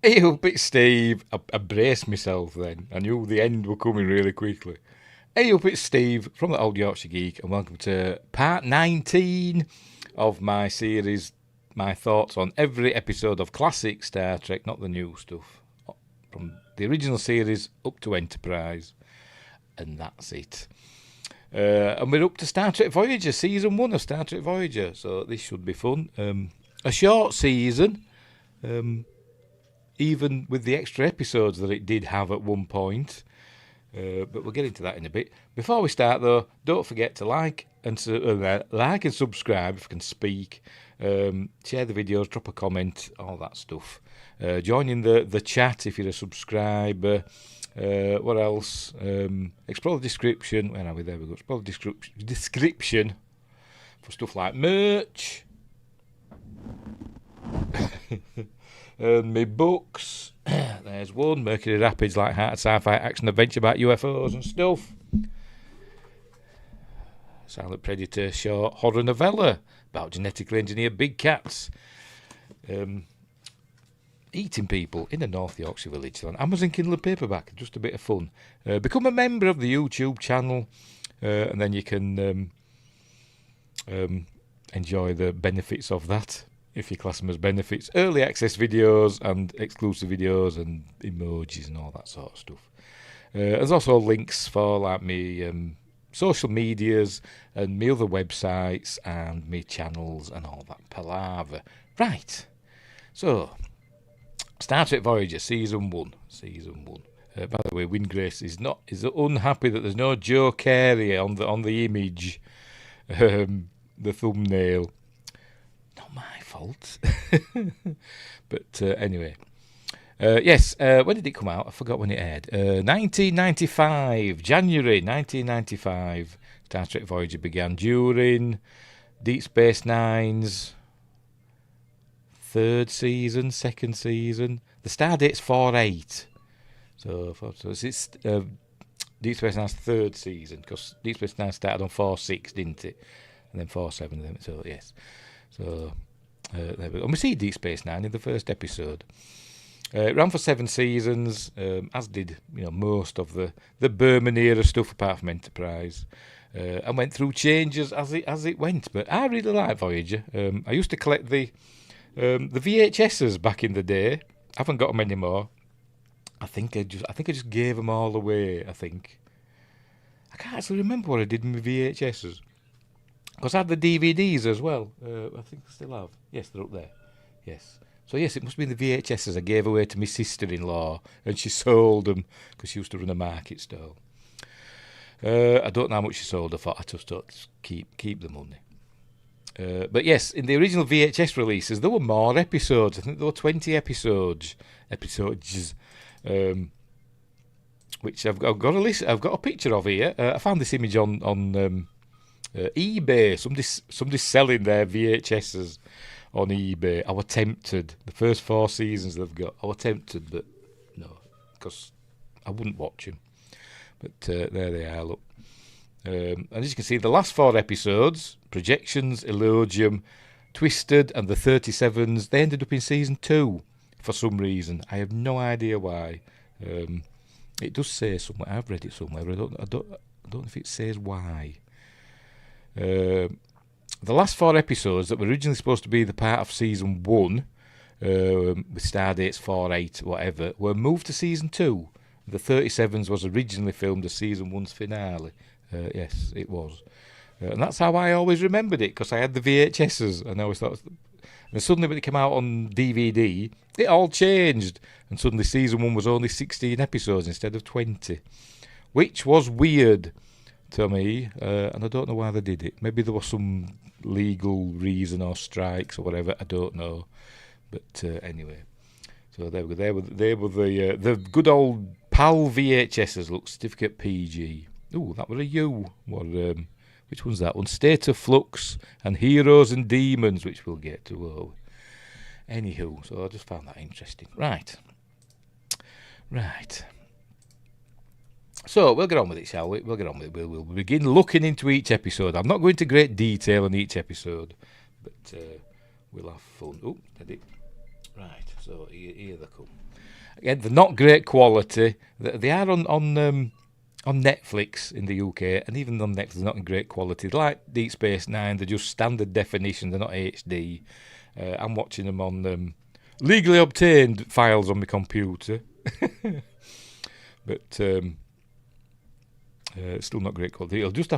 Hey up, it's Steve. I braced myself then. I knew the end were coming really quickly. Hey up, it's Steve from the Old Yorkshire Geek, and welcome to part 19 of my series, my thoughts on every episode of classic Star Trek, not the new stuff, from the original series up to Enterprise, and that's it. And we're up to Star Trek Voyager, season 1 of Star Trek Voyager, so this should be fun. A short season, even with the extra episodes that it did have at one point. But we'll get into that in a bit. Before we start, though, don't forget to like and subscribe if you can speak. Share the videos, drop a comment, all that stuff. Join in the chat if you're a subscriber. What else? Explore the description. Where are we? There we go. Explore the description for stuff like merch. And my books. There's one, Mercury Rapids, like heart sci-fi action adventure about UFOs and stuff. Silent Predator short horror novella about genetically engineered big cats eating people in a North Yorkshire village. On Amazon Kindle paperback, just a bit of fun. Become a member of the YouTube channel, and then you can enjoy the benefits of that. If you class them as benefits, early access videos and exclusive videos and emojis and all that sort of stuff. There's also links for like me social medias and me other websites and me channels and all that palaver. Right, so Star Trek Voyager season 1. By the way, Windgrace is unhappy that there's no Joe Carey on the image, the thumbnail. Not my fault. But anyway. Yes, when did it come out? I forgot when it aired. 1995. January 1995. Star Trek Voyager began during Deep Space Nine's second season. The star date's 48. So it's Deep Space Nine's third season, because Deep Space Nine started on 4-6, didn't it? And then 4-7. So yes. So there we go. And we see Deep Space Nine in the first episode. It ran for 7 seasons, as did most of the Berman era stuff, apart from Enterprise, and went through changes as it went. But I really like Voyager. I used to collect the VHSs back in the day. I haven't got them anymore. I think I just gave them all away. I can't actually remember what I did with my VHSs. Because I had the DVDs as well. I think I still have. Yes, they're up there. Yes. So yes, it must have been the VHSs I gave away to my sister-in-law, and she sold them because she used to run a market stall. I don't know how much she sold her for. I just thought, keep the money. But yes, in the original VHS releases, there were more episodes. I think there were 20 episodes, which I've got a list. I've got a picture of here. I found this image on eBay. Somebody's selling their VHSs on eBay. I was tempted. The first 4 seasons they've got, I was tempted, but no, because I wouldn't watch them. But there they are, look. And as you can see, the last 4 episodes, Projections, Elogium, Twisted, and the 37s, they ended up in season 2 for some reason. I have no idea why. It does say somewhere. I've read it somewhere, but I don't know if it says why. The last 4 episodes that were originally supposed to be the part of season 1, with star dates 4-8, whatever, were moved to season 2. The 37s was originally filmed as season 1's finale. Yes, it was. And that's how I always remembered it, because I had the VHSs, and I always thought. And suddenly when it came out on DVD, it all changed, and suddenly season 1 was only 16 episodes instead of 20, which was weird to me, and I don't know why they did it. Maybe there was some legal reason or strikes or whatever. I don't know, but anyway. So there we go. They were the good old PAL VHSs. Look, certificate PG. Ooh, that was a U. Which one's that one? State of Flux and Heroes and Demons, which we'll get to. Anywho, so I just found that interesting. Right. So we'll get on with it, shall we? We'll get on with it. We'll begin looking into each episode. I'm not going into great detail on each episode, but we'll have fun. Oh, did it? Right, so here they come. Again, they're not great quality. They are on Netflix in the UK, and even on Netflix, they're not in great quality. They're like Deep Space Nine. They're just standard definition. They're not HD. I'm watching them on legally obtained files on my computer, but still not great quality. We'll just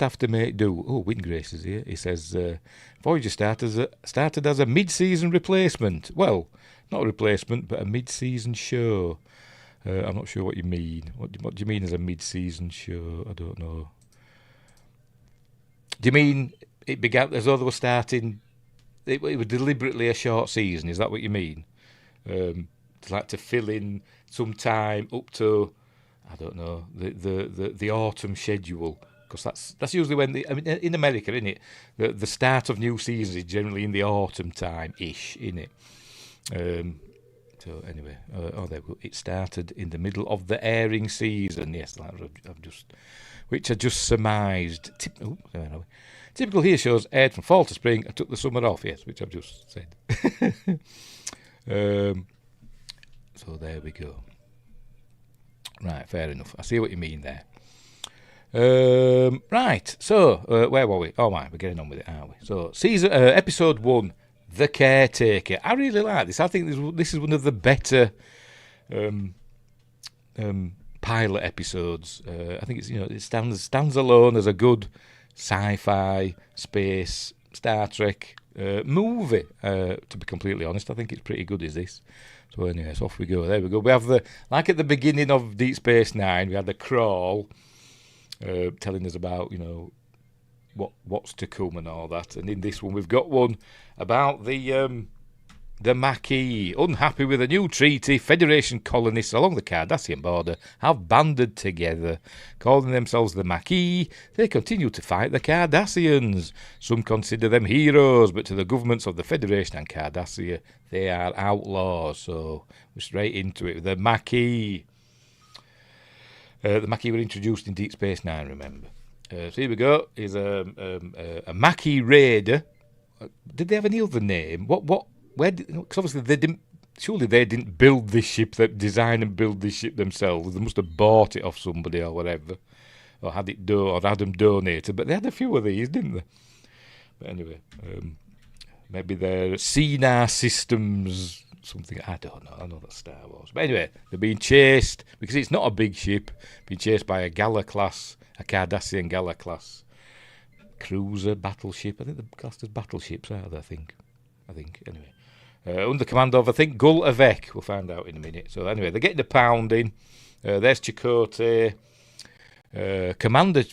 have to make do. Oh, Wingrace is here. He says Voyager started as a mid-season replacement. Well, not a replacement, but a mid-season show. I'm not sure what you mean. What do you mean as a mid-season show? I don't know. Do you mean it began as though they were starting? It was deliberately a short season. Is that what you mean? To fill in some time up to, I don't know, the autumn schedule, because that's usually when in America, isn't it? The start of new seasons is generally in the autumn time ish, isn't it? So anyway, it started in the middle of the airing season. Yes, which I just surmised. Typical here shows aired from fall to spring and took the summer off. Yes, which I've just said. So there we go. Right, fair enough. I see what you mean there. Right, so where were we? Oh my, we're getting on with it, aren't we? So episode 1, The Caretaker. I really like this. I think this is one of the better pilot episodes. I think it stands alone as a good sci-fi, space, Star Trek movie. To be completely honest, I think it's pretty good. Is this? So anyway, so off we go. There we go. We have like at the beginning of Deep Space Nine, we had the crawl telling us about what's to come and all that. And in this one, we've got one about the Maquis. Unhappy with a new treaty, Federation colonists along the Cardassian border have banded together. Calling themselves the Maquis, they continue to fight the Cardassians. Some consider them heroes, but to the governments of the Federation and Cardassia, they are outlaws. So we're straight into it. The Maquis. The Maquis were introduced in Deep Space Nine, remember. So here we go. Is a Maquis raider. Did they have any other name? Because obviously they didn't. Surely they didn't build this ship, design and build this ship themselves. They must have bought it off somebody or whatever, or had them donated. But they had a few of these, didn't they? But anyway, maybe they're Sinar systems, something. I don't know. I know that's Star Wars. But anyway, they're being chased because it's not a big ship. Being chased by a Gala-class, a Cardassian Gala-class cruiser battleship. I think they're classed as battleships, are they? I think. Anyway. Under command of, I think, Gul Avec. We'll find out in a minute. So anyway, they're getting the pounding. There's Chakotay,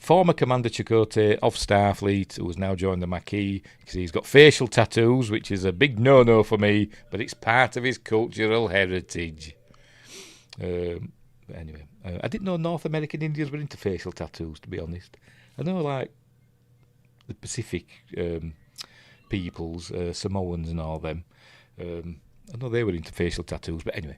former Commander Chakotay of Starfleet, who has now joined the Maquis because he's got facial tattoos, which is a big no-no for me, but it's part of his cultural heritage. Anyway, I didn't know North American Indians were into facial tattoos, to be honest. I know, like, the Pacific peoples, Samoans and all them. I know they were into facial tattoos, but anyway.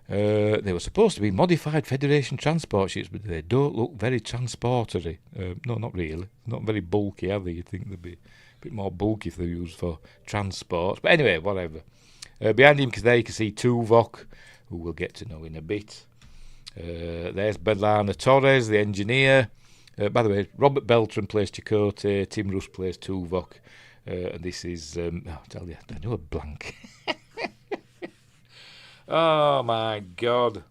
They were supposed to be modified Federation transport ships, but they don't look very transportery. No, not really. Not very bulky, are they? You'd think they'd be a bit more bulky if they're used for transport. But anyway, whatever. Behind him, there you can see Tuvok, who we'll get to know in a bit. There's Belana Torres, the engineer. By the way, Robert Beltran plays Chakotay, Tim Russ plays Tuvok. And this is, I'll tell you, I know a blank. Oh my God.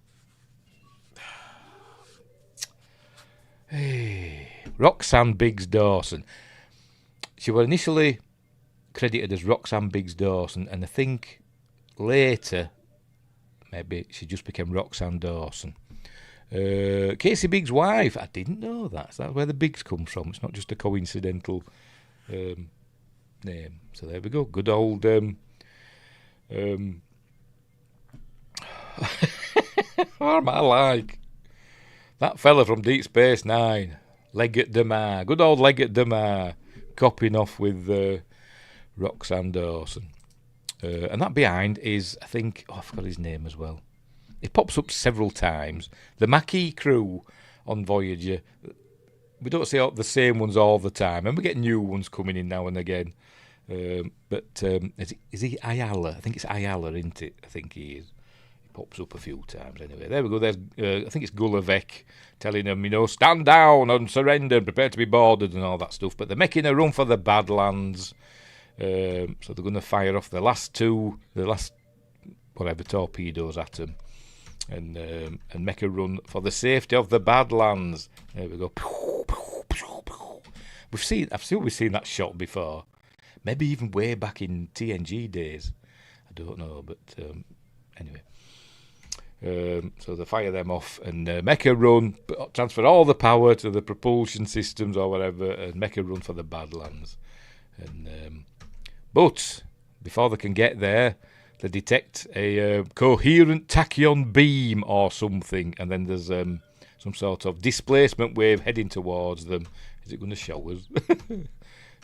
Hey, Roxanne Biggs Dawson. She was initially credited as Roxanne Biggs Dawson, and I think later, maybe she just became Roxanne Dawson. Casey Biggs' wife. I didn't know that. That's where the Biggs comes from. It's not just a coincidental name. So there we go. Good old what am I like? That fella from Deep Space Nine, Leggett Demar. Good old Leggett Demar, copying off with Roxanne Dawson. And that behind is, I think, I forgot his name as well. It pops up several times. The Maquis crew on Voyager. We don't see the same ones all the time, and we get new ones coming in now and again. But is he Ayala? I think it's Ayala, isn't it? I think he is. pops up a few times. Anyway, there we go. There's I think it's Gulavek telling them, stand down and surrender and prepare to be boarded and all that stuff. But they're making a run for the Badlands. So they're going to fire off the last whatever torpedoes at them, and make a run for the safety of the Badlands. There we go. We've seen that shot before. Maybe even way back in TNG days. I don't know, but anyway. So they fire them off and make a run, transfer all the power to the propulsion systems or whatever, and make a run for the Badlands. And but before they can get there, they detect a coherent tachyon beam or something, and then there's some sort of displacement wave heading towards them. Is it going to show us?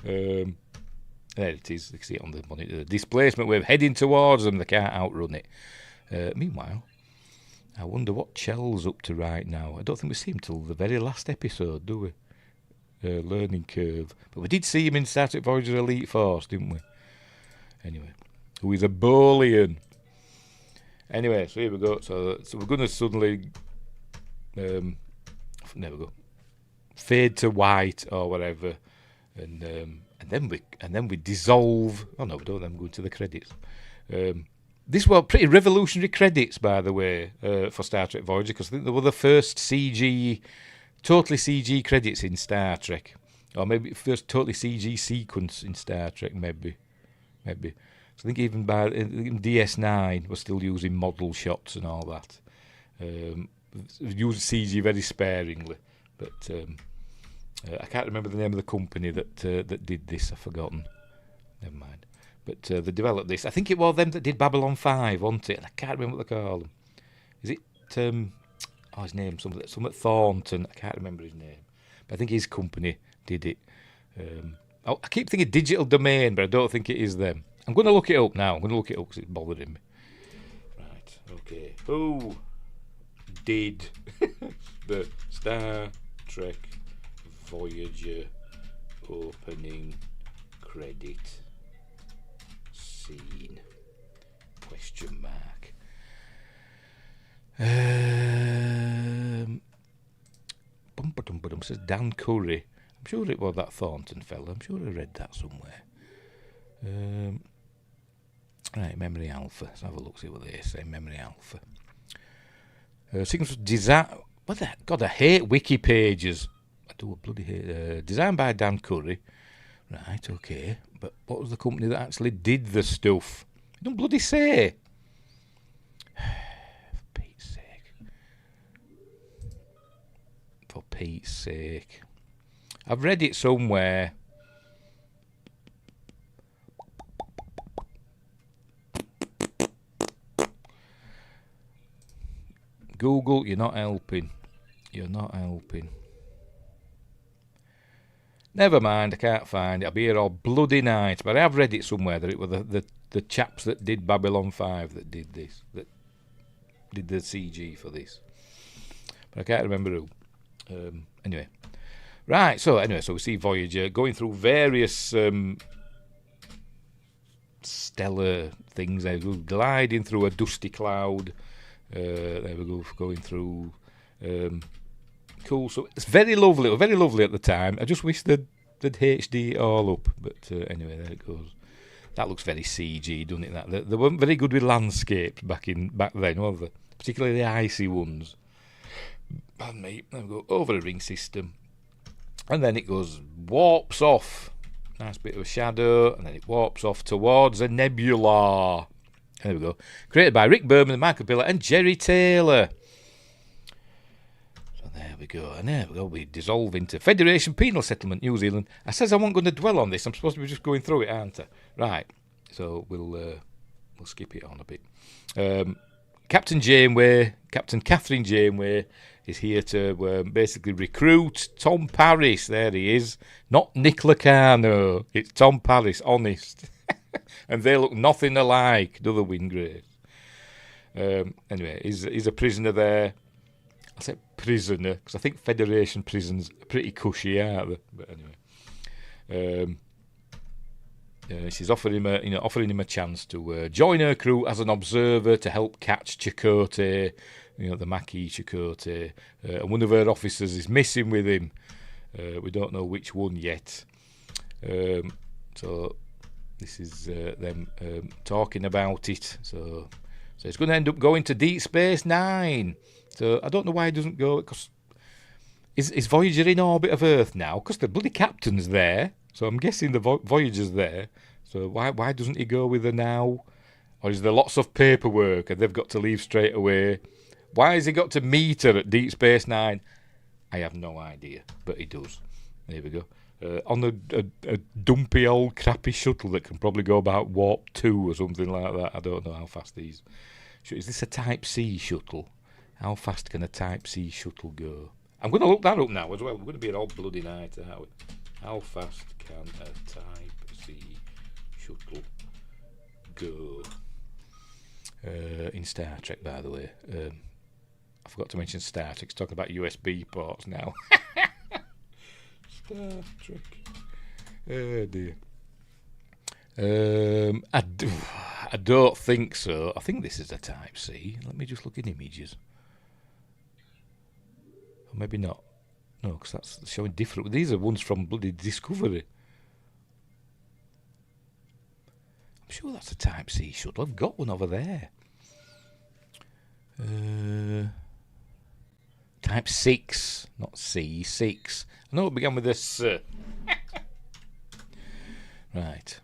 There it is. You can see it on the monitor. The displacement wave heading towards them. They can't outrun it. Meanwhile, I wonder what Chell's up to right now. I don't think we see him till the very last episode, do we? Learning curve. But we did see him in Star Trek Voyager Elite Force, didn't we? Anyway, who is a Bolian. Anyway, so here we go. So we're going to suddenly, there we go, fade to white or whatever, and then we dissolve. Oh no, we don't. Then go to the credits. These were pretty revolutionary credits, by the way, for Star Trek Voyager, because I think they were the first totally CG credits in Star Trek, or maybe first totally CG sequence in Star Trek, maybe. So I think even in DS9 we're still using model shots and all that. Used CG very sparingly, but I can't remember the name of the company that did this. I've forgotten. Never mind. But they developed this. I think it was them that did Babylon 5, wasn't it? And I can't remember what they call them. Is it his name? Something Thornton. I can't remember his name. But I think his company did it. I keep thinking Digital Domain, but I don't think it is them. I'm going to look it up now. I'm going to look it up because it's bothering me. Right, okay. Who did the Star Trek Voyager opening credit scene? Question mark. Says Dan Curry. I'm sure it was that Thornton fella. I'm sure I read that somewhere. Right, Memory Alpha. Let's have a look, see what they say. Memory Alpha. Sequence was design. What the God? I hate wiki pages. I do bloody hate. Designed by Dan Curry. Right, okay. But what was the company that actually did the stuff? It don't bloody say. For Pete's sake. I've read it somewhere. Google, you're not helping. You're not helping. Never mind, I can't find it. I'll be here all bloody night. But I have read it somewhere that it were the chaps that did Babylon 5 that did this. That did the CG for this. But I can't remember who. Anyway. Right, so we see Voyager going through various stellar things. They go gliding through a dusty cloud. There we go, going through. Cool. So it's very lovely at the time. I just wish they'd HD it all up. But anyway, there it goes. That looks very CG, doesn't it? They weren't very good with landscapes back then, were they? Particularly the icy ones. Pardon me. There we go, over a ring system. And then it warps off. Nice bit of a shadow. And then it warps off towards a nebula. There we go. Created by Rick Berman, Michael Piller, and Jerry Taylor. So there we go. And there we go. We dissolve into Federation Penal Settlement, New Zealand. I says I wasn't going to dwell on this. I'm supposed to be just going through it, aren't I? Right. So we'll skip it on a bit. Captain Catherine Janeway is here to basically recruit Tom Paris. There he is. Not Nick Locarno. It's Tom Paris, honest. And they look nothing alike, do the Wingraves. Anyway, he's a prisoner there. I say prisoner, because I think Federation prisons are pretty cushy, aren't they? But anyway. she's offering him a chance to join her crew as an observer to help catch Chakotay, the Maquis Chakotay. And one of her officers is missing with him. We don't know which one yet. So this is them talking about it. So it's going to end up going to Deep Space Nine. So I don't know why he doesn't go, because is Voyager in orbit of Earth now? Because the bloody captain's there. So I'm guessing the Voyager's there. So why doesn't he go with her now? Or is there lots of paperwork and they've got to leave straight away? Why has he got to meet her at Deep Space Nine? I have no idea, but he does. There we go. On a dumpy old crappy shuttle that can probably go about warp 2 or something like that. I don't know how fast these... Is this a Type C shuttle? How fast can a Type C shuttle go? I'm going to look that up now as well. We're going to be an old bloody night, aren't we? How fast can a Type C shuttle go? In Star Trek, by the way. I forgot to mention Star Trek. It's talking about USB ports now. Star Trek. Oh dear. I don't think so. I think this is a Type C. Let me just look in images. Or maybe not. No, because that's showing different. These are ones from bloody Discovery. I'm sure that's a Type C shuttle. I've got one over there. Type 6, not C, 6. I know it began with this. Right.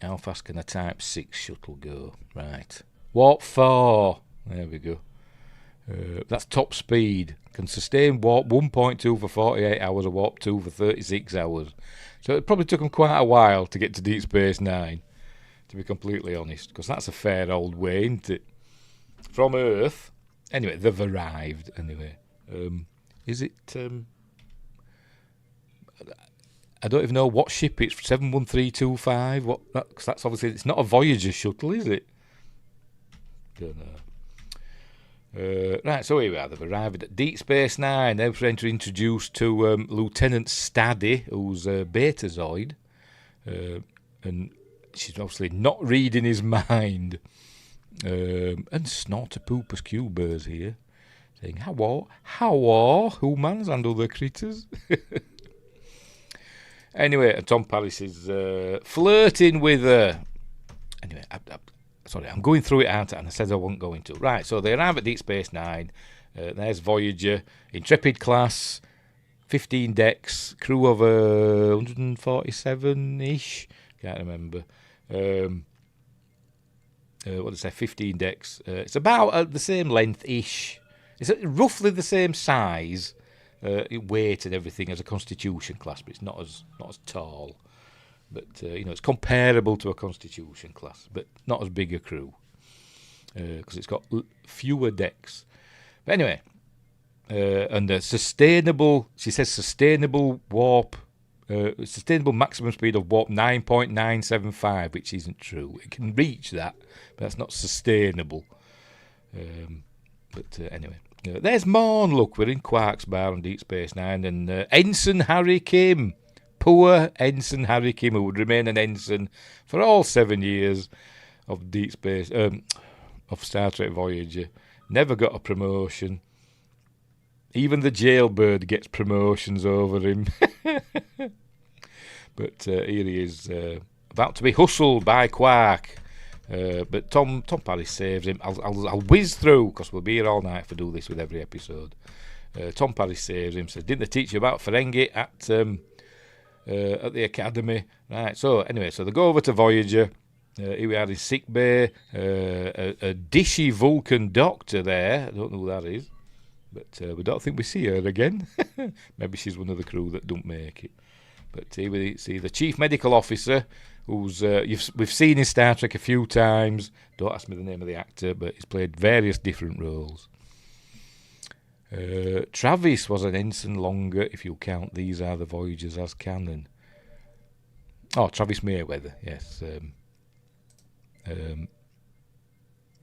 How fast can a Type 6 shuttle go? Right. Warp 4. There we go. That's top speed. Can sustain warp 1.2 for 48 hours or warp 2 for 36 hours. So it probably took them quite a while to get to Deep Space Nine, to be completely honest, because that's a fair old way, isn't it? From Earth. Anyway, they've arrived. Anyway. Is it... I don't even know what ship it's 71325. Because that's obviously... It's not a Voyager shuttle, is it? Don't know. Right, so here we are. They've arrived at Deep Space Nine. They're introduced to Lieutenant Staddy, who's a Betazoid. And she's obviously not reading his mind. And Snortopooper's Cuber's here, saying, how are humans and other critters? Anyway, and Tom Paris is flirting with her. Anyway, I'm going through it, aren't I? And I said I wasn't going to. Right, so they arrive at Deep Space Nine. There's Voyager, Intrepid class, 15 decks, crew of 147-ish. Can't remember. What did I say? 15 decks. It's about the same length-ish. It's roughly the same size, weight and everything as a Constitution class, but it's not as tall. But it's comparable to a Constitution class, but not as big a crew because it's got fewer decks. But anyway, and sustainable. She says sustainable warp. Sustainable maximum speed of warp 9.975, which isn't true. It can reach that, but that's not sustainable. Anyway, there's Morn. Look, we're in Quark's bar on Deep Space Nine, and Ensign Harry Kim. Poor Ensign Harry Kim, who would remain an ensign for all 7 years of Deep Space, of Star Trek Voyager. Never got a promotion. Even the jailbird gets promotions over him. But here he is, about to be hustled by Quark. But Tom Paris saves him. I'll whiz through, because we'll be here all night if I do this with every episode. Tom Paris saves him. Says, didn't they teach you about Ferengi at the academy? Right, so anyway, so they go over to Voyager. Here we are in sick bay. A dishy Vulcan doctor there. I don't know who that is. But we don't think we see her again. Maybe she's one of the crew that don't make it. But here we see the chief medical officer, who's we've seen in Star Trek a few times. Don't ask me the name of the actor, but he's played various different roles. Travis was an ensign longer, if you count These Are the Voyagers as canon. Oh, Travis Mayweather, yes.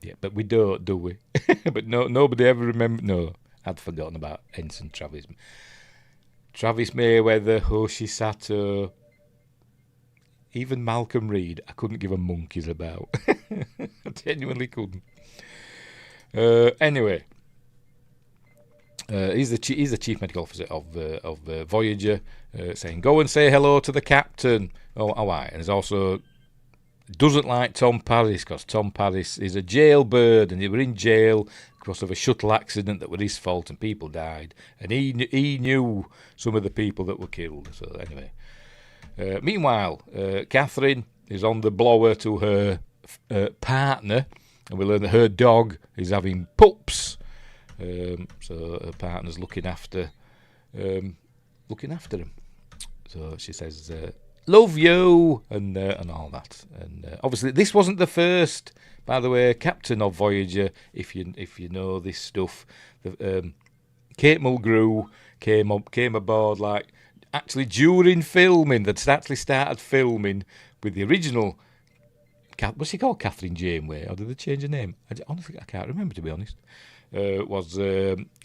Yeah, but we don't, do we? But nobody ever remember. No, I'd forgotten about Ensign Travis. Travis Mayweather, Hoshi Sato. even Malcolm Reed, I couldn't give a monkey's about. I genuinely couldn't. Anyway, he's the chief medical officer of Voyager, saying, "Go and say hello to the captain." Oh, why? And he's also doesn't like Tom Paris because Tom Paris is a jailbird and they were in jail because of a shuttle accident that was his fault and people died. And he knew some of the people that were killed. So anyway, meanwhile, Catherine is on the blower to her partner, and we learn that her dog is having pups. So her partner's looking after him. So she says, "Love you," and all that. And obviously, this wasn't the first, by the way, captain of Voyager. If you know this stuff, Kate Mulgrew came aboard like actually during filming. They'd actually started filming with the original. What's she called? Catherine Janeway, or did they change her name? Honestly, I can't remember, to be honest. Was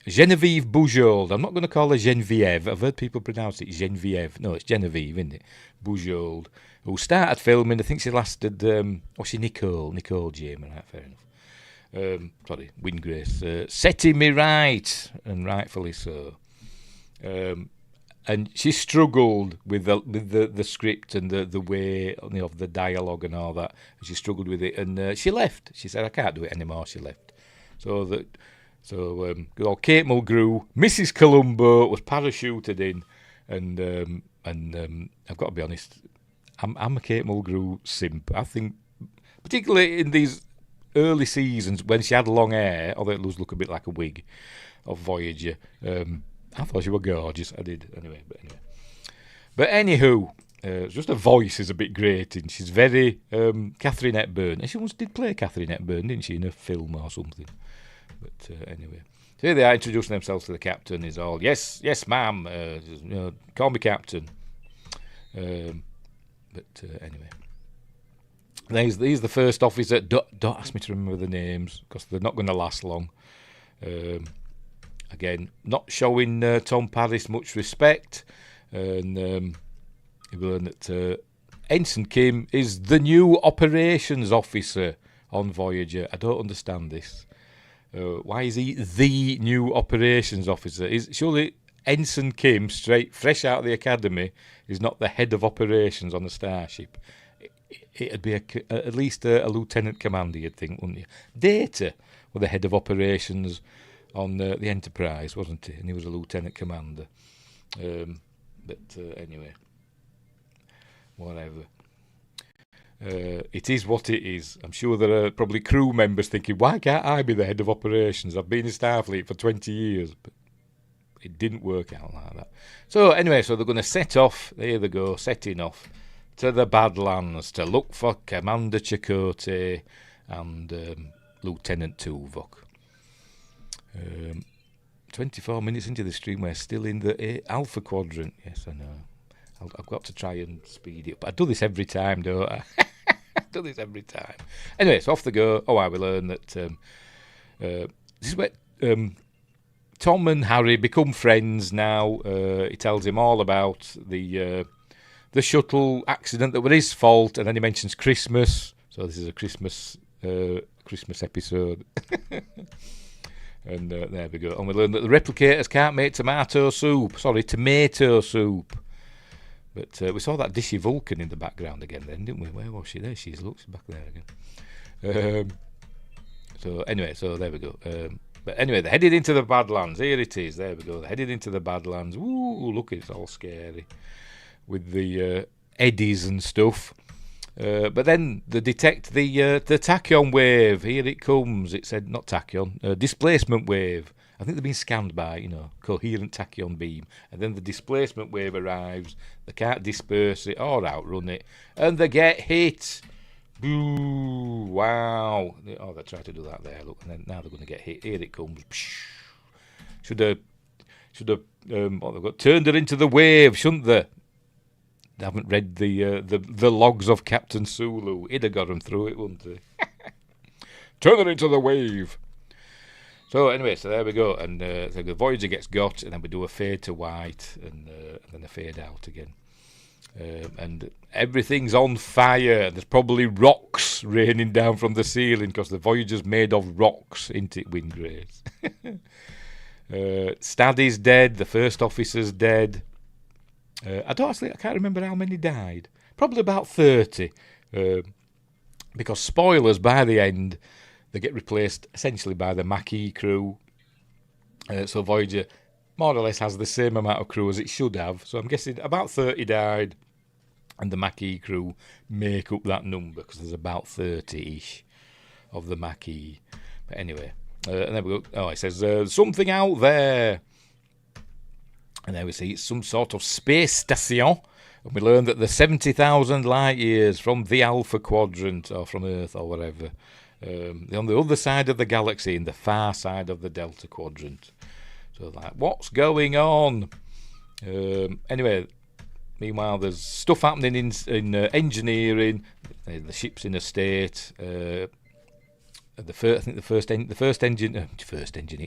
Genevieve Bujold. I'm not going to call her Genevieve. I've heard people pronounce it Genevieve. No, it's Genevieve, isn't it? Bujold, who started filming. I think she lasted. She Nicole Jamin. Right, fair enough. Sorry, Windgrace. Setting me right, and rightfully so. And she struggled with the script and the way of the dialogue and all that. She struggled with it, and she left. She said, "I can't do it anymore." She left. So Kate Mulgrew, Mrs. Columbo, was parachuted in, and I've got to be honest, I'm a Kate Mulgrew simp. I think, particularly in these early seasons when she had long hair, although it does look a bit like a wig, of Voyager. I thought she was gorgeous. I did anyway. But anywho, just her voice is a bit grating. She's very Catherine Hepburn, and she once did play Catherine Hepburn, didn't she, in a film or something? But anyway, so here they are introducing themselves to the captain. Is all yes, ma'am. Call me captain. But anyway, these the first officer. Don't ask me to remember the names because they're not going to last long. Again, not showing Tom Paris much respect, and we learn that Ensign Kim is the new operations officer on Voyager. I don't understand this. Why is he the new operations officer? Surely Ensign Kim, fresh out of the academy, is not the head of operations on a starship. It'd be at least a lieutenant commander, you'd think, wouldn't you? Data was the head of operations on the Enterprise, wasn't he? And he was a lieutenant commander. Anyway, whatever. It is what it is. I'm sure there are probably crew members thinking, why can't I be the head of operations? I've been in Starfleet for 20 years. But it didn't work out like that. So anyway, they're going to set off. There they go, setting off to the Badlands to look for Commander Chakotay and Lieutenant Tuvok. 24 minutes into the stream, we're still in the Alpha Quadrant. Yes, I know. I've got to try and speed it up. I do this every time, don't I? I do this every time. Anyway, so off they go. Oh, I will learn that this is where Tom and Harry become friends now. He tells him all about the shuttle accident that was his fault, and then he mentions Christmas. So this is a Christmas episode. And there we go. And we learn that the replicators can't make tomato soup. But we saw that Dishy Vulcan in the background again then, didn't we? Where was she? There she is. Look, she's back there again. So there we go. But anyway, they're headed into the Badlands. Here it is. There we go. They're headed into the Badlands. Ooh, look, it's all scary with the eddies and stuff. But then they detect the tachyon wave. Here it comes. It said not tachyon, displacement wave. I think they've been scanned by, coherent tachyon beam. And then the displacement wave arrives. They can't disperse it or outrun it. And they get hit. Boo! Wow! Oh, they tried to do that there. Look, and then now they're going to get hit. Here it comes. Should have turned her into the wave, shouldn't they? They haven't read the logs of Captain Sulu. He'd have got them through it, wouldn't he? Turn her into the wave. So anyway, so there we go. And the Voyager gets got, and then we do a fade to white, and then a fade out again. And everything's on fire. There's probably rocks raining down from the ceiling because the Voyager's made of rocks, isn't it, Windgrace? Staddy's dead. The first officer's dead. I can't remember how many died. Probably about 30. Because spoilers, by the end, they get replaced essentially by the Maquis crew. So Voyager more or less has the same amount of crew as it should have. So I'm guessing about 30 died. And the Maquis crew make up that number because there's about 30-ish of the Maquis. But anyway, and then we go. Oh, it says something out there. And there we see it's some sort of space station. And we learn that they're 70,000 light years from the Alpha Quadrant or from Earth or whatever. They're on the other side of the galaxy, in the far side of the Delta Quadrant. So, like, what's going on? Anyway, meanwhile, there's stuff happening in engineering. The ship's in a state.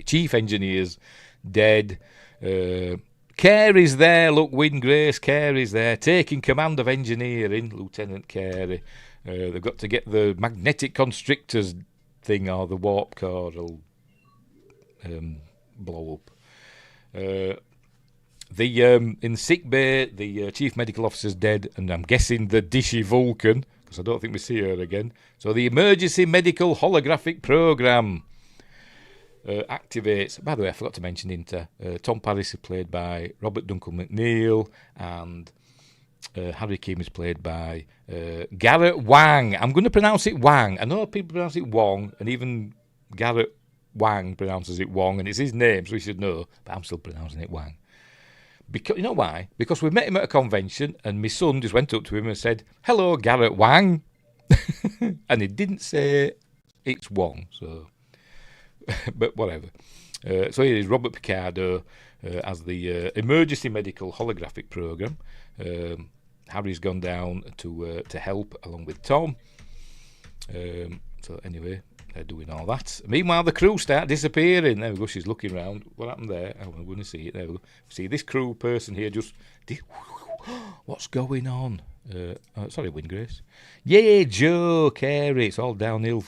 Chief engineer's dead. Carey's there. Look, Windgrace. Carey's there, taking command of engineering. Lieutenant Carey. They've got to get the magnetic constrictors thing, or the warp core will blow up. In sick bay, the chief medical officer's dead, and I'm guessing the dishy Vulcan, because I don't think we see her again. So the emergency medical holographic program activates. By the way, I forgot to mention Tom Paris is played by Robert Duncan McNeil, and Harry Kim is played by Garrett Wang. I'm going to pronounce it Wang. I know people pronounce it Wong, and even Garrett Wang pronounces it Wong, and it's his name, so he should know, but I'm still pronouncing it Wang. Because, you know why? Because we met him at a convention, and my son just went up to him and said, "Hello, Garrett Wang." And he didn't say it's Wong, so... but whatever. So here is Robert Picardo as the emergency medical holographic program. Harry's gone down to help along with Tom. So anyway, they're doing all that. Meanwhile, the crew start disappearing. There we go. She's looking around. What happened there? Oh, I'm going to see it. There we go. See this crew person here just... What's going on? Sorry, Windgrace. Yeah, Joe Carey. It's all downhill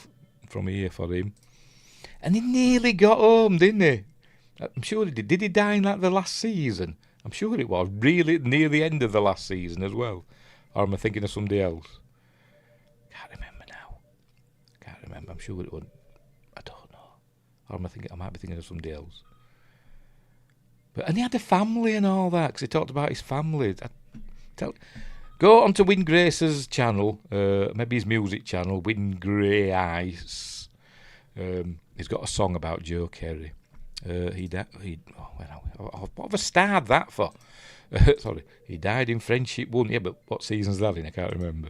from here for him. And he nearly got home, didn't he? I'm sure he did. Did he die in like the last season? I'm sure it was. Really near the end of the last season as well. Or am I thinking of somebody else? Can't remember now. Can't remember. I'm sure it was. I don't know. Or I might be thinking of somebody else. And he had a family and all that, because he talked about his family. Go onto Windgrace's channel, maybe his music channel, Windgrace. He's got a song about Joe Carey. What have I starred that for? Sorry, he died in Friendship 1. Yeah, but what season's that in? I can't remember.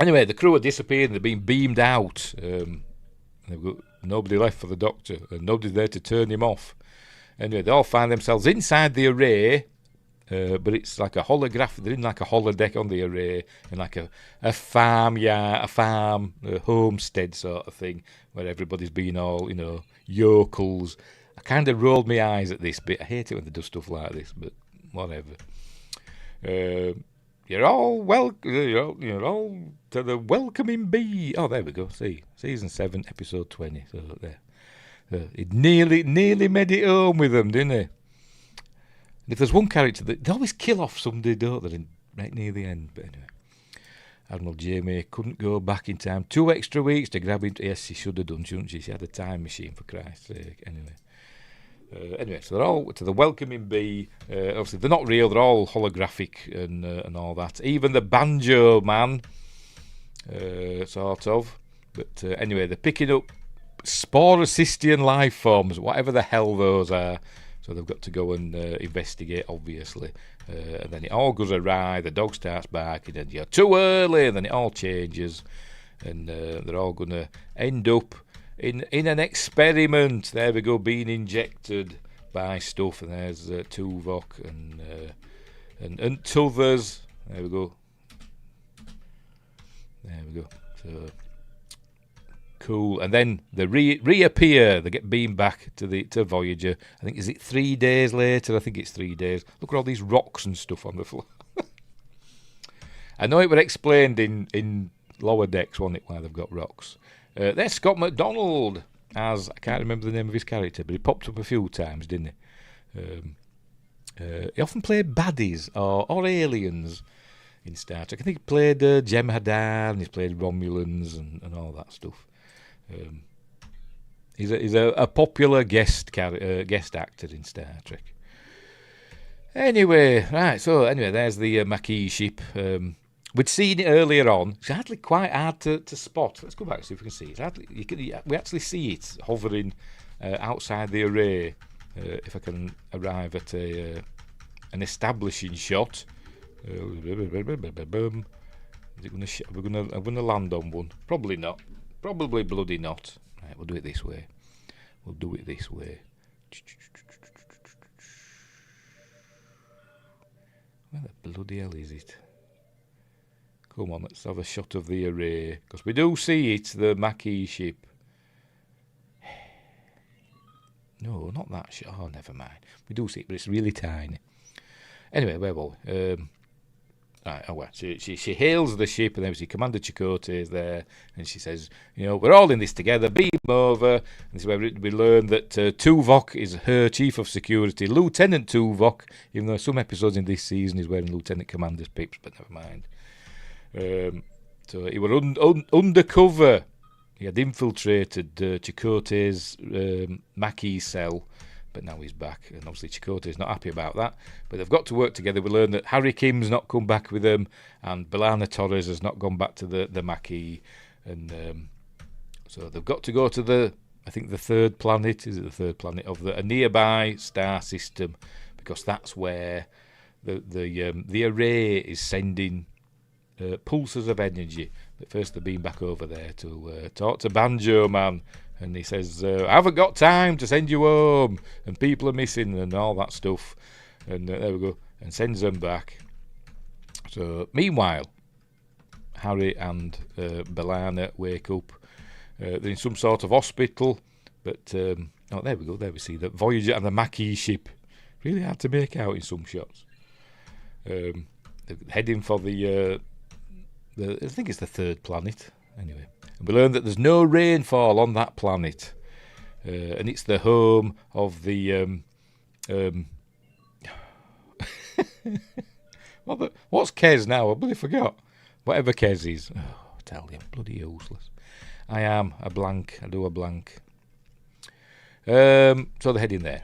Anyway, the crew are disappeared. They're being beamed out. They've got nobody left for the doctor, and nobody's there to turn him off. Anyway, they all find themselves inside the array. But it's like a holograph. They're in like a holodeck on the array, in like a farm, a homestead sort of thing, where everybody's been all, yokels. I kind of rolled my eyes at this bit. I hate it when they do stuff like this, but whatever. You're all you're all to the welcoming bee. Oh, there we go. See, season 7, episode 20. So there, he nearly made it home with them, didn't he? And if there's one character that they always kill off somebody, don't they? Right near the end. But anyway, Admiral Jamie couldn't go back in time. 2 extra weeks to grab him. Yes, she should have done, shouldn't she? She had a time machine, for Christ's sake. Anyway, so they're all to the welcoming bee. Obviously, they're not real. They're all holographic and all that. Even the banjo man, sort of. But anyway, they're picking up sporocystian life forms, whatever the hell those are. So they've got to go and investigate, obviously. And then it all goes awry. The dog starts barking, and you're too early. And then it all changes, and they're all going to end up in an experiment. There we go, being injected by stuff. And there's Tuvok and t'others. There we go. So Cool. And then they reappear. They get beamed back to Voyager. I think, is it 3 days later? I think it's 3 days. Look at all these rocks and stuff on the floor. I know it was explained in Lower Decks, wasn't it, why they've got rocks. There's Scott McDonald as, I can't remember the name of his character, but he popped up a few times, didn't he? He often played baddies or aliens in Star Trek. I think he played Jem'Hadar, and he's played Romulans and all that stuff. He's a popular guest actor in Star Trek. Anyway, there's the Maquis ship. We'd seen it earlier on. It's hardly quite hard to spot. Let's go back and see if we can see it. We actually see it hovering outside the array. If I can arrive at an establishing shot. Is it are we going to land on one? Probably not. Probably bloody not. Right, we'll do it this way. Where the bloody hell is it? Come on, let's have a shot of the array. Because we do see it, the Maquis ship. No, not that shot. Oh, never mind. We do see it, but it's really tiny. Anyway, where were we? She hails the ship, and then we see Commander Chakotay is there, and she says, we're all in this together, beam over. And this is where we learn that Tuvok is her chief of security, Lieutenant Tuvok, even though some episodes in this season he's wearing Lieutenant Commander's pips, but never mind. So he was undercover. He had infiltrated Chakotay's Maquis cell, but now he's back, and obviously Chakotay's not happy about that. But they've got to work together. We learn that Harry Kim's not come back with them, and B'Elanna Torres has not gone back to the Maquis, and so they've got to go to the third planet. Is it the third planet of a nearby star system? Because that's where the array is sending pulses of energy. But first they beam back over there to talk to Banjo Man. And he says, I haven't got time to send you home, and people are missing, and all that stuff. And there we go, and sends them back. So, meanwhile, Harry and B'Elanna wake up. They're in some sort of hospital, but, there we go, there we see the Voyager and the Maquis ship. Really hard to make out in some shots. They're heading for I think it's the third planet, anyway. And we learn that there's no rainfall on that planet, and it's the home of the what's Kez now? I bloody forgot. Whatever Kez is. Oh, I tell you, bloody useless. I am a blank. I do a blank. So they're heading there.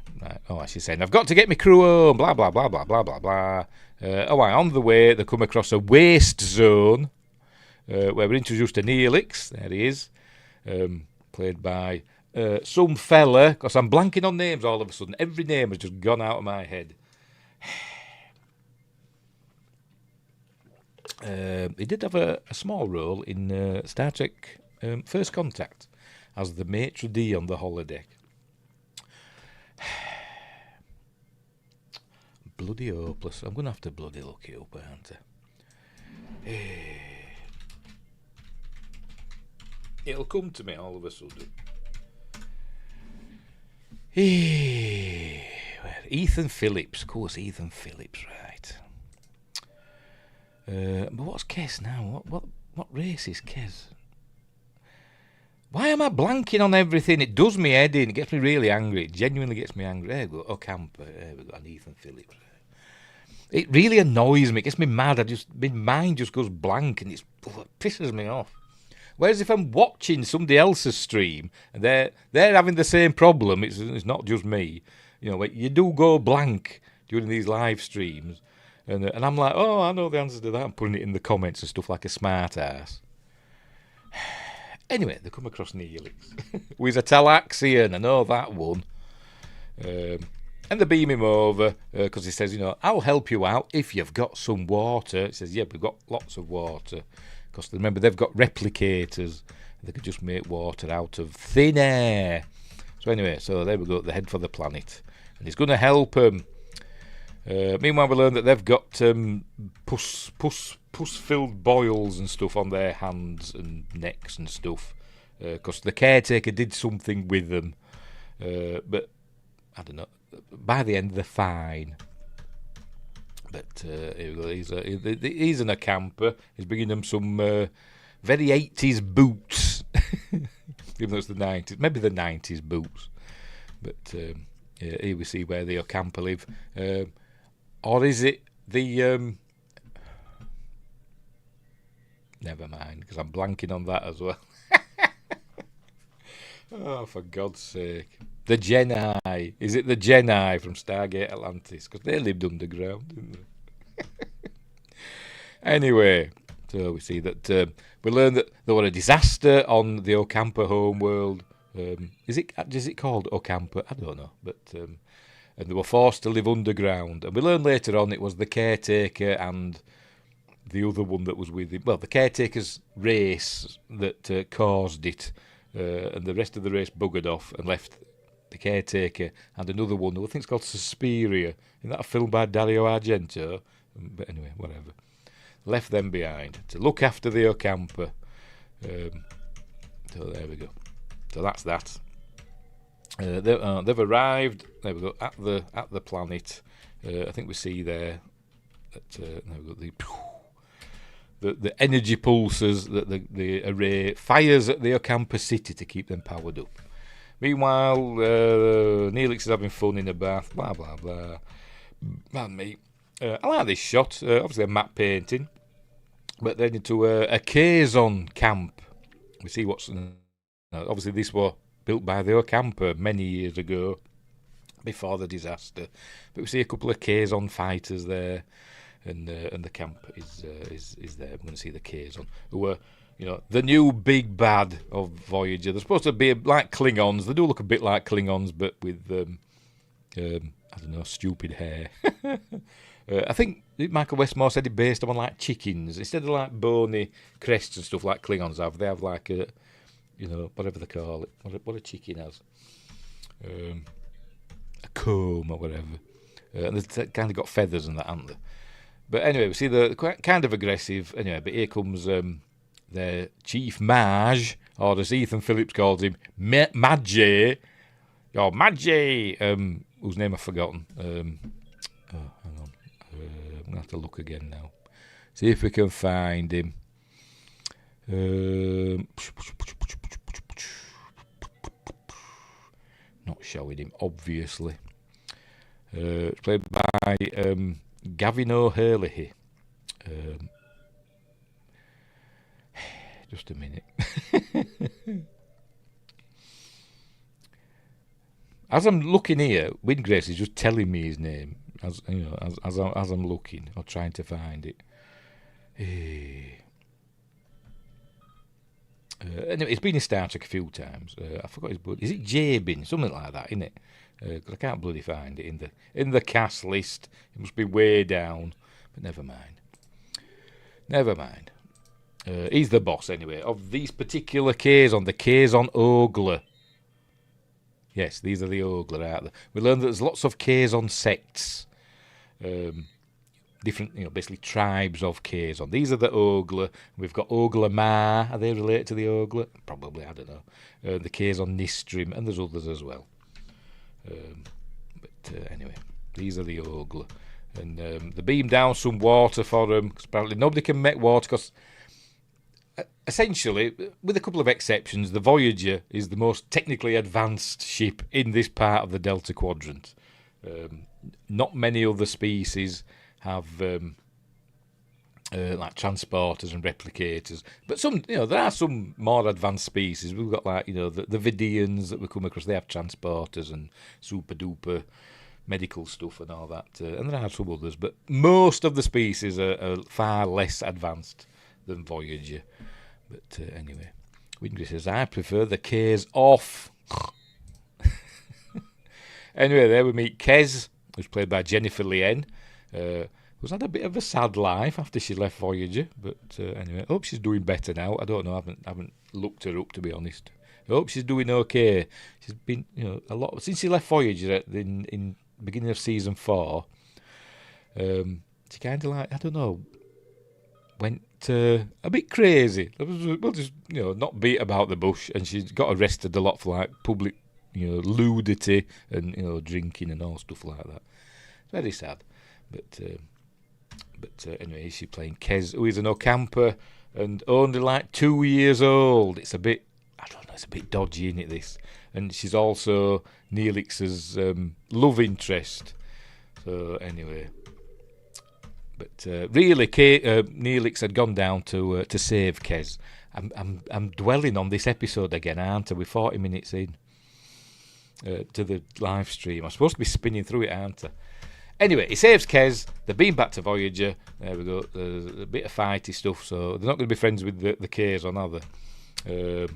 Right. She's saying, I've got to get my crew home. Blah blah blah blah blah blah blah. On the way they come across a waste zone. Where we're introduced to Neelix. There he is, played by some fella, because I'm blanking on names all of a sudden. Every name has just gone out of my head. He did have a small role in Star Trek First Contact as the maitre d' on the holodeck. Bloody hopeless. I'm going to have to bloody look it up, aren't I? It'll come to me all of a sudden. Ethan Phillips. Of course, Ethan Phillips, right. But what's Kez now? What race is Kez? Why am I blanking on everything? It does me head in. It gets me really angry. It genuinely gets me angry. There we go. Ocampa. There we go. And Ethan Phillips. It really annoys me. It gets me mad. My mind just goes blank, and it pisses me off. Whereas if I'm watching somebody else's stream and they're having the same problem, it's not just me. You do go blank during these live streams, and I'm like, oh, I know the answer to that. I'm putting it in the comments and stuff like a smart ass. Anyway, they come across Neelix. With a Talaxian, I know that one. And they beam him over because he says, I'll help you out if you've got some water. He says, yeah, we've got lots of water. Because remember, they've got replicators. They could just make water out of thin air. So anyway, there we go. They head for the planet. And he's going to help them. Meanwhile, we learn that they've got pus-filled boils and stuff on their hands and necks and stuff. because the caretaker did something with them, but I don't know. By the end, they're fine. But here we go. He's in a camper. He's bringing them some very 80s boots, even though it's the 90s, maybe the 90s boots. But here we see where the camper live, or is it the? Never mind, because I'm blanking on that as well. Oh, for God's sake. The Jedi. Is it the Jedi from Stargate Atlantis? Because they lived underground, didn't they? Anyway, so we see that we learn that there was a disaster on the Ocampa homeworld. Is it called Ocampa? I don't know. But and they were forced to live underground. And we learn later on it was the caretaker and the other one that was with him. Well, the caretaker's race that caused it. And the rest of the race buggered off and left the caretaker and another one, I think it's called Suspiria. Isn't that a film by Dario Argento? But anyway, whatever. Left them behind to look after the Ocampa. So there we go. So that's that. They've arrived. There we go at the planet. I think we see there that there we go, the energy pulses that the array fires at the Ocampa city to keep them powered up. Meanwhile, Neelix is having fun in a bath. Blah blah blah. Man, me. I like this shot. Obviously a matte painting, but then into a Kazon camp. We see what's obviously this was built by the Ocampa many years ago, before the disaster. But we see a couple of Kazon fighters there. And the camp is there. We're going to see the Kazon, who are, the new big bad of Voyager. They're supposed to be like Klingons. They do look a bit like Klingons, but with I don't know, stupid hair. I think Michael Westmore said it based on like chickens instead of like bony crests and stuff like Klingons have. They have like a, whatever they call it. What a chicken has, a comb or whatever. And they've kind of got feathers and that, haven't they? But anyway, we see the kind of aggressive. Anyway, but here comes their Chief Maj, or as Ethan Phillips calls him, Madjay. Oh, Madjay, whose name I've forgotten. Hang on. I'm going to have to look again now. See if we can find him. Not showing him, obviously. It's played by Gavin O'Hurley. Just a minute. As I'm looking here, Windgrace is just telling me his name as I'm looking or trying to find it. Anyway, he's been in Star Trek a few times. I forgot his blood. Is it Jabin? Something like that, isn't it? Because I can't bloody find it in the cast list. It must be way down. But never mind. He's the boss anyway of these particular Kazon, the Kazon Ogler. Yes, these are the Ogler out there. We learned that there's lots of Kazon sects, different, basically tribes of Kazon. These are the Ogler. We've got Ogler Ma. Are they related to the Ogler? Probably, I don't know. The Kazon Nistrim, and there's others as well. But anyway, these are the Ogler. And they beam down some water for them, because apparently nobody can make water, because essentially, with a couple of exceptions, the Voyager is the most technically advanced ship in this part of the Delta Quadrant. Not many other species have like transporters and replicators, but some, there are some more advanced species. We've got like, the Vidians that we come across. They have transporters and super duper medical stuff and all that, and there are some others, but most of the species are far less advanced than Voyager. But anyway, Windgray says, I prefer the K's off. Anyway, there we meet Kez, who's played by Jennifer Lien, who's had a bit of a sad life after she left Voyager. But anyway, I hope she's doing better now. I don't know, I haven't looked her up, to be honest. I hope she's doing okay. She's been, a lot since she left Voyager in beginning of season 4. She kind of like, I don't know, went a bit crazy. We'll just, not beat about the bush, and she got arrested a lot for like public, nudity and drinking and all stuff like that. Very sad, but anyway, she's playing Kez, who is an Ocampa and only like 2 years old. It's a bit, I don't know, it's a bit dodgy, isn't it, this? And she's also Neelix's love interest. So anyway, but really, Neelix had gone down to save Kez. I'm dwelling on this episode again, aren't I? We're 40 minutes in to the live stream. I'm supposed to be spinning through it, aren't I? Anyway, he saves Kez. They're being back to Voyager. There we go. There's a bit of fighty stuff, so they're not going to be friends with the K's, are they?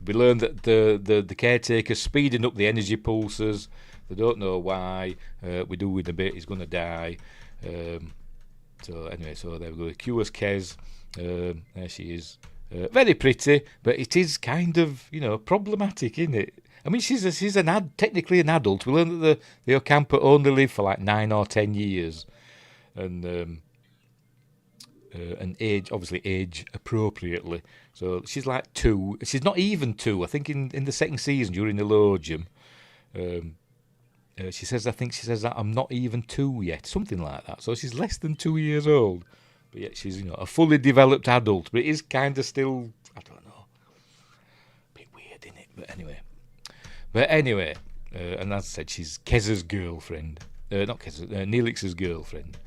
We learn that the caretaker's speeding up the energy pulses. They don't know why. We do in a bit. He's going to die. So anyway, so there we go. He cures Kez. There she is. Very pretty, but it is kind of, problematic, isn't it? I mean, she's technically an adult. We learn that the Ocampa only live for like 9 or 10 years, and age appropriately. So she's like 2. She's not even 2. I think in the second season during Elogium, she says that I'm not even 2 yet, something like that. So she's less than 2 years old, but yet she's a fully developed adult. But it is kind of still, I don't know, a bit weird, isn't it? But anyway, and as I said, she's Kez's girlfriend, not Kez's, Neelix's girlfriend.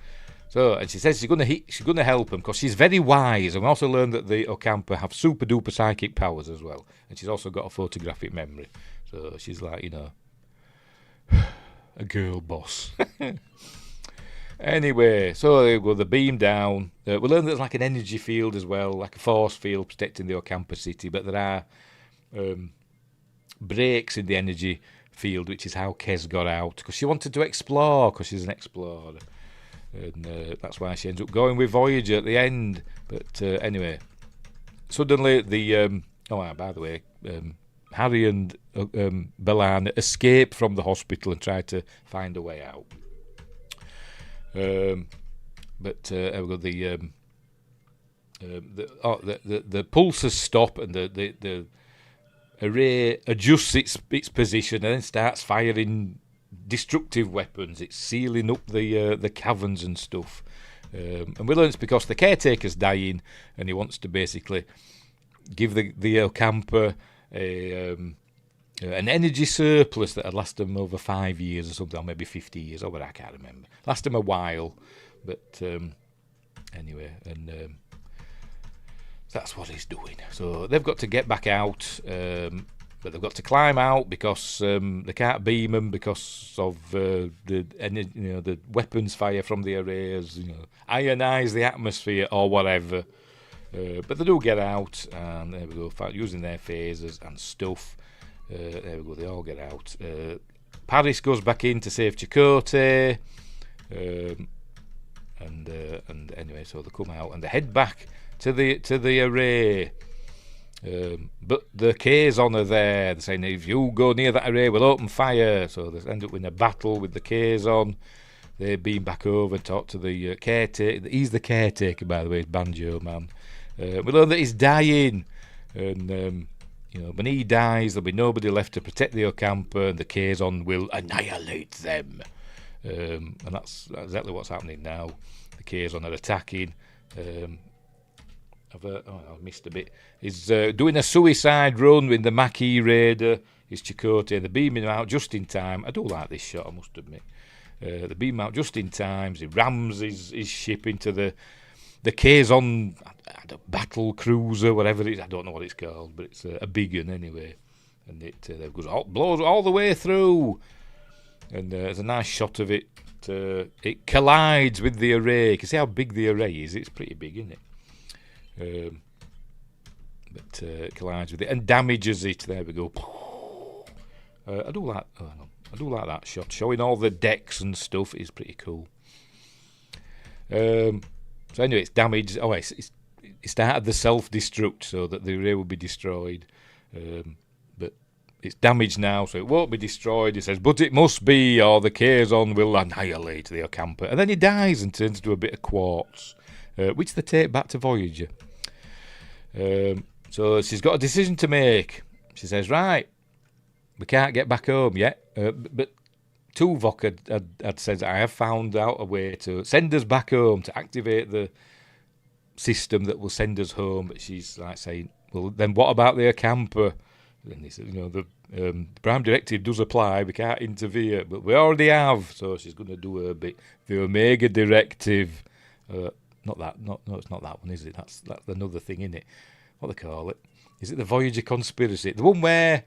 So, and she says she's going to help him because she's very wise. And we also learned that the Ocampa have super duper psychic powers as well, and she's also got a photographic memory. So she's like, a girl boss. Anyway, so they go the beam down. We learn there's like an energy field as well, like a force field protecting the Ocampa city, but there are breaks in the energy field, which is how Kez got out, because she wanted to explore, because she's an explorer, and that's why she ends up going with Voyager at the end. But anyway, suddenly by the way, Harry and Belan escape from the hospital and try to find a way out. But the pulses stop, and the array adjusts its position and then starts firing destructive weapons. It's sealing up the caverns and stuff. And we learn it's because the caretaker's dying, and he wants to basically give the Ocampa an energy surplus that had lasted them over 5 years or something, or maybe 50 years, or I can't remember. Last them a while, but anyway, and that's what he's doing. So they've got to get back out, but they've got to climb out because they can't beam them because of the weapons fire from the arrays, ionise the atmosphere or whatever. But they do get out, and there we go, using their phasers and stuff. There we go, they all get out. Paris goes back in to save Chakotay, and anyway, so they come out and they head back to the array. But the K's-on are there. They're saying, if you go near that array, we'll open fire. So they end up in a battle with the K's-on. They beam back over and talk to the caretaker. He's the caretaker, by the way, he's Banjo Man. We learn that he's dying, and when he dies, there'll be nobody left to protect the Ocampa, and the K's-on will annihilate them. And that's exactly what's happening now. The K's-on are attacking. I missed a bit. He's doing a suicide run with the Maquis Raider. He's Chakotay, and they're beaming him out just in time. I do like this shot, I must admit. They beam him out just in time. He rams his ship into the K's-on battle cruiser, whatever it is. I don't know what it's called, but it's a big one anyway. And it blows all the way through. And there's a nice shot of it. It collides with the array. You can see how big the array is. It's pretty big, isn't it? But it collides with it and damages it. There we go. I do like that shot. Showing all the decks and stuff is pretty cool. So anyway, it's damaged. Oh, it started the self-destruct so that the array will be destroyed. But it's damaged now, so it won't be destroyed. He says, but it must be, or the K's-on will annihilate the Ocampa. And then he dies and turns into a bit of quartz. which they take back to Voyager. So she's got a decision to make. She says, right, we can't get back home yet, but Tuvok had said, I have found out a way to send us back home, to activate the system that will send us home. But she's like saying, well, then what about their camper? And he said, the Prime Directive does apply, we can't interfere, but we already have. So she's going to do her bit. The Omega Directive. It's not that one, is it? That's another thing, isn't it? What they call it? Is it the Voyager conspiracy? The one where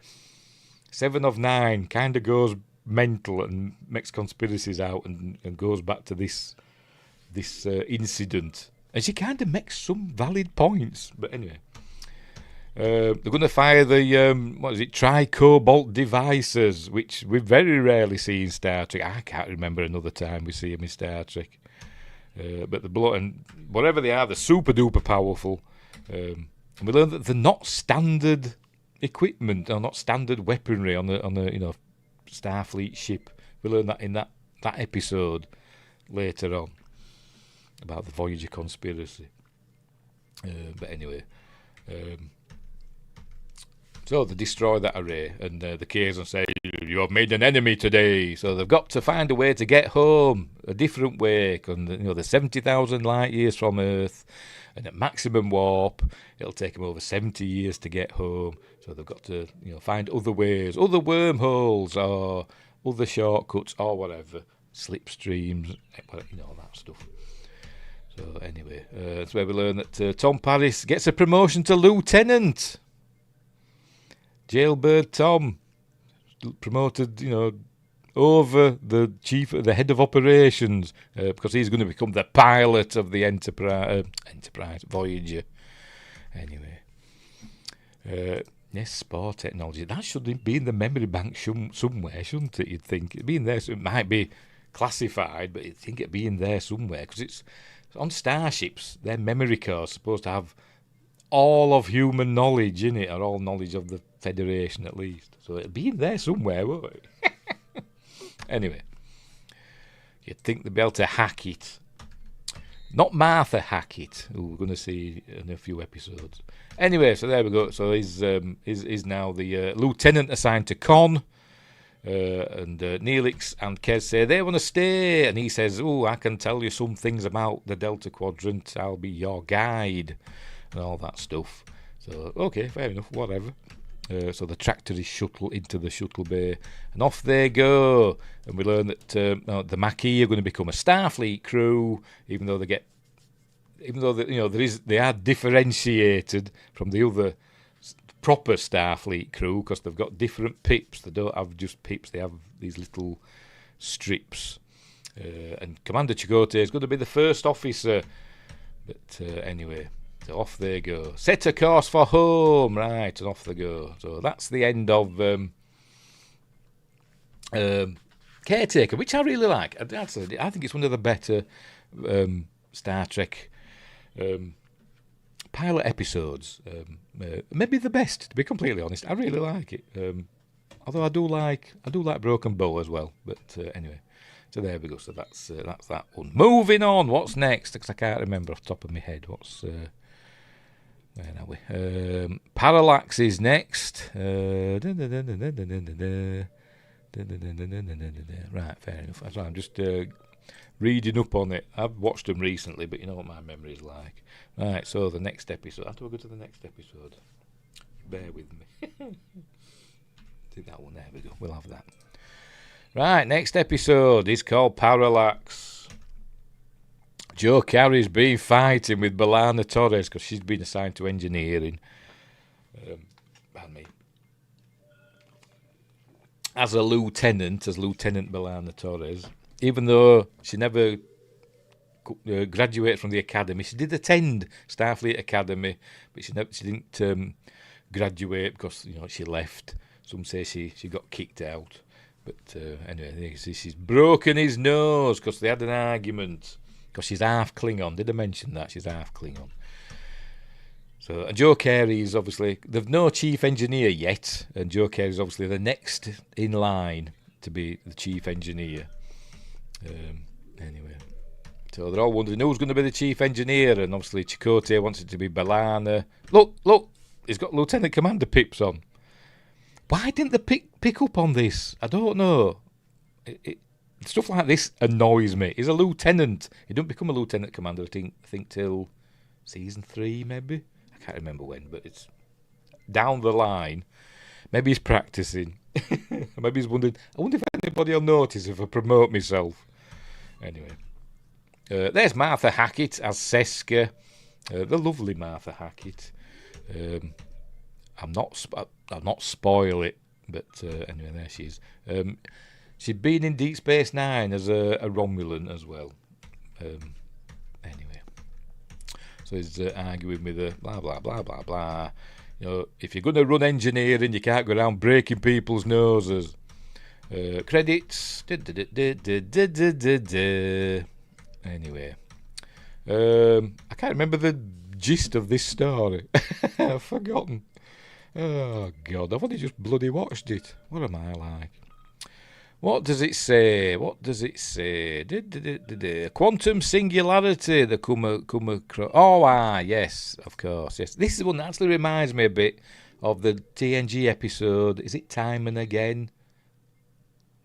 7 of 9 kind of goes mental and makes conspiracies out and goes back to this incident. And she kind of makes some valid points. But anyway, they're going to fire the tri-cobalt devices, which we very rarely see in Star Trek. I can't remember another time we see them in Star Trek. But and whatever they are, they're super duper powerful. And we learn that they're not standard equipment or not standard weaponry on a Starfleet ship. We learn that in that episode later on about the Voyager conspiracy. But anyway, so they destroy that array, and the Kazon say, you have made an enemy today. So they've got to find a way to get home, a different way. And they're 70,000 light years from Earth, and at maximum warp, it'll take them over 70 years to get home. So they've got to find other ways, other wormholes, or other shortcuts, or whatever, slipstreams, all that stuff. So anyway, that's where we learn that Tom Paris gets a promotion to lieutenant. Jailbird Tom promoted, over the head of operations, because he's going to become the pilot of the Enterprise Voyager. Anyway, yes, spore technology. That should be in the memory bank somewhere, shouldn't it? You'd think it'd be in there. So it might be classified, but you'd think it'd be in there somewhere, because it's on starships. Their memory cards supposed to have all of human knowledge in it, or all knowledge of the Federation at least. So it'll be in there somewhere, won't it? Anyway, you'd think they'd be able to hack it. Not Martha Hackett, who we're going to see in a few episodes. Anyway, so there we go. So he's now the lieutenant assigned to Con. And Neelix and Kez say they want to stay. And he says, I can tell you some things about the Delta Quadrant. I'll be your guide. And all that stuff. So, okay, fair enough, whatever. So the tractor is shuttled into the shuttle bay, and off they go. And we learn that the Maquis are going to become a Starfleet crew, even though they are differentiated from the other proper Starfleet crew, because they've got different pips. They don't have just pips; they have these little strips. And Commander Chakotay is going to be the first officer. But anyway. So off they go. Set a course for home, right, and off they go. So that's the end of Caretaker, which I really like. I think it's one of the better Star Trek pilot episodes. Maybe the best, to be completely honest. I really like it. Although I do like Broken Bow as well. But anyway, so there we go. So that's that one. Moving on. What's next? Because I can't remember off the top of my head. Where are we? Parallax is next. Right, fair enough. I'm just reading up on it. I've watched them recently, but you know what my memory is like. Right, so the next episode. How do I go to the next episode? Bear with me. Take that one. There we go. We'll have that. Right, next episode is called Parallax. Joe Carey's been fighting with B'Elanna Torres because she's been assigned to engineering. Pardon me. As Lieutenant B'Elanna Torres, even though she never graduated from the academy, she did attend Starfleet Academy, but she didn't graduate because she left. Some say she got kicked out. But anyway, she's broken his nose because they had an argument. Because she's half Klingon. Did I mention that? She's half Klingon. So, and Joe Carey is obviously... They've no chief engineer yet. And Joe Carey is obviously the next in line to be the chief engineer. Anyway. So they're all wondering who's going to be the chief engineer, and obviously Chakotay wants it to be B'Elanna. Look, he's got Lieutenant Commander pips on. Why didn't they pick up on this? I don't know. Stuff like this annoys me. He's a lieutenant. He don't become a lieutenant commander, I think till season 3, maybe. I can't remember when, but it's down the line. Maybe he's practicing. Maybe he's wondering, I wonder if anybody will notice if I promote myself. Anyway. There's Martha Hackett as Seska. The lovely Martha Hackett. I'll not spoil it, but anyway, there she is. She'd been in Deep Space Nine as a Romulan as well. Anyway, so he's arguing with her, blah blah blah blah blah. You know, if you're going to run engineering, you can't go around breaking people's noses. Credits. Anyway, I can't remember the gist of this story. I've forgotten. Oh God, I've only just bloody watched it. What am I like? What does it say? Quantum singularity. The come across. Oh, yes, of course. Yes, this is one that actually reminds me a bit of the TNG episode. Is it Time and Again?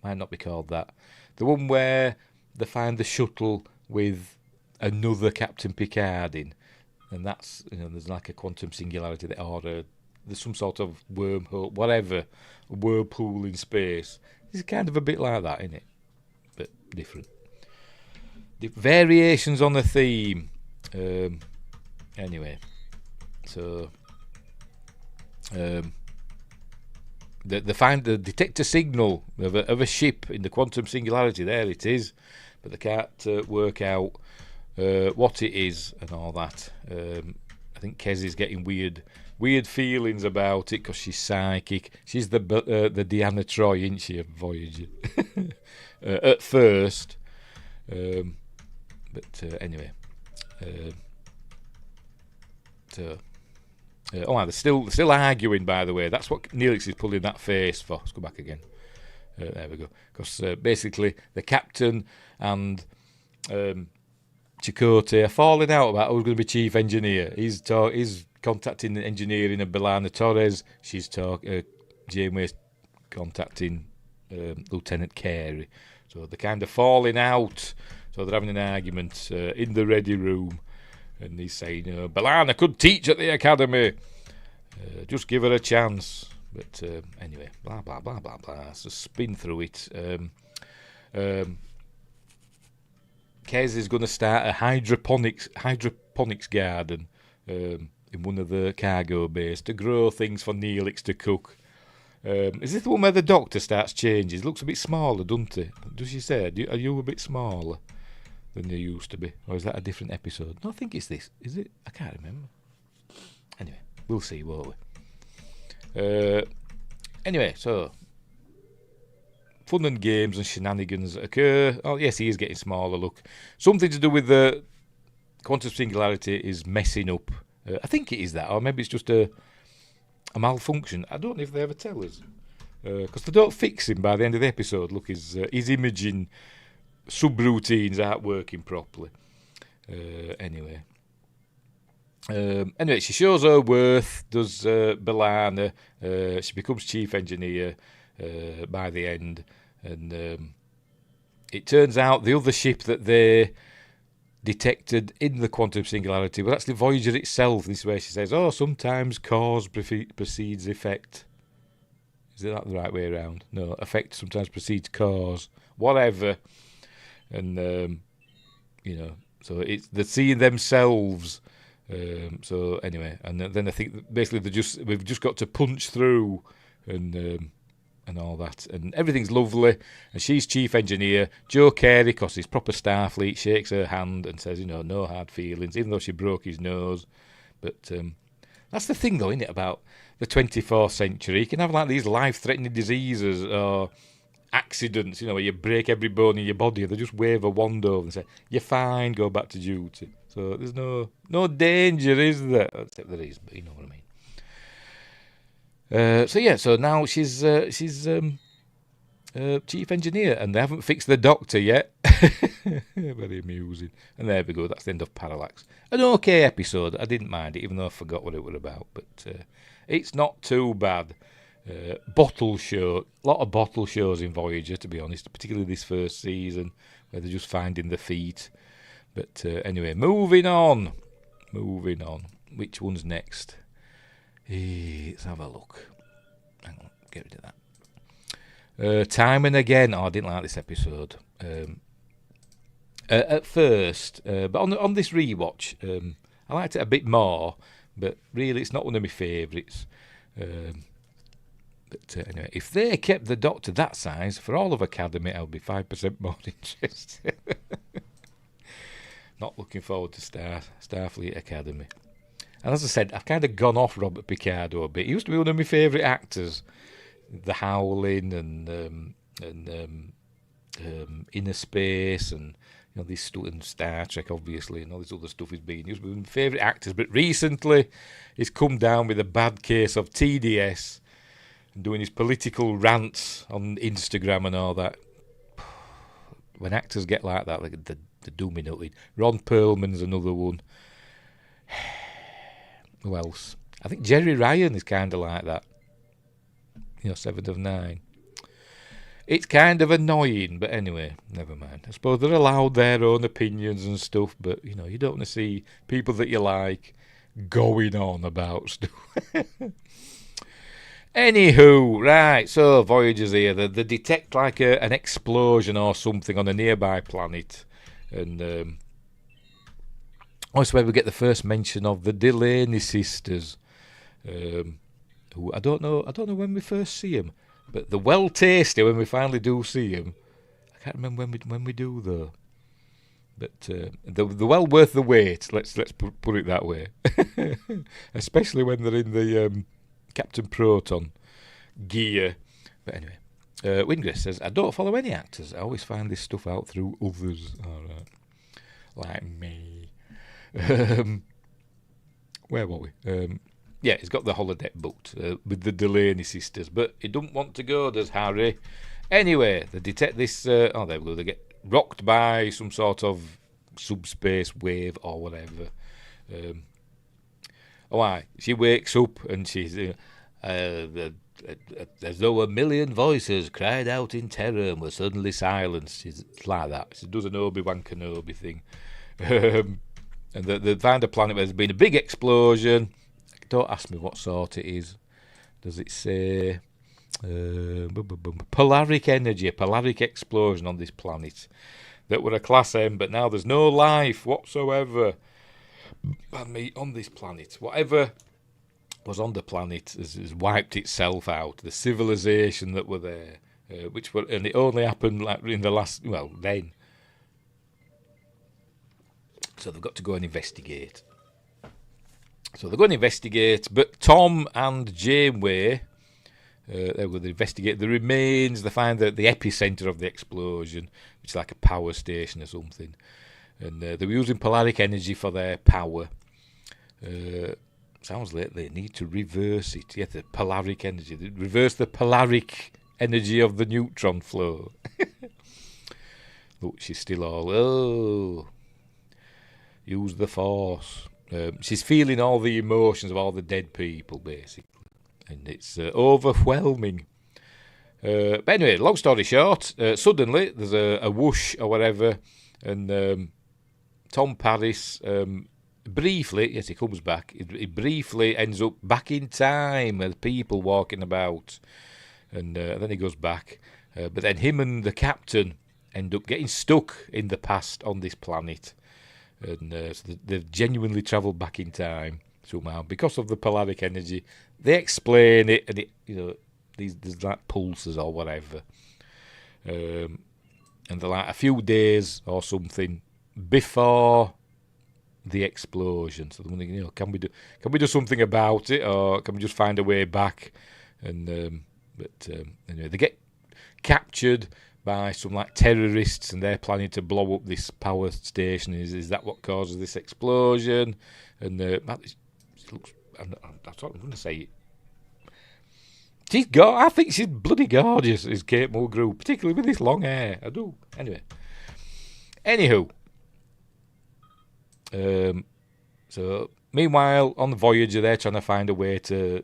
Might not be called that. The one where they find the shuttle with another Captain Picard in, and that's, you know, there's like a quantum singularity or there's some sort of wormhole, whatever, a whirlpool in space. It's kind of a bit like that, isn't it? But different. The variations on the theme. Anyway, so they find the detector signal of a ship in the quantum singularity. There it is, but they can't work out what it is and all that. I think Kez is getting weird feelings about it because she's psychic. She's the Deanna Troi, isn't she, of Voyager? At first. But anyway. They're still arguing, by the way. That's what Neelix is pulling that face for. Let's go back again. There we go. Because basically the captain and Chakotay are falling out about who's going to be chief engineer. He's contacting the engineering of B'Elanna Torres. Janeway's contacting Lieutenant Carey. So they're kind of falling out. So they're having an argument in the ready room. And he's saying, B'Elanna could teach at the academy. Just give her a chance. But anyway, blah, blah, blah, blah, blah. So spin through it. Kez is going to start a hydroponics garden in one of the cargo bays to grow things for Neelix to cook. Is this the one where the Doctor starts changing? He looks a bit smaller, doesn't he? Does she say, are you a bit smaller than you used to be? Or is that a different episode? No, I think it's this. Is it? I can't remember. Anyway, we'll see, won't we? Anyway, so fun and games and shenanigans occur. Oh, yes, he is getting smaller, look. Something to do with the quantum singularity is messing up. I think it is that, or maybe it's just a malfunction. I don't know if they ever tell us. Because they don't fix him by the end of the episode. Look, his imaging subroutines aren't working properly. Anyway, she shows her worth, does B'Elanna. She becomes chief engineer by the end. And it turns out the other ship that they detected in the quantum singularity was actually Voyager itself. This is where she says, sometimes cause precedes effect. Is that the right way around? No, effect sometimes precedes cause. Whatever. And, so they're seeing themselves. So anyway, and then I think basically we've just got to punch through and all that, and everything's lovely, and she's chief engineer. Joe Carey, because he's proper Starfleet, shakes her hand and says, no hard feelings, even though she broke his nose. But that's the thing, though, isn't it, about the 24th century? You can have like these life-threatening diseases or accidents, where you break every bone in your body, and they just wave a wand over and say, you're fine, go back to duty. So there's no danger, is there? Except there is, but you know what I mean. So now she's chief engineer, and they haven't fixed the doctor yet. Very amusing. And there we go, that's the end of Parallax. An okay episode, I didn't mind it, even though I forgot what it was about, but it's not too bad. Bottle show, a lot of bottle shows in Voyager, to be honest, particularly this first season, where they're just finding the feet. But anyway, moving on. Which one's next? Let's have a look. Hang on, get rid of that. Time and Again. Oh, I didn't like this episode. At first, but on this rewatch, I liked it a bit more, but really it's not one of my favourites. But anyway, if they kept the Doctor that size, for all of Academy, I would be 5% more interested. Not looking forward to Starfleet Academy. And as I said, I've kind of gone off Robert Picardo a bit. He used to be one of my favourite actors. The Howling and Inner Space and this stuff, and Star Trek, obviously, and all this other stuff he's been. He used to be one of my favourite actors, but recently he's come down with a bad case of TDS and doing his political rants on Instagram and all that. When actors get like that, they're dominated. Ron Perlman's another one. Who else? I think Jerry Ryan is kind of like that. 7 of 9. It's kind of annoying, but anyway, never mind. I suppose they're allowed their own opinions and stuff, but, you don't want to see people that you like going on about stuff. Anywho, right, so Voyager's here. They detect like an explosion or something on a nearby planet. And also where we get the first mention of the Delaney sisters. Who I don't know when we first see them, but they're well tasty when we finally do see them. I can't remember when we do though. But they're well worth the wait. Let's put it that way. Especially when they're in the Captain Proton gear. But anyway, Wingris says, I don't follow any actors. I always find this stuff out through others. All right, like me. Where were we? Yeah, he's got the holodeck booked with the Delaney sisters, but he don't want to go, does Harry? Anyway, they detect this. There we go. They get rocked by some sort of subspace wave or whatever. She wakes up and she's as though a million voices cried out in terror and were suddenly silenced. She's like that. She does an Obi-Wan Kenobi thing. And they find a planet where there's been a big explosion. Don't ask me what sort it is. Does it say polaric energy, a polaric explosion on this planet that were a class M, but now there's no life whatsoever on this planet. Whatever was on the planet has wiped itself out. The civilization that were there, and it only happened like in the last, then. So they've got to go and investigate. So they're going to investigate, but Tom and Janeway, they're going to investigate the remains. They find the epicenter of the explosion, which is like a power station or something. And they were using polaric energy for their power. Sounds like they need to reverse it. Yeah, the polaric energy. Reverse the polaric energy of the neutron flow. Look, she's still all, use the force. She's feeling all the emotions of all the dead people, basically. And it's overwhelming. But anyway, long story short, suddenly there's a whoosh or whatever, and Tom Paris, briefly, yes, he comes back, he briefly ends up back in time with people walking about, and then he goes back. But then him and the captain end up getting stuck in the past on this planet. And so they've genuinely travelled back in time somehow because of the polaric energy. They explain it, and there's like pulses or whatever, and they're like a few days or something before the explosion. So they're wondering, can we do something about it, or can we just find a way back? And anyway, they get captured by some like terrorists, and they're planning to blow up this power station. Is that what causes this explosion? And it looks, I'm going to say I think she's bloody gorgeous, is Kate Mulgrew, particularly with this long hair. I do. Anyway. Anywho. So, meanwhile, on the Voyager, they're trying to find a way to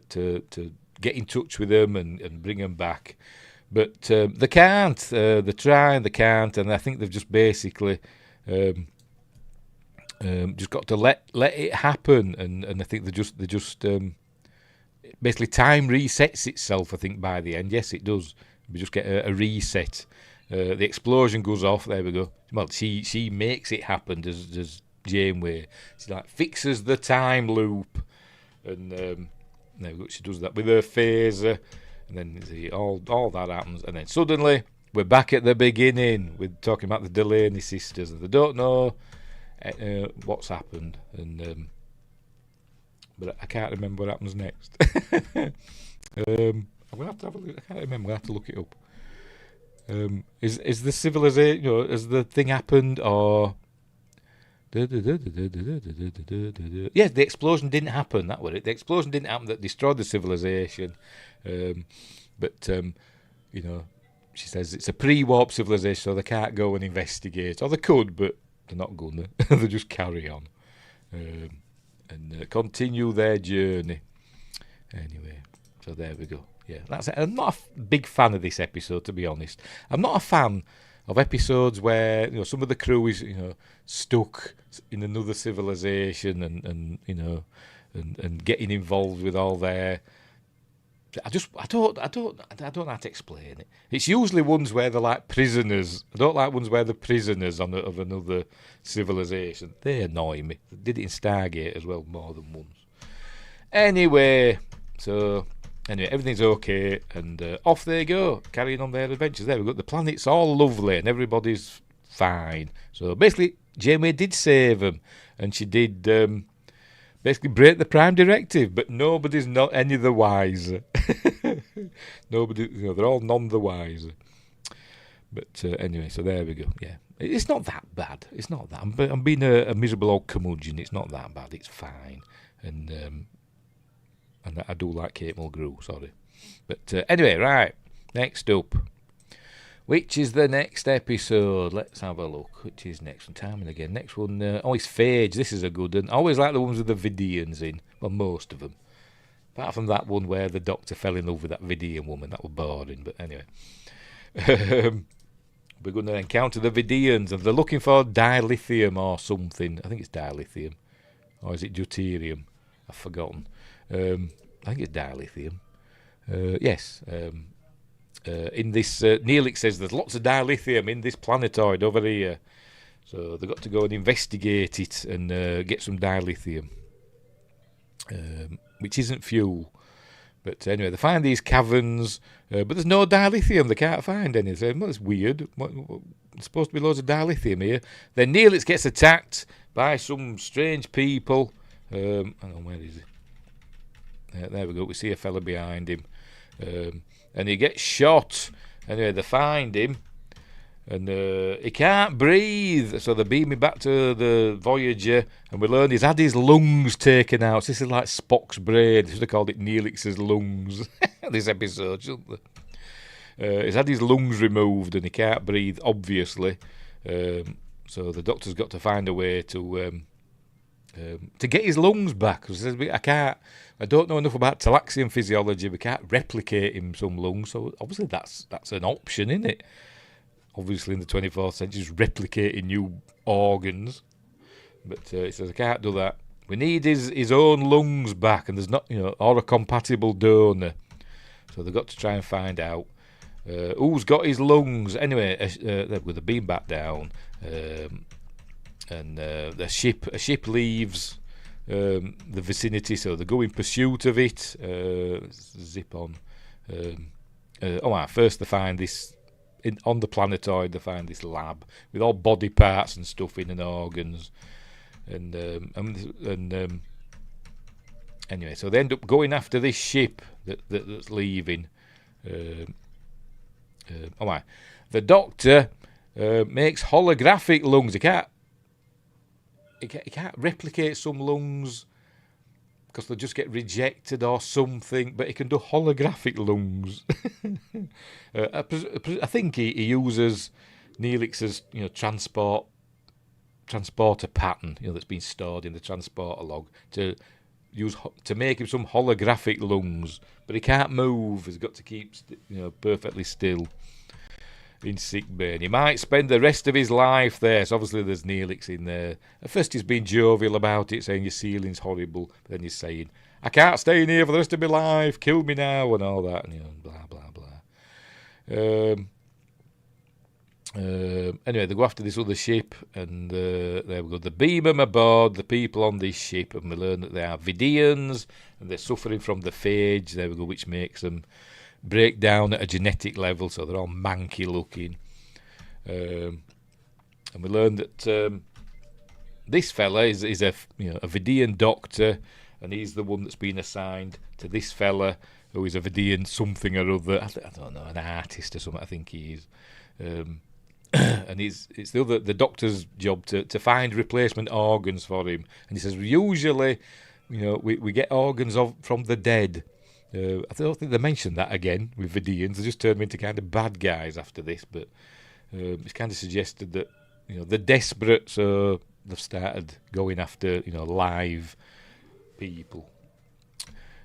get in touch with them and bring them back. But they can't. They try and they can't, and I think they've just basically just got to let it happen. And I think they just basically time resets itself. I think by the end, yes, it does. We just get a reset. The explosion goes off. There we go. Well, she makes it happen. Does Janeway? She like fixes the time loop, and she does that with her phaser, and then all that happens, and then suddenly we're back at the beginning. We're talking about the Delaney sisters, and they don't know what's happened, and but I can't remember what happens next. I'm gonna have to have a look. I can't remember. I have to look it up. Is the civilization? Has the thing happened or? Yeah, the explosion didn't happen. That was it. The explosion didn't happen that destroyed the civilization. But she says it's a pre-warp civilization, so they can't go and investigate. Or they could, but they're not going to. They just carry on and continue their journey. Anyway, so there we go. Yeah, that's it. I'm not a big fan of this episode, to be honest. I'm not a fan of episodes where some of the crew is stuck in another civilization and getting involved with all their. I don't know how to explain it. It's usually ones where they're like prisoners. I don't like ones where they're prisoners of another civilization. They annoy me. They did it in Stargate as well more than once. Anyway, everything's okay, and off they go, carrying on their adventures. There we go. The planet's all lovely, and everybody's fine. So basically, Janeway did save them, and she did basically break the Prime Directive, but nobody's not any the wiser. Nobody, they're all none the wiser. But anyway, so there we go. Yeah, it's not that bad. It's not that. I'm being a miserable old curmudgeon. It's not that bad. It's fine, and I do like Kate Mulgrew, sorry. But anyway, right, next up. Which is the next episode? Let's have a look. Which is next one? Timing again. Next one, it's Phage. This is a good one. I always like the ones with the Vidians in. Well, most of them. Apart from that one where the Doctor fell in love with that Vidian woman. That was boring, but anyway. We're going to encounter the Vidians, and they're looking for dilithium or something. I think it's dilithium. Or is it deuterium? I've forgotten. I think it's dilithium. Yes. In this, Neelix says there's lots of dilithium in this planetoid over here. So they've got to go and investigate it and get some dilithium, which isn't fuel. But anyway, they find these caverns, but there's no dilithium. They can't find anything. Well, that's weird. There's supposed to be loads of dilithium here. Then Neelix gets attacked by some strange people. Hang on, where is he? There we go. We see a fella behind him, and he gets shot. Anyway, they find him, and he can't breathe. So they beam him back to the Voyager, and we learn he's had his lungs taken out. So this is like Spock's brain. They should have called it Neelix's lungs. This episode, shouldn't they? He's had his lungs removed, and he can't breathe, obviously. So the Doctor's got to find a way to get his lungs back. Because he says, I don't know enough about Talaxian physiology. We can't replicate him some lungs. So obviously that's an option, isn't it? Obviously in the 24th century, just replicating new organs. But he says, I can't do that. We need his own lungs back, and there's not, or a compatible donor. So they've got to try and find out who's got his lungs. Anyway, with the beam back down, and a ship leaves the vicinity, so they go in pursuit of it. Zip on. First they find this on the planetoid. They find this lab with all body parts and stuff in and organs, and anyway, so they end up going after this ship that's leaving. The Doctor makes holographic lungs. He can't replicate some lungs because they'll just get rejected or something. But he can do holographic lungs. I think he uses Neelix's transporter pattern, that's been stored in the transporter log to make him some holographic lungs. But he can't move. He's got to keep perfectly still in sick bay. And he might spend the rest of his life there. So obviously there's Neelix in there. At first he's been jovial about it, saying your ceiling's horrible. But then he's saying, I can't stay in here for the rest of my life. Kill me now and all that. And blah, blah, blah. Anyway, they go after this other ship, and there we go. They beam them aboard, the people on this ship, and we learn that they are Vidians, and they're suffering from the phage, there we go, which makes them break down at a genetic level, so they're all manky looking. And we learn that this fella is a Vidian doctor, and he's the one that's been assigned to this fella, who is a Vidian something or other. I don't know, an artist or something, I think he is. And it's the doctor's job to find replacement organs for him. And he says, usually, we get organs from the dead. I don't think they mentioned that again with Vidians. They just turned them into kind of bad guys after this. But it's kind of suggested that they're desperate, so they've started going after live people.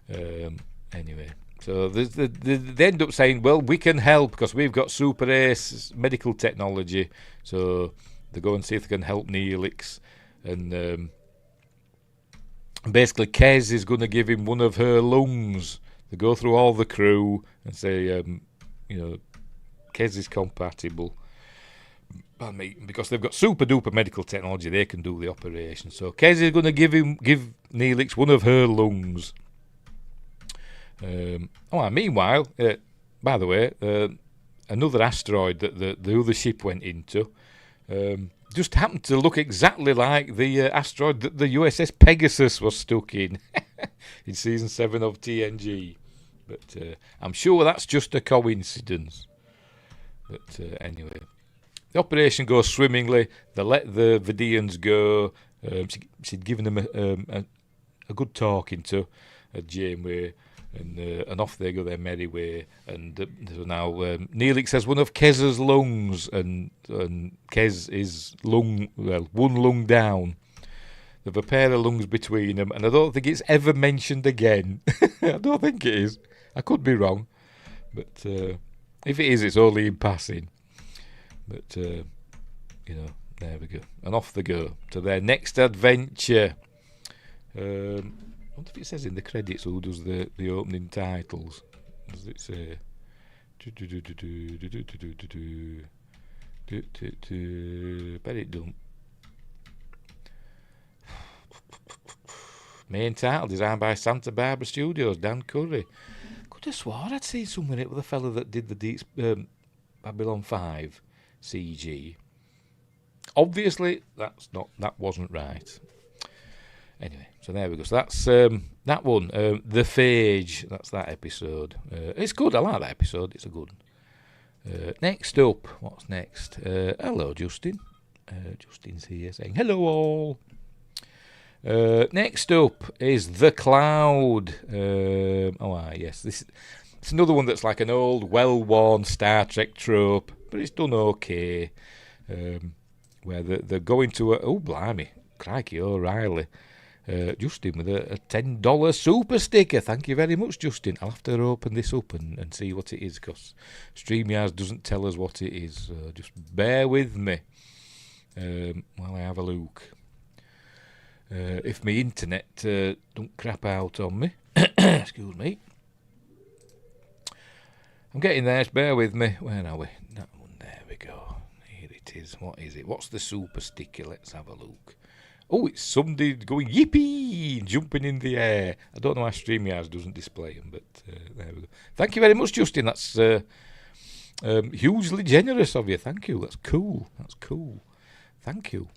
Anyway. So they end up saying, well, we can help because we've got super ace medical technology. So they go and see if they can help Neelix. And basically, Kez is going to give him one of her lungs. They go through all the crew and say, Kez is compatible. Because they've got super duper medical technology, they can do the operation. So Kez is going to give Neelix one of her lungs. Meanwhile, by the way, another asteroid that the other ship went into just happened to look exactly like the asteroid that the USS Pegasus was stuck in season 7 of TNG. But I'm sure that's just a coincidence. But anyway, the operation goes swimmingly. They let the Vidians go. She'd given them a good talking to at Janeway. And off they go their merry way. And so now Neelix has one of Kez's lungs, and Kez is one lung down. They've a pair of lungs between them, and I don't think it's ever mentioned again. I don't think it is. I could be wrong, but if it is, it's only in passing. But there we go, and off they go to their next adventure. I wonder if it says in the credits who does the opening titles. Does it say? Bet it don't. Main title designed by Santa Barbara Studios, Dan Curry. Could have swore I'd seen somewhere it with a fella that did the Babylon 5 CG. Obviously, that wasn't right. Anyway, so there we go. So that's that one. The Phage. That's that episode. It's good. I like that episode. It's a good one. Next up, what's next? Hello, Justin. Justin's here saying hello all. Next up is The Cloud. Yes. It's another one that's like an old, well-worn Star Trek trope, but it's done okay. Where they're going to oh, blimey. Crikey, O'Reilly. Justin with a $10 super sticker. Thank you very much, Justin. I'll have to open this up and see what it is, because StreamYard doesn't tell us what it is. So just bear with me while I have a look. If my internet don't crap out on me. Excuse me. I'm getting there. Just bear with me. Where are we? That one. There we go. Here it is. What is it? What's the super sticker? Let's have a look. Oh, it's somebody going yippee, jumping in the air. I don't know why StreamYard doesn't display them, but there we go. Thank you very much, Justin. That's hugely generous of you. Thank you. That's cool. Thank you.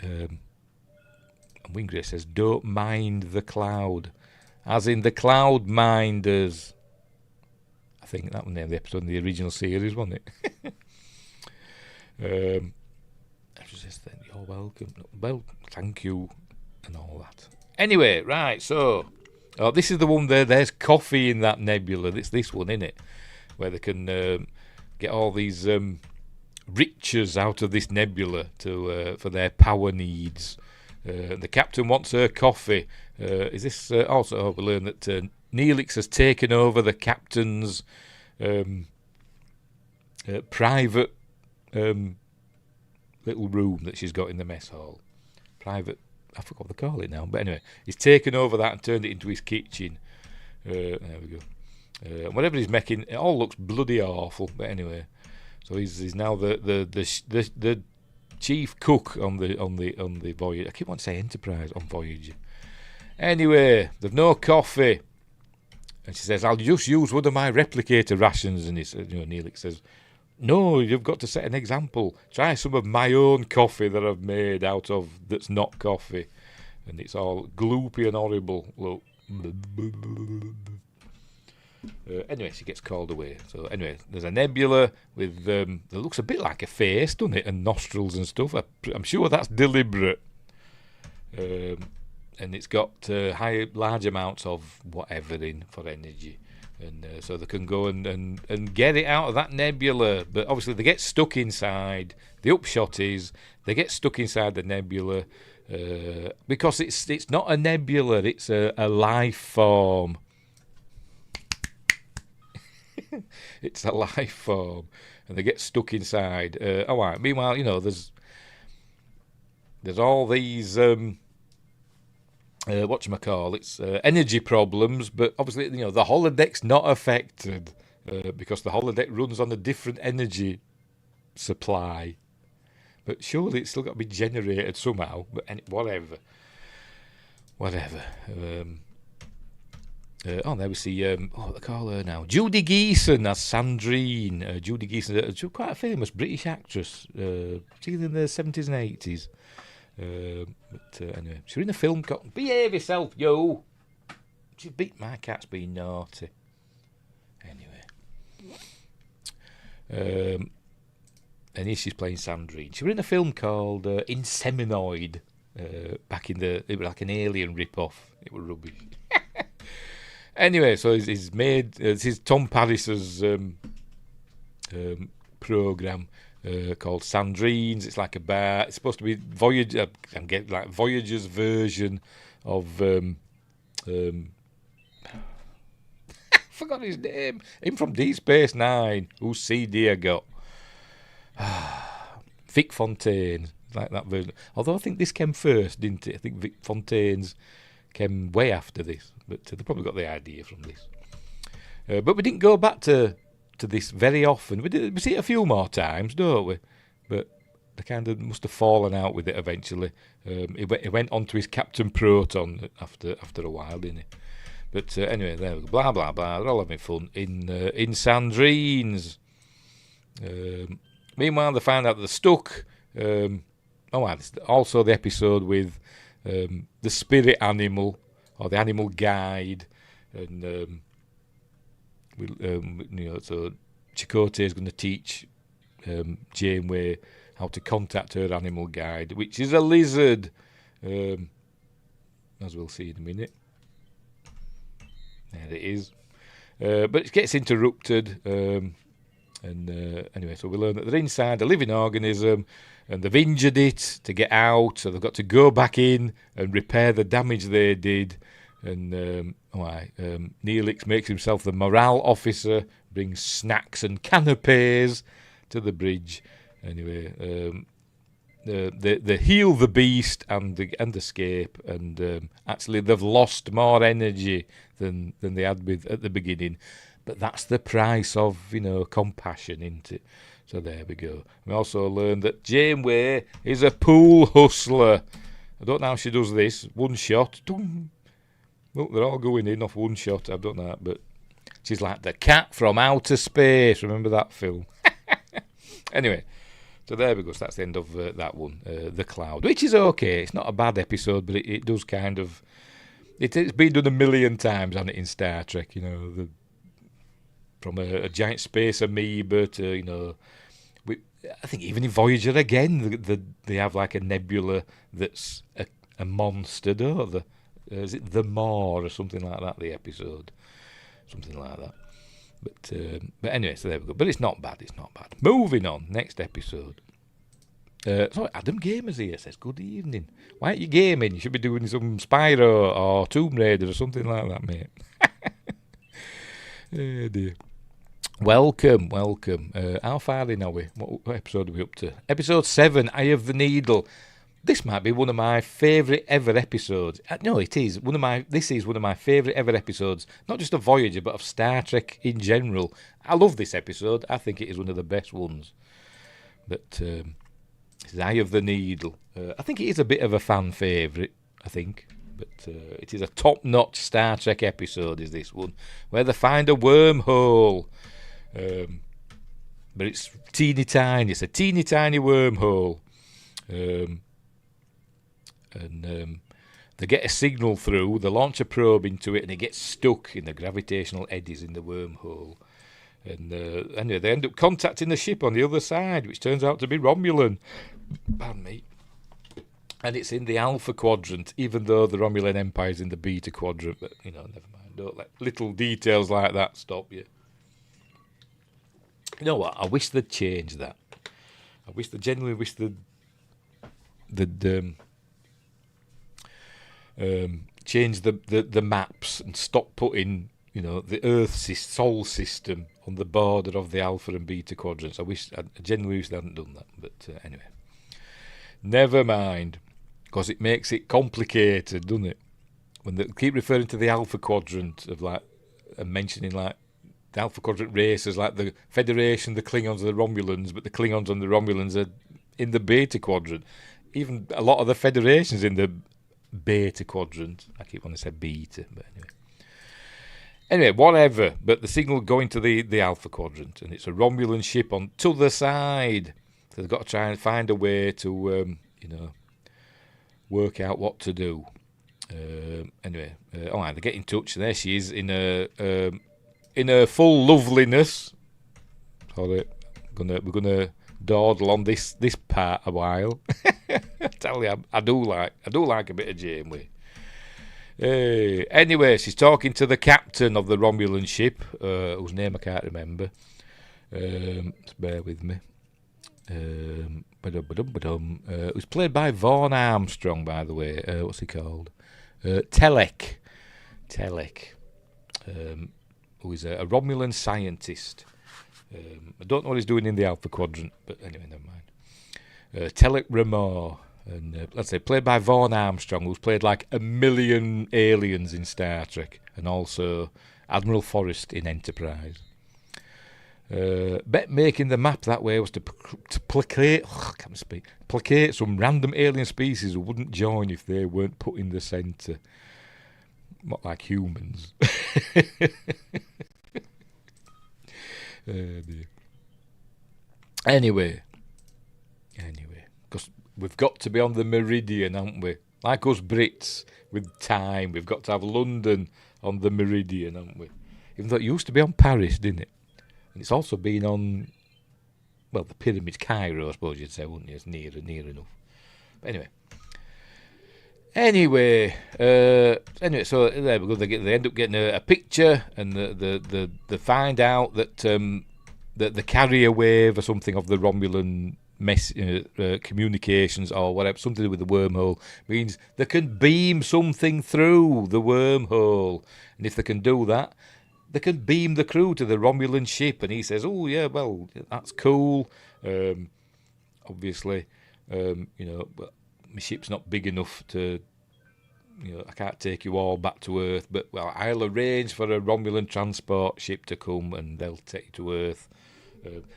And Wingray says, don't mind the cloud. As in the Cloud Minders. I think that was the name of the episode in the original series, wasn't it? You're welcome. Well, thank you, and all that. Anyway, right, so this is the one there. There's coffee in that nebula. It's this one, isn't it? Where they can get all these riches out of this nebula for their power needs. The captain wants her coffee. Is this also? We learn that Neelix has taken over the captain's private little room that she's got in the mess hall. Private. I forgot what they call it now, but anyway, he's taken over that and turned it into his kitchen. There we go. Whatever he's making, it all looks bloody awful. But anyway, so he's now the chief cook on the Voyager. I keep wanting to say Enterprise on Voyager. Anyway, there's no coffee, and she says, "I'll just use one of my replicator rations." And Neelix says, "No, you've got to set an example. Try some of my own coffee that I've made out of that's not coffee." And it's all gloopy and horrible. Look. Anyway, she gets called away. So anyway, there's a nebula with that looks a bit like a face, doesn't it? And nostrils and stuff. I'm sure that's deliberate. And it's got large amounts of whatever in for energy. And so they can go and get it out of that nebula. But obviously they get stuck inside. The upshot is they get stuck inside the nebula because it's not a nebula, it's a life form. It's a life form. And they get stuck inside. All right. Meanwhile, there's all these... whatchamacallit, energy problems, but obviously, the holodeck's not affected because the holodeck runs on a different energy supply. But surely it's still got to be generated somehow. But whatever. There we see, what they call her now? Judy Geeson as Sandrine. Judy Geeson, she's quite a famous British actress, particularly in the 70s and 80s. But anyway, she's in a film called Behave Yourself, yo! She beat my cat's being naughty. Anyway. And here she's playing Sandrine. She was in a film called Inseminoid. Back in it was like an Alien rip-off. It was rubbish. Anyway, so he's made... this is Tom Paris's programme. Called Sandrines. It's like a bar. It's supposed to be Voyager. I'm getting like Voyager's version of. I forgot his name. Him from Deep Space Nine. Whose CD I got? Vic Fontaine. Like that version. Although I think this came first, didn't it? I think Vic Fontaine's came way after this. But they probably got the idea from this. But we didn't go back to this very often. We see it a few more times, don't we? But they kind of must have fallen out with it eventually. He went on to his Captain Proton after a while, didn't he? But anyway, there we go. Blah blah blah. They're all having fun in Sandrines. Meanwhile, they find out they're stuck. Also the episode with the spirit animal or the animal guide, and. So Chakotay is going to teach Janeway how to contact her animal guide, which is a lizard, as we'll see in a minute. There it is. But it gets interrupted, anyway, so we learn that they're inside a living organism, and they've injured it to get out, so they've got to go back in and repair the damage they did. And Neelix makes himself the morale officer, brings snacks and canapes to the bridge. Anyway, they heal the beast and escape. And actually, they've lost more energy than they had at the beginning. But that's the price of compassion, isn't it? So there we go. We also learned that Janeway is a pool hustler. I don't know how she does this. One shot. Boom. Well, they're all going in off one shot. I've done that, but she's like the cat from outer space. Remember that film? Anyway, so there we go. So that's the end of that one, The Cloud, which is okay. It's not a bad episode, but it does kind of... It's been done a million times, hasn't it, in Star Trek, from a giant space amoeba to, I think even in Voyager again, they have like a nebula that's a monster, don't they? is it The More or something like that? The episode, something like that. But anyway, so there we go. But it's not bad. It's not bad. Moving on. Next episode. Sorry, Adam Gamer's here. Says good evening. Why aren't you gaming? You should be doing some Spyro or Tomb Raider or something like that, mate. Oh dear. Welcome. How far in are we? What episode are we up to? Episode 7, Eye of the Needle. This might be one of my favourite ever episodes. No, it is. This is one of my favourite ever episodes, not just of Voyager, but of Star Trek in general. I love this episode. I think it is one of the best ones. But this is Eye of the Needle. I think it is a bit of a fan favourite, I think. But it is a top-notch Star Trek episode, is this one, where they find a wormhole. But it's teeny tiny. It's a teeny tiny wormhole. And they get a signal through, they launch a probe into it, and it gets stuck in the gravitational eddies in the wormhole. And anyway, they end up contacting the ship on the other side, which turns out to be Romulan. Pardon me. And it's in the Alpha Quadrant, even though the Romulan Empire's in the Beta Quadrant. But, never mind. Don't let little details like that stop you. You know what? I wish they'd change that. Genuinely wish they'd change the maps and stop putting the Earth's solar system on the border of the Alpha and Beta quadrants. I genuinely wish they hadn't done that. But anyway, never mind, because it makes it complicated, doesn't it? When they keep referring to the Alpha Quadrant and mentioning the Alpha Quadrant races like the Federation, the Klingons, and the Romulans, but the Klingons and the Romulans are in the Beta Quadrant. Even a lot of the Federation's in the Beta Quadrant. I keep wanting to say Beta, but anyway, whatever. But the signal going to the Alpha Quadrant, and it's a Romulan ship on to the side. So they've got to try and find a way to, work out what to do. Anyway, all right, they get in touch. There she is in her full loveliness. Sorry, we're gonna dawdle on this part a while. I tell you, I do like a bit of Janeway. Anyway, she's talking to the captain of the Romulan ship, whose name I can't remember. Just bear with me. It was played by Vaughn Armstrong, by the way. What's he called? Telek, who is a Romulan scientist. I don't know what he's doing in the Alpha Quadrant, but anyway, never mind. Telek Ramor, and let's say played by Vaughn Armstrong, who's played like a million aliens in Star Trek, and also Admiral Forrest in Enterprise. Bet making the map that way was to placate some random alien species who wouldn't join if they weren't put in the centre. Not like humans. Dear. Anyway, because we've got to be on the meridian, haven't we? Like us Brits with time, we've got to have London on the meridian, haven't we? Even though it used to be on Paris, didn't it? And it's also been on, well, the pyramids, Cairo, I suppose you'd say, wouldn't you? It's near enough. But anyway, so there we go. They end up getting a picture, and they find out that the carrier wave or something of the Romulan communications or whatever, something to do with the wormhole, means they can beam something through the wormhole, and if they can do that, they can beam the crew to the Romulan ship. And he says, "Oh yeah, well, that's cool. Obviously, but my ship's not big enough to." I can't take you all back to Earth, but well, I'll arrange for a Romulan transport ship to come and they'll take you to Earth.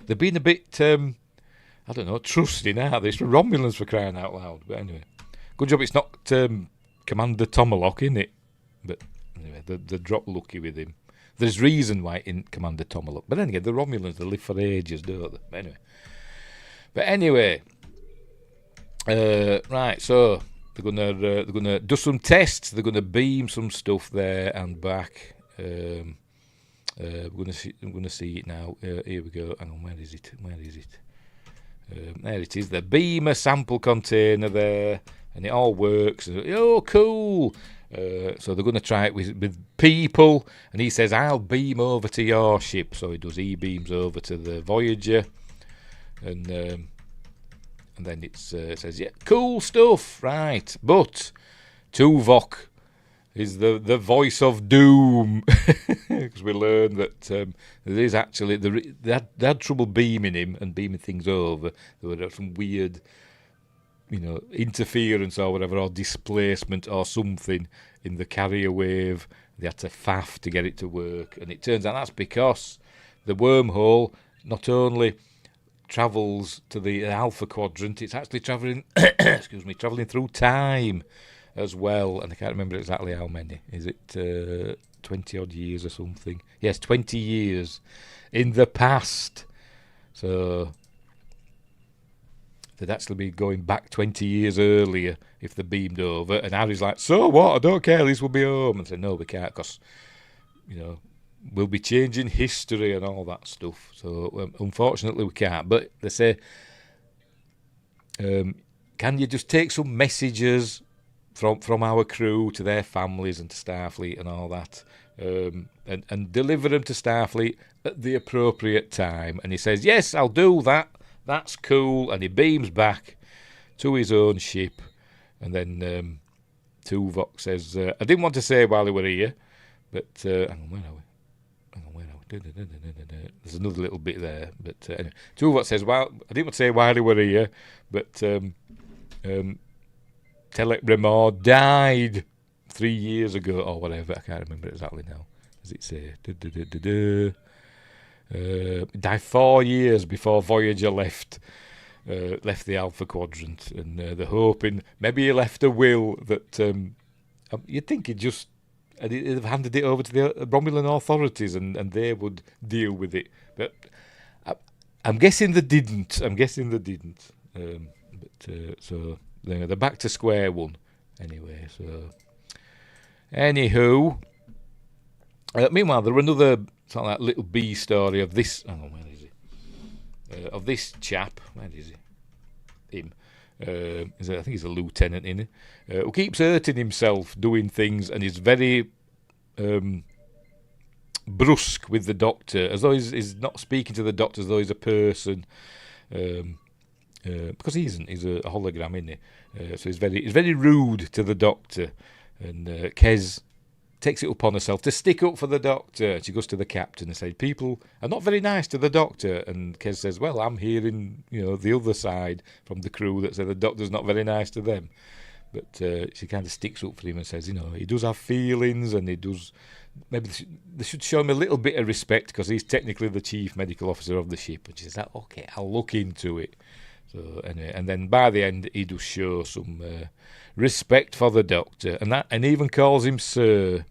They've been a bit, trusting, aren't they? It's for Romulans, for crying out loud. But anyway, good job it's not Commander Tomahawk, isn't it? But anyway, they dropped lucky with him. There's reason why it isn't Commander Tomahawk. But then again, the Romulans, they live for ages, don't they? But anyway, right, so they're gonna do some tests. They're gonna beam some stuff there and back. I'm gonna see it now. Here we go. Hang on, where is it? There it is. The beam a sample container there, and it all works. Oh, cool! So they're going to try it with people, and he says, I'll beam over to your ship. So he beams over to the Voyager, and then it says, yeah, cool stuff, right, but Tuvok is the voice of doom, because we learn that there is actually, they had trouble beaming him and beaming things over. There were some weird, interference or whatever, or displacement or something in the carrier wave. They had to faff to get it to work, and it turns out that's because the wormhole not only travels to the Alpha Quadrant, it's actually travelling through time as well, and I can't remember exactly how many. Is it 20 odd years or something? Yes, 20 years in the past. So they'd actually be going back 20 years earlier if they beamed over. And Harry's like, so what? I don't care, at least we'll be home. And say, no, we can't, because, we'll be changing history and all that stuff. So unfortunately we can't. But they say, can you just take some messages from our crew to their families and to Starfleet and all that, and deliver them to Starfleet at the appropriate time? And he says, yes, I'll do that. That's cool. And he beams back to his own ship. And then Tuvok says, I didn't want to say while they were here, but hang on, where are we? There's another little bit there. But anyway, Tuvok says, well, I didn't want to say while they were here, but Telek Remor died 3 years ago or whatever. I can't remember exactly now. Does it say? Died 4 years before Voyager left the Alpha Quadrant, and they're hoping maybe he left a will that you'd think he'd have handed it over to the Romulan authorities and they would deal with it. But I'm guessing they didn't. So they're back to square one anyway. So anywho, meanwhile there were another sort of like little B story of this. Hang on, where is he? Of this chap. Where is he? Him. I think he's a lieutenant in it, who keeps hurting himself doing things, and is very brusque with the Doctor, as though he's not speaking to the Doctor as though he's a person, because he isn't. He's a hologram, isn't he? So he's very rude to the Doctor, and Kez takes it upon herself to stick up for the Doctor. She goes to the captain and says, people are not very nice to the Doctor. And Kez says, well, I'm hearing, the other side from the crew that say the Doctor's not very nice to them. But she kind of sticks up for him and says, he does have feelings, and he does. Maybe they should show him a little bit of respect, because he's technically the chief medical officer of the ship. And she says, okay, I'll look into it. So anyway, and then by the end, he does show some respect for the Doctor, and even calls him Sir.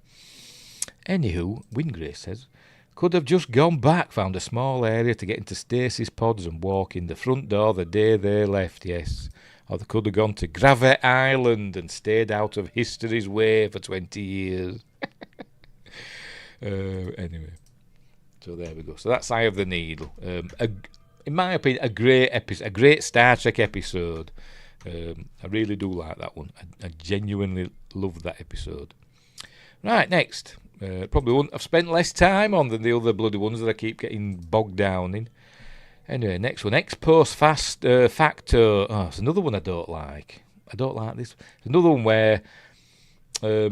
Anywho, Wingrace says, could have just gone back, found a small area to get into stasis pods and walk in the front door the day they left, yes. Or they could have gone to Gravet Island and stayed out of history's way for 20 years. Anyway, so there we go. So that's Eye of the Needle. In my opinion, a great episode, a great Star Trek episode. I really do like that one. I genuinely love that episode. Right, next. Probably one I've spent less time on than the other bloody ones that I keep getting bogged down in. Anyway, next one. Ex post facto. Oh, it's another one I don't like. I don't like this. It's another one where, a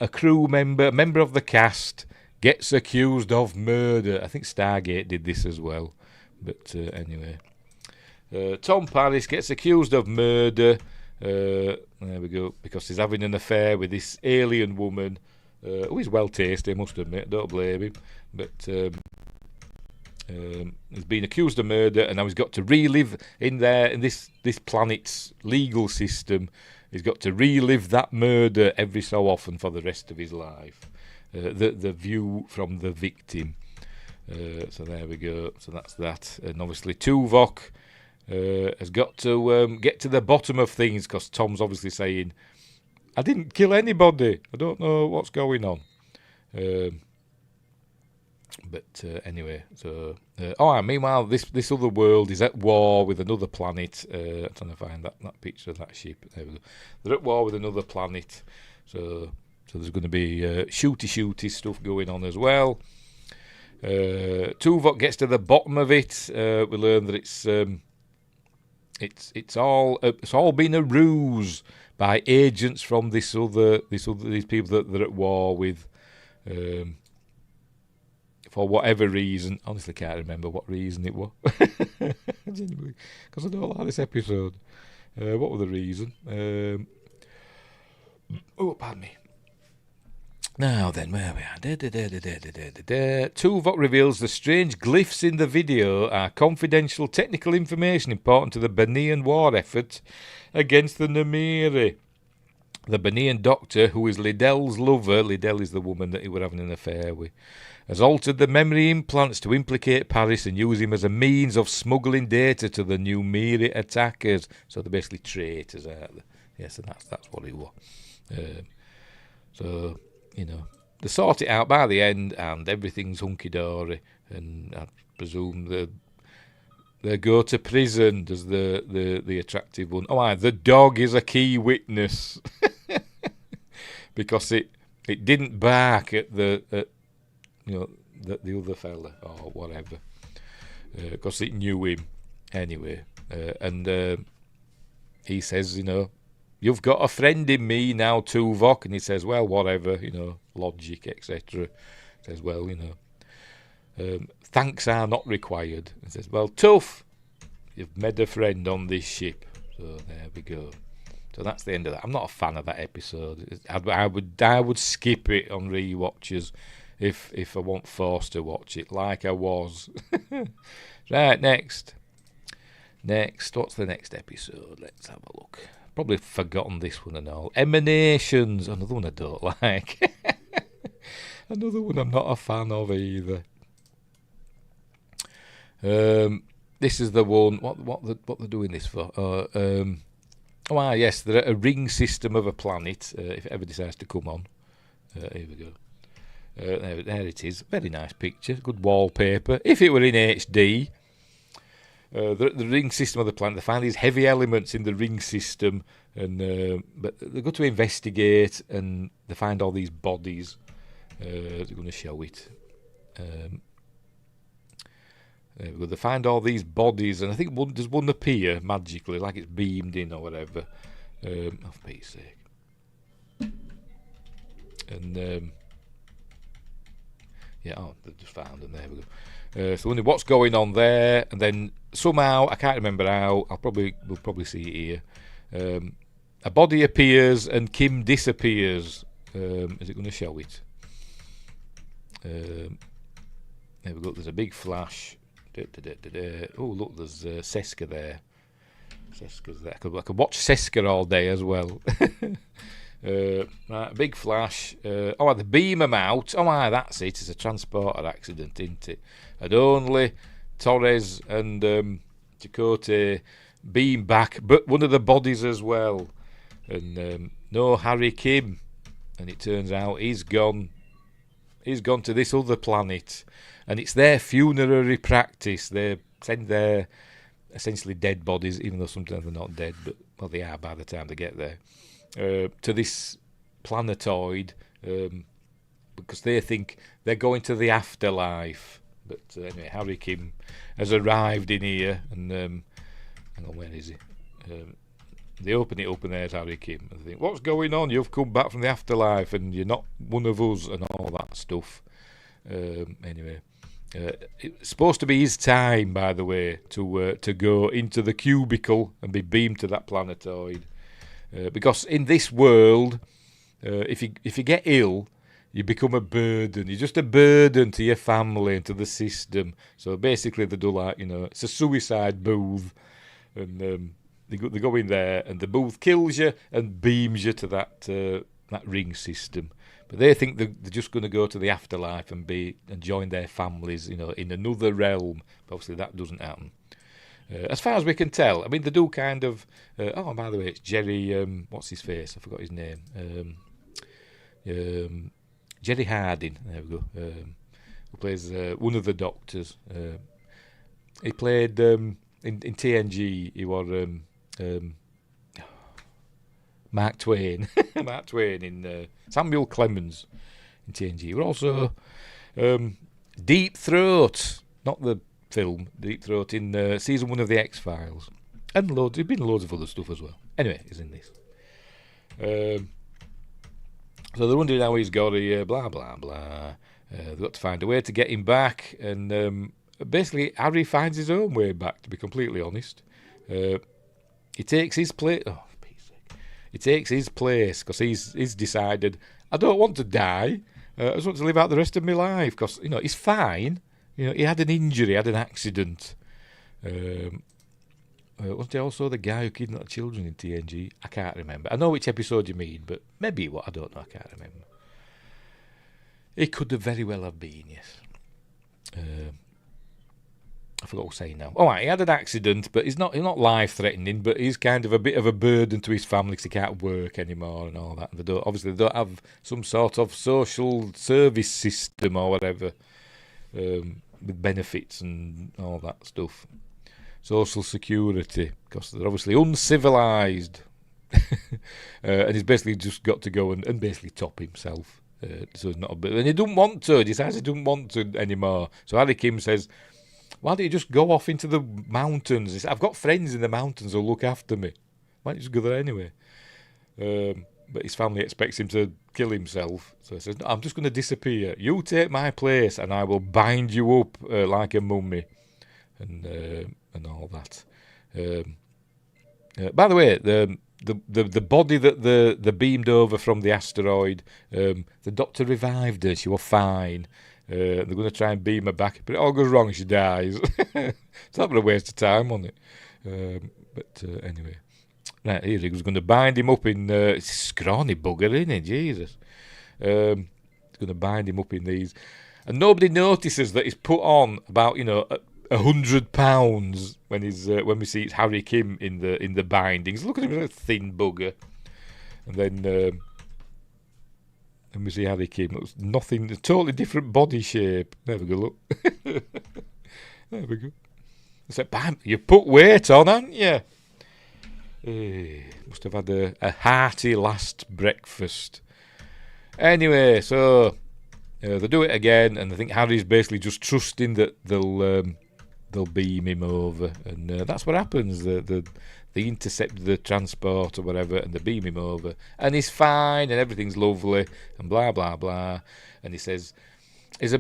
crew member, a member of the cast, gets accused of murder. I think Stargate did this as well. But anyway. Tom Paris gets accused of murder. There we go. Because he's having an affair with this alien woman. He's well tasty, I must admit. Don't blame him. But he's been accused of murder, and now he's got to relive in this planet's legal system. He's got to relive that murder every so often for the rest of his life. The view from the victim. So there we go. So that's that. And obviously Tuvok has got to get to the bottom of things, because Tom's obviously saying, I didn't kill anybody. I don't know what's going on. But anyway, so meanwhile, this other world is at war with another planet. I'm trying to find that picture of that ship. There we go. They're at war with another planet. So there's going to be shooty stuff going on as well. Tuvok gets to the bottom of it. We learn that it's all been a ruse by agents from these people that they're at war with. For whatever reason, honestly can't remember what reason it was. Genuinely, because I don't like this episode. What was the reason? Pardon me. Now then, where we are. Tuvok reveals the strange glyphs in the video are confidential technical information important to the Banian war effort against the Namiri. The Banian doctor, who is Liddell's lover, Liddell is the woman that he were having an affair with, has altered the memory implants to implicate Paris and use him as a means of smuggling data to the New Miri attackers. So they're basically traitors, aren't they? Yes, and that's what it was. So, they sort it out by the end, and everything's hunky-dory, and I presume they go to prison. Does the attractive one? The dog is a key witness because it didn't bark at the other fella or whatever, because it knew him anyway. And he says, you've got a friend in me now, Tuvok. And he says, well, whatever, logic, etc. Says, well, thanks are not required. He says, well, tough. You've made a friend on this ship. So there we go. So that's the end of that. I'm not a fan of that episode. I would skip it on rewatches if I wasn't forced to watch it, like I was. Right, next. What's the next episode? Let's have a look. Probably forgotten this one and all. Emanations, another one I don't like. Another one I'm not a fan of either. This is the one. What they're doing this for? Yes, they're at a ring system of a planet. If it ever decides to come on, here we go. There it is. Very nice picture. Good wallpaper. If it were in HD. The ring system of the planet. They find these heavy elements in the ring system, and but they go to investigate, and they find all these bodies. They're going to show it. They find all these bodies, and I think there's one appear magically, like it's beamed in or whatever. For Pete's sake. And they've just found them. There we go. So wondering what's going on there, and then somehow I can't remember how. We'll probably see it here. A body appears and Kim disappears. Is it going to show it? There we go. There's a big flash. Oh look, there's Seska there. Seska's there. I could watch Seska all day as well. Right, big flash. They beam them out. That's it. It's a transporter accident, isn't it? And only Torres and Chakotay beam back, but one of the bodies as well. And no Harry Kim. And it turns out he's gone. He's gone to this other planet, and it's their funerary practice. They send their essentially dead bodies, even though sometimes they're not dead, but they are by the time they get there. To this planetoid, because they think they're going to the afterlife. But anyway, Harry Kim has arrived in here, and hang on, where is he? They open it up, and there's Harry Kim. And they think, what's going on? You've come back from the afterlife, and you're not one of us, and all that stuff. Anyway, it's supposed to be his time, by the way, to go into the cubicle and be beamed to that planetoid. Because in this world, if you get ill, you become a burden. You're just a burden to your family and to the system. So basically, they do like, it's a suicide booth, and they go in there, and the booth kills you and beams you to that ring system. But they think they're just going to go to the afterlife and join their families, in another realm. But obviously, that doesn't happen. As far as we can tell, I mean, they do kind of. By the way, it's Jerry. What's his face? I forgot his name. Jerry Harding. There we go. Who plays one of the doctors. He played in TNG. He was Mark Twain. Mark Twain in Samuel Clemens in TNG. He was also Deep Throat, not the film, Deep Throat in season 1 of the X-Files. And he's been in loads of other stuff as well. Anyway, he's in this. So they're wondering how he's got here, blah, blah, blah. They've got to find a way to get him back. And basically, Harry finds his own way back, to be completely honest. He takes his place. Oh, for Pete's sake. He takes his place because he's decided, I don't want to die. I just want to live out the rest of my life because, he's fine. He had an injury, had an accident. Wasn't he also the guy who kidnapped children in TNG? I can't remember. I know which episode you mean, but maybe what? I don't know. I can't remember. It could have very well have been, yes. I forgot what I was saying now. All right, he had an accident, but he's not life-threatening, but he's kind of a bit of a burden to his family because he can't work anymore and all that. And they don't have some sort of social service system or whatever with benefits and all that stuff. Social security, because they're obviously uncivilized. And he's basically just got to go and basically top himself. So it's not a bit, and he doesn't want to. He decides he doesn't want to anymore. So Harry Kim says, why don't you just go off into the mountains? He said, I've got friends in the mountains who'll look after me. Why don't you just go there anyway? But his family expects him to kill himself. So he says, no, I'm just going to disappear. You take my place and I will bind you up like a mummy. And all that. By the way, the body that the beamed over from the asteroid, the doctor revived her. She was fine. They're going to try and beam her back, but it all goes wrong and she dies. It's not a waste of time on it. But anyway, right here he was going to bind him up in it's a scrawny bugger, isn't it? Jesus. He's going to bind him up in these, and nobody notices that he's put on about £100 when we see it's Harry Kim in the bindings. Look at him, a thin bugger. And then we see Harry Kim. Looks nothing, a totally different body shape. There we go. Look. There we go. It's like, bam! You put weight on, haven't you? Must have had a hearty last breakfast. Anyway, so they do it again, and I think Harry's basically just trusting that they'll beam him over, and that's what happens. They intercept the transport or whatever, and they beam him over, and he's fine, and everything's lovely, and blah blah blah. And he says feels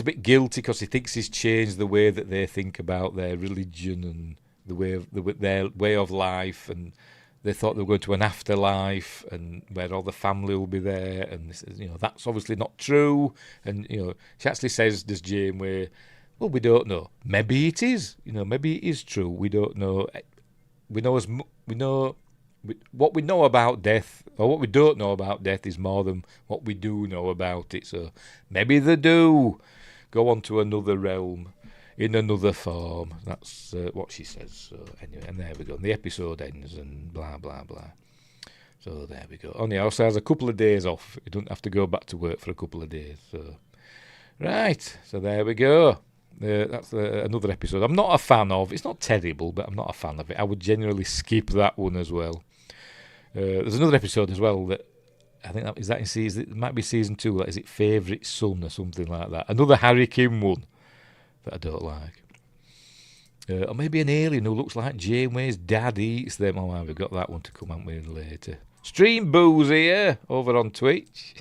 a bit guilty because he thinks he's changed the way that they think about their religion and their way of life, and they thought they were going to an afterlife and where all the family will be there, and this is, that's obviously not true. And she actually says, "Does Janeway?" Well, we don't know. Maybe it is. Maybe it is true. We don't know. What we know about death, or what we don't know about death, is more than what we do know about it. So maybe they do go on to another realm in another form. That's what she says. So anyway, and there we go. And the episode ends, and blah blah blah. So there we go. Only also has a couple of days off. You don't have to go back to work for a couple of days. So right. So there we go. That's another episode I'm not a fan of. It's not terrible, but I'm not a fan of it. I would generally skip that one as well. There's another episode as well that I think is that in season. It might be season 2. Like, is it Favourite Son or something like that? Another Harry Kim one that I don't like. Or maybe an alien who looks like Janeway's dad eats them. Oh, we've got that one to come out with later. Stream Booze here over on Twitch.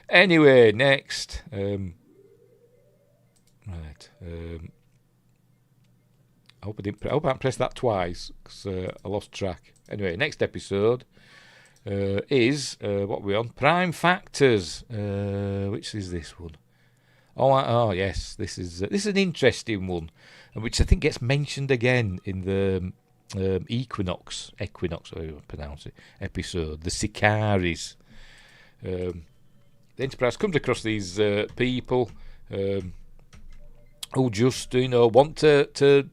Anyway, next. Right. I hope I didn't press that twice because I lost track. Anyway, next episode is what we're on. Prime Factors. Which is this one? Oh yes, this is an interesting one, which I think gets mentioned again in the Equinox, how you pronounce it, episode. The Sicaris. The Enterprise comes across these people who just want to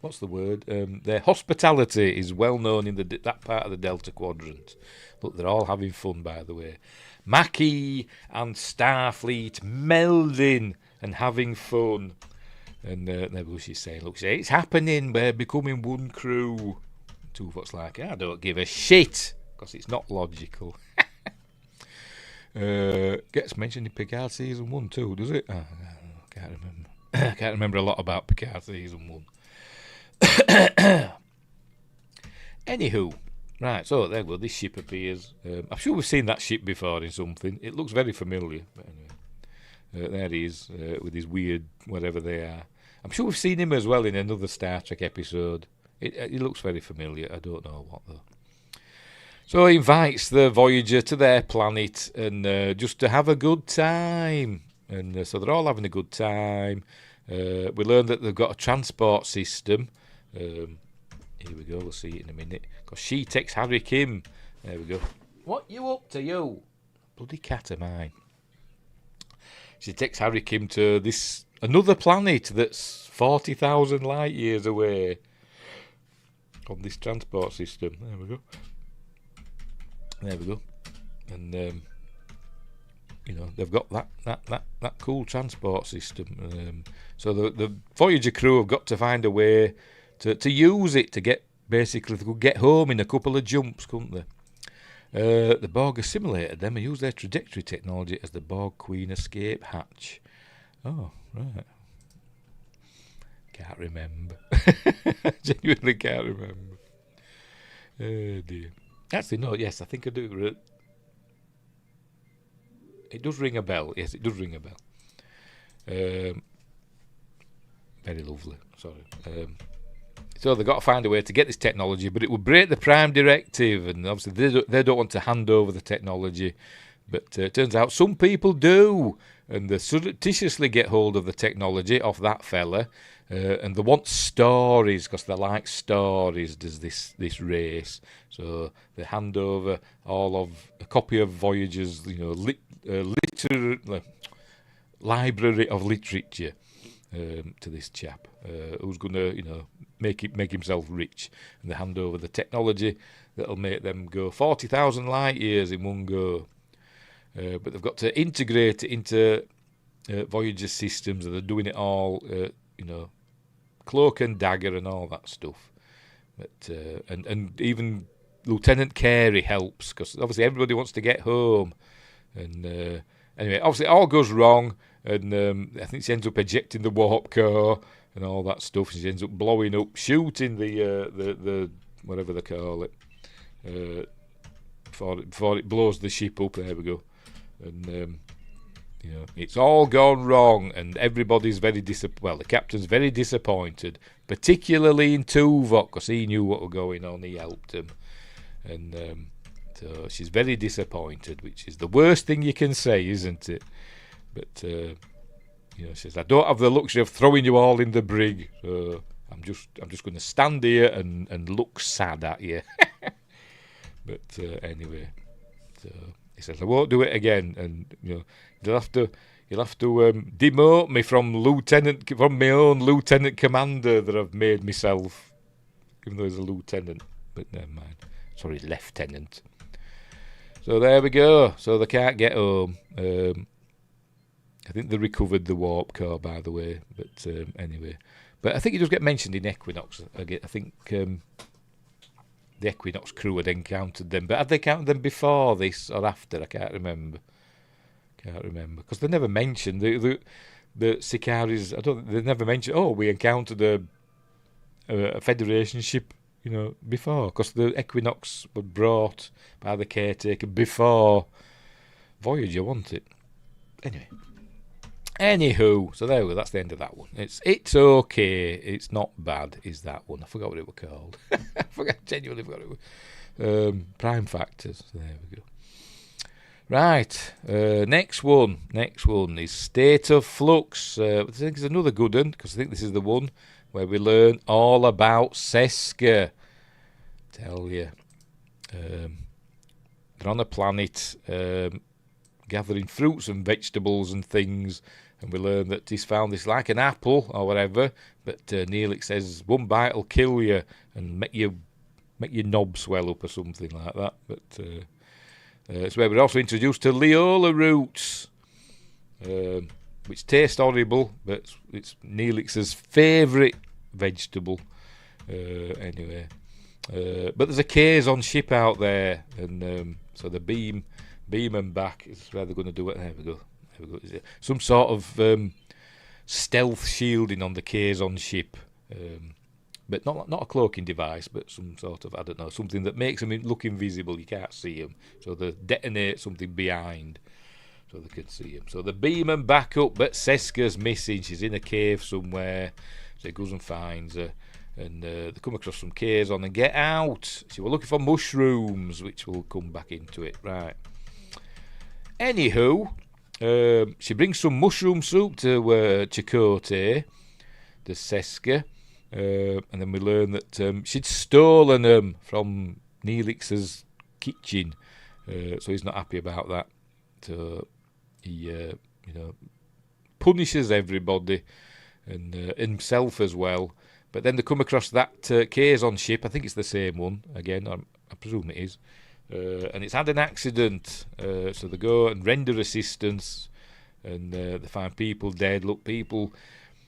what's the word? Their hospitality is well known in that part of the Delta Quadrant. Look, they're all having fun, by the way. Mackie and Starfleet melding and having fun. And there she's saying, look, it's happening, we're becoming one crew. Tuvok's like, I don't give a shit, because it's not logical. Gets mentioned in Picard Season 1 too, does it? I can't remember. I can't remember a lot about Picard Season 1. Anywho, right, so there we go, this ship appears. I'm sure we've seen that ship before in something. It looks very familiar. But anyway, there he is, with his weird whatever they are. I'm sure we've seen him as well in another Star Trek episode. It looks very familiar. I don't know what though. So he invites the Voyager to their planet and just to have a good time. And so they're all having a good time. We learn that they've got a transport system. Here we go, we'll see it in a minute. Because she takes Harry Kim. There we go. What you up to, you? Bloody cat of mine. She takes Harry Kim to another planet that's 40,000 light years away on this transport system. There we go. There we go. And they've got that cool transport system. So the Voyager crew have got to find a way to use it to get home in a couple of jumps, couldn't they? The Borg assimilated them and used their trajectory technology as the Borg Queen escape hatch. Oh, right. Can't remember. Genuinely can't remember. Oh dear. Actually, no, yes, I think I do. It does ring a bell. Yes, it does ring a bell. Very lovely. Sorry. So they've got to find a way to get this technology, but it would break the Prime Directive, and obviously they don't want to hand over the technology. But it turns out some people do, and they surreptitiously get hold of the technology off that fella, and they want stories, because they like stories, does this race. So they hand over a copy of Voyager's library of literature to this chap, who's going to make himself rich, and they hand over the technology that'll make them go 40,000 light years in one go. But they've got to integrate it into Voyager systems, and they're doing it all, cloak and dagger and all that stuff. But and even Lieutenant Carey helps, because obviously everybody wants to get home. And anyway, obviously it all goes wrong, and I think she ends up ejecting the warp core and all that stuff. She ends up blowing up, shooting the whatever they call it, before it blows the ship up. There we go. And it's all gone wrong, and everybody's very the captain's very disappointed, particularly in Tuvok, because he knew what was going on. He helped him, and so she's very disappointed, which is the worst thing you can say, isn't it? But she says, I don't have the luxury of throwing you all in the brig, so I'm just going to stand here and look sad at you. But anyway, so he says, I won't do it again, and you'll have to demote me from my own lieutenant commander that I've made myself, even though he's a lieutenant. But never mind. Sorry, lieutenant. So there we go. So they can't get home. I think they recovered the warp core, by the way. But anyway, but I think it does get mentioned in Equinox. I think the Equinox crew had encountered them, but had they encountered them before this or after? I can't remember. Because they never mentioned the Sikaris. They never mentioned. Oh, we encountered a Federation ship, before, because the Equinox were brought by the caretaker before Voyager, wasn't it? Anywho, so there we go. That's the end of that one. It's okay. It's not bad. Is that one? I forgot what it was called. Genuinely forgot what it was. Prime Factors. So there we go. Right. Next one is State of Flux. I think it's another good one, because I think this is the one where we learn all about Seska. Tell you. They're on a planet gathering fruits and vegetables and things, and we learn that he's found this like an apple or whatever, but Neelix says one bite will kill you and make your knob swell up or something like that. But It's where we're also introduced to Leola roots, which taste horrible, but it's Neelix's favourite vegetable. Anyway, but there's a Kazon ship out there, and so the beam them back is where they're going to do it. There we go. Is it some sort of stealth shielding on the Kazon ship? But not a cloaking device, but some sort of, I don't know, something that makes them look invisible. You can't see them, so they detonate something behind, so they can see them. So they beam them back up, but Seska's missing. She's in a cave somewhere, so he goes and finds her, and they come across some Kazon and get out. So we're looking for mushrooms, which will come back into it, right? Anywho, she brings some mushroom soup to Chakotay, the Seska. And then we learn that she'd stolen them from Neelix's kitchen, so he's not happy about that. So he, punishes everybody and himself as well. But then they come across that Kazon ship. I think it's the same one again. I presume it is. And it's had an accident, so they go and render assistance, and they find people dead. Look, people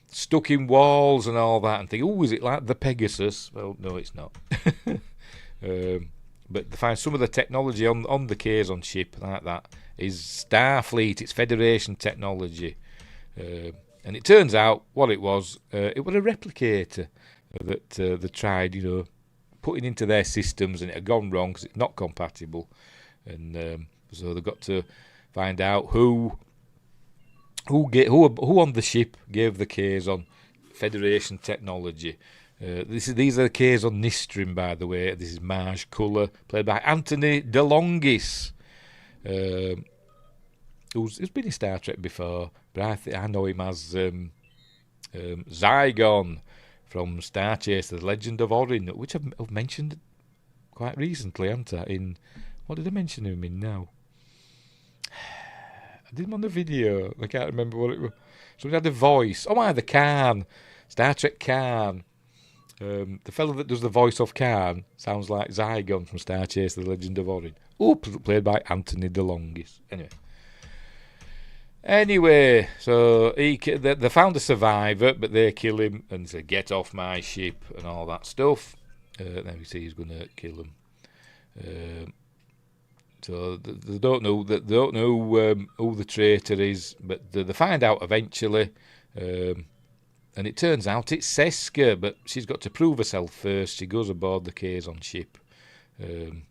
stuck in walls and all that, and think, oh, is it like the Pegasus? Well, no, it's not. But they find some of the technology on the Kazon ship like that is Starfleet. It's Federation technology, and it turns out what it was a replicator that they tried, putting into their systems, and it had gone wrong because it's not compatible, and so they've got to find out who on the ship gave the Kazon Federation technology. These are the Kazon Nistrim, by the way. This is Marge Culler, played by Anthony DeLongis, who's been in Star Trek before, but I know him as Zygon from Star Chaser: The Legend of Orin, which I've mentioned quite recently, haven't I? What did I mention him in now? I did him on the video. I can't remember what it was. So he had a voice. Oh, the Khan. Star Trek Khan. The fellow that does the voice of Khan sounds like Zygon from Star Chaser: The Legend of Orin. Played by Anthony DeLongis. Anyway, so they found a survivor, but they kill him and say, "Get off my ship," and all that stuff. Then we see he's going to kill him. So they don't know who the traitor is, but they find out eventually, and it turns out it's Seska, but she's got to prove herself first. She goes aboard the Kazon ship, and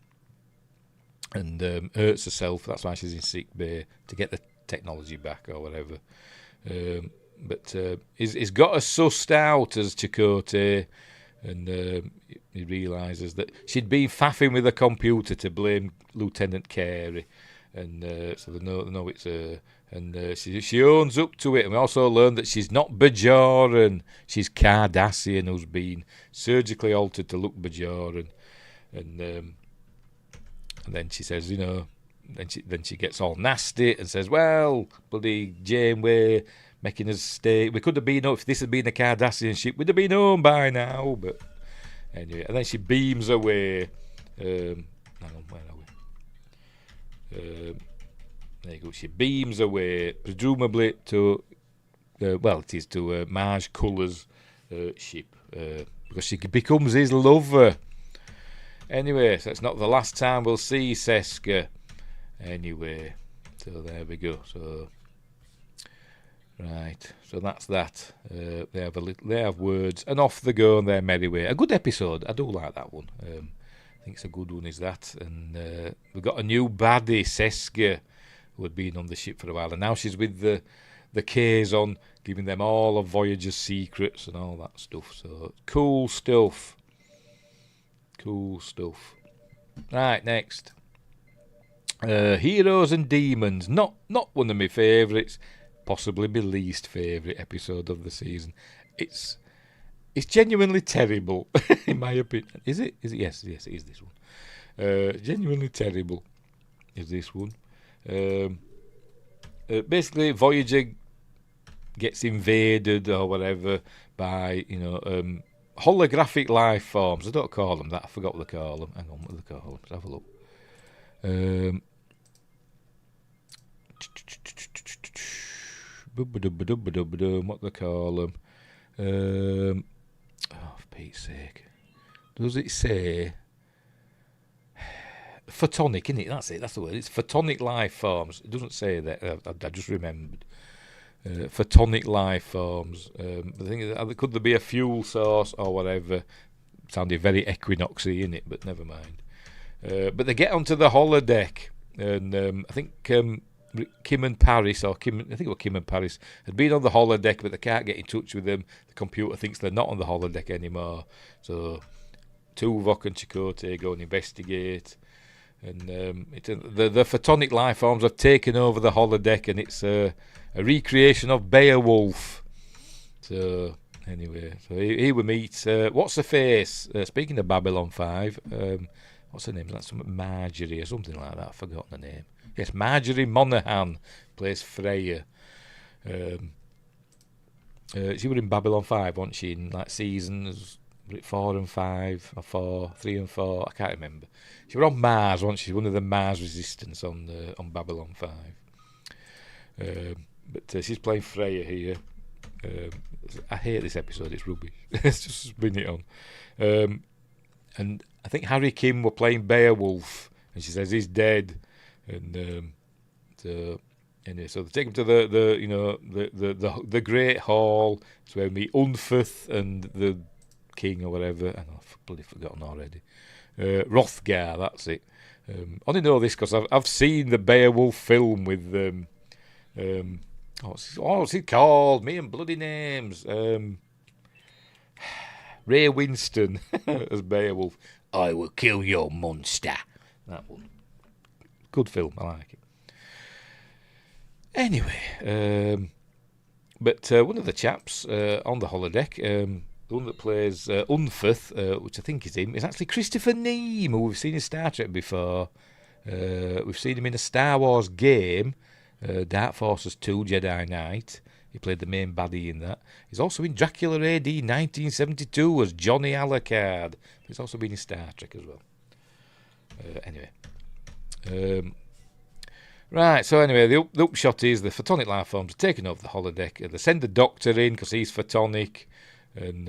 hurts herself. That's why she's in sick bay, to get the technology back or whatever. But he's got her sussed out as Chakotay, and he realises that she'd been faffing with a computer to blame Lieutenant Carey, and so they know it's her, and she owns up to it. And we also learn that she's not Bajoran, she's Cardassian, who's been surgically altered to look Bajoran, and then she says, then she gets all nasty and says, well, bloody Janeway making us stay. We could have been, if this had been a Cardassian ship, we'd have been home by now. But anyway, and then she beams away. Hang on, where are we? There you go. She beams away, presumably to, it is to Marge Culler's ship, because she becomes his lover. Anyway, so it's not the last time we'll see Seska. Anyway, so there we go. So. Right, so that's that. They have words, and off they go on their merry way. A good episode. I do like that one. I think it's a good one, is that. And we've got a new baddie, Seska, who had been on the ship for a while, and now she's with the Kazon, giving them all of Voyager's secrets and all that stuff. So cool stuff. Right, next. Heroes and Demons. Not one of my favourites. Possibly my least favourite episode of the season. It's genuinely terrible, in my opinion. Is it? Yes, it is this one. Genuinely terrible is this one. Basically, Voyager gets invaded or whatever by holographic life forms. I don't call them that. I forgot what they call them. Hang on, what do they call them? Let's have a look. What they call them? For Pete's sake. Does it say photonic, innit? That's it, that's the word. It's photonic life forms. It doesn't say that. I just remembered. Photonic life forms. The thing is, could there be a fuel source or whatever? Sounded very equinoxy, innit? But never mind. But they get onto the holodeck, and I think Kim and Paris, I think it was Kim and Paris, had been on the holodeck, but they can't get in touch with them. The computer thinks they're not on the holodeck anymore. So Tuvok and Chakotay go and investigate. And the photonic life forms have taken over the holodeck, and it's a recreation of Beowulf. So anyway, so here we meet what's her face? Speaking of Babylon 5, what's her name? That's Marjorie or something like that. I've forgotten the name. Yes, Marjorie Monaghan plays Freya. She was in Babylon 5, wasn't she? In like seasons 4 and 5 or 3 and 4. I can't remember. She was on Mars, wasn't she? One of the Mars resistance on Babylon 5. But she's playing Freya here. I hate this episode. It's rubbish. Let's just spin it on. And I think Harry Kim were playing Beowulf, and she says he's dead. And so anyway, so they take him to the Great Hall. It's where we meet Unferth and the King or whatever. I've bloody forgotten already. Hrothgar, that's it. I only know this because I've seen the Beowulf film with what's it called? Me and bloody names. Ray Winston as Beowulf. I will kill your monster. That one. Good film, I like it. Anyway, but one of the chaps on the holodeck, the one that plays Unferth, which I think is him, is actually Christopher Neame, who we've seen in Star Trek before. We've seen him in a Star Wars game, Dark Forces 2 Jedi Knight. He played the main baddie in that. He's also in Dracula AD 1972 as Johnny Alucard. He's also been in Star Trek as well. Anyway. Right, so anyway, the upshot is the photonic life forms are taking over the holodeck. They send the Doctor in because he's photonic, and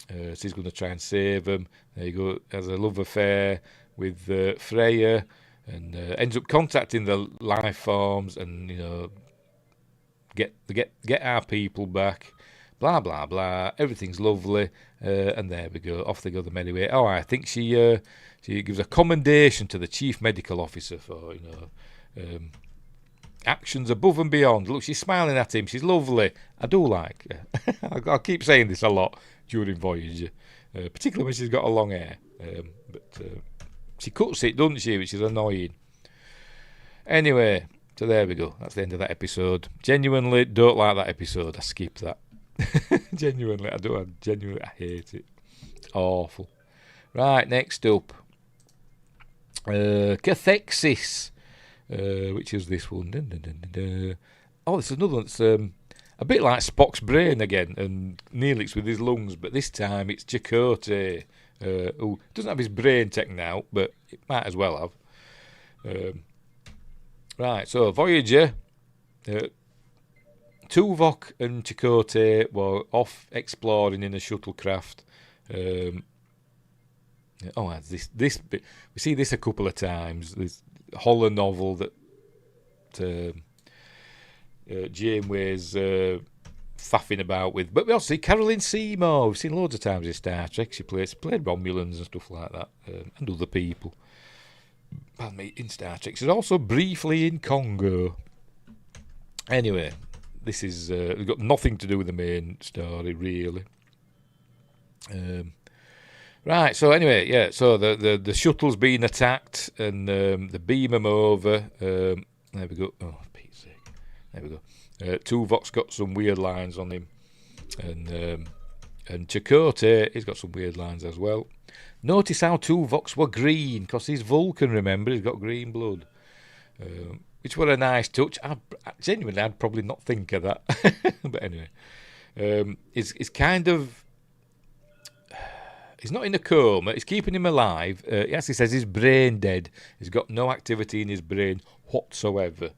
so he's going to try and save them. There you go, has a love affair with Freya, and ends up contacting the life forms, and get our people back. Blah blah blah. Everything's lovely, and there we go. Off they go the merry way. Oh, I think she gives a commendation to the chief medical officer for actions above and beyond. Look, she's smiling at him. She's lovely. I do like her. I'll keep saying this a lot during Voyager, particularly when she's got a long hair. But she cuts it, doesn't she? Which is annoying. Anyway, so there we go. That's the end of that episode. Genuinely don't like that episode. I skip that. Genuinely, I hate it. It's awful. Right, next up. Cathexis, which is this one. Oh, this is another one that's a bit like Spock's brain again, and Neelix with his lungs, but this time it's Chakotay, who doesn't have his brain taken out, but it might as well have. Right, so Voyager, Tuvok and Chakotay were off exploring in a shuttlecraft. This bit, we see this a couple of times. This horror novel that Janeway's faffing about with. But we also see Caroline Seymour. We've seen loads of times in Star Trek. She played Romulans and stuff like that, and other people. Pardon me, in Star Trek. She's also briefly in Congo. Anyway, this is got nothing to do with the main story, really. Right, so anyway, yeah, so the shuttle's been attacked, and they beam them over. There we go. Oh, for Pete's sake. There we go. Tuvok's got some weird lines on him, and Chakotay, he's got some weird lines as well. Notice how Tuvoks were green, because he's Vulcan, remember, he's got green blood. Which were a nice touch. Genuinely, I'd probably not think of that. But anyway, it's kind of... He's not in a coma. It's keeping him alive. He actually says he's brain dead. He's got no activity in his brain whatsoever.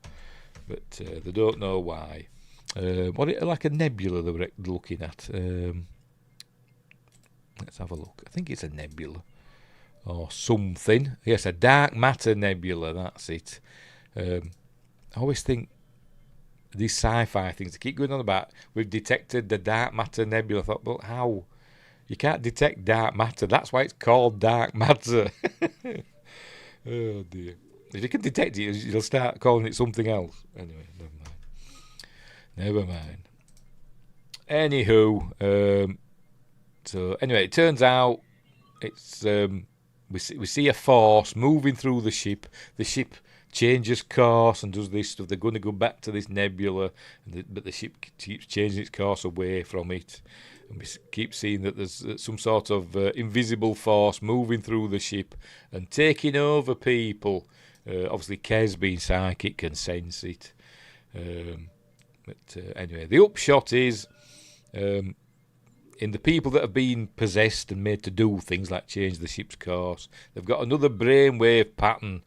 But they don't know why. What it like a nebula they were looking at? Let's have a look. I think it's a nebula or something. Yes, a dark matter nebula. That's it. I always think these sci-fi things they keep going on about. We've detected the dark matter nebula. I thought, but how? You can't detect dark matter. That's why it's called dark matter. Oh dear. If you can detect it, you'll start calling it something else. Anyway, never mind. Anywho, so anyway, it turns out it's we see a force moving through the ship. The ship changes course and does this stuff. They're going to go back to this nebula, but the ship keeps changing its course away from it. And we keep seeing that there's some sort of invisible force moving through the ship and taking over people. Obviously, Kez being psychic can sense it. But anyway, the upshot is in the people that have been possessed and made to do things like change the ship's course, they've got another brainwave pattern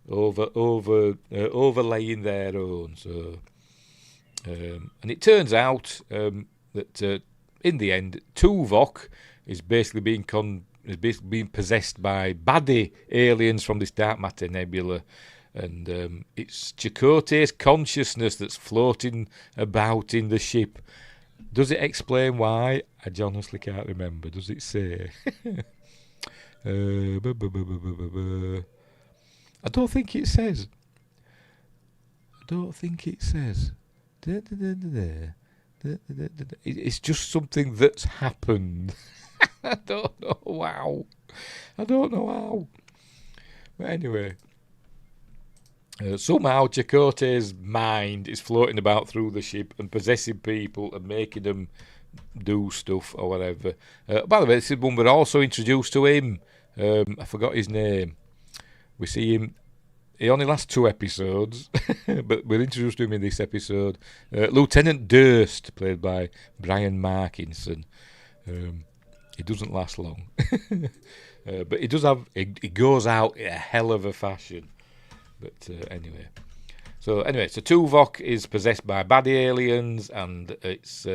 overlaying their own. So, and it turns out that in the end, Tuvok is basically being possessed by baddie aliens from this dark matter nebula, and it's Chakotay's consciousness that's floating about in the ship. Does it explain why? I honestly can't remember. Does it say? I don't think it says. It's just something that's happened. I don't know how. But anyway, somehow Chakotay's mind is floating about through the ship and possessing people and making them do stuff or whatever. By the way, this is when we're also introduced to him. I forgot his name. We see him. He only lasts 2 episodes, but we're introduced to him in this episode. Lieutenant Durst, played by Brian Markinson. He doesn't last long, but he does have. He goes out in a hell of a fashion. But anyway, so Tuvok is possessed by baddie aliens, and it's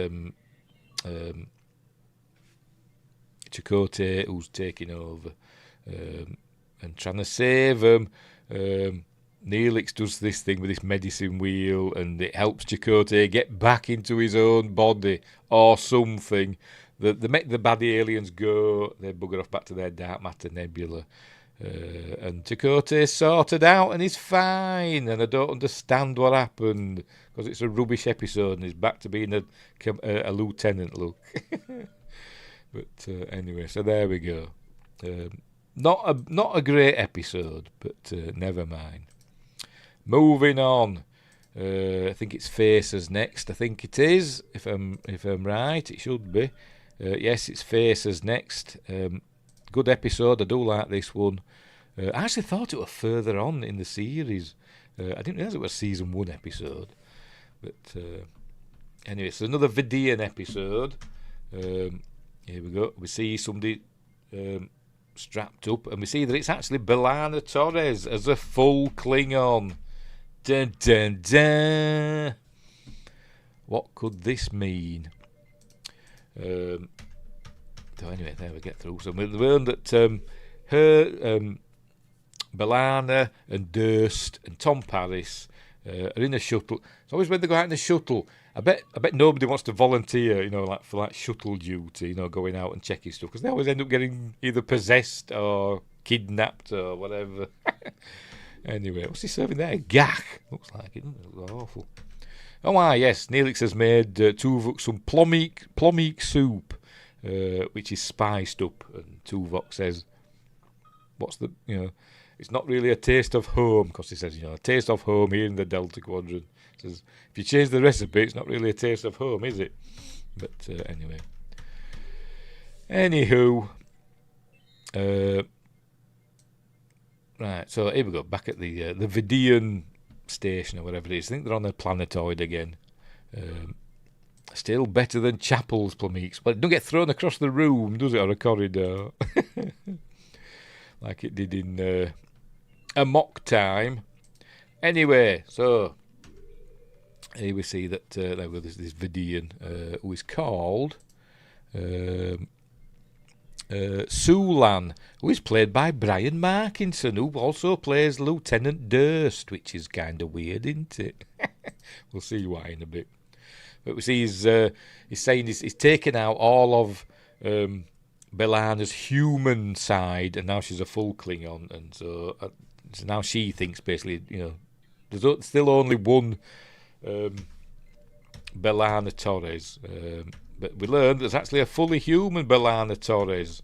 Chakotay who's taking over and trying to save him. Neelix does this thing with this medicine wheel, and it helps Chakotay get back into his own body or something. They make the baddie aliens go. They bugger off back to their dark matter nebula, and Chakotay's sorted out and he's fine. And I don't understand what happened because it's a rubbish episode and he's back to being a lieutenant. Look, but anyway, so there we go. Not a great episode, but never mind. Moving on. I think it's Faces next. I think it is. If I'm right, it should be. Yes, it's Faces next. Good episode. I do like this one. I actually thought it was further on in the series. I didn't realise it was a season 1 episode. But anyway, it's another Vidian episode. Here we go. We see somebody strapped up, and we see that it's actually B'Elanna Torres as a full Klingon. Dun, dun, dun. What could this mean? So anyway, there we get through. So we learned that her, B'Elanna and Durst and Tom Paris are in a shuttle. It's always when they go out in the shuttle. I bet nobody wants to volunteer, for shuttle duty, going out and checking stuff, because they always end up getting either possessed or kidnapped or whatever. Anyway, what's he serving there? Gach. Looks like it, doesn't it? It looks awful. Oh, yes, Neelix has made Tuvok some plomeek soup, which is spiced up, and Tuvok says, it's not really a taste of home, because he says, a taste of home here in the Delta Quadrant. He says, if you change the recipe, it's not really a taste of home, is it? But anyway. Anywho, right, so here we go, back at the Vidian station or whatever it is. I think they're on a planetoid again. Still better than Chapel's Plummeeks. But it don't get thrown across the room, does it, or a corridor? Like it did in A Mock Time. Anyway, so here we see that there's this Vidian who is called Sulan, who is played by Brian Markinson, who also plays Lieutenant Durst, which is kind of weird, isn't it? We'll see why in a bit. But we see he's saying he's taken out all of B'Elanna's human side, and now she's a full Klingon, and so now she thinks basically, there's still only one B'Elanna Torres, but we learned there's actually a fully human B'Elanna Torres.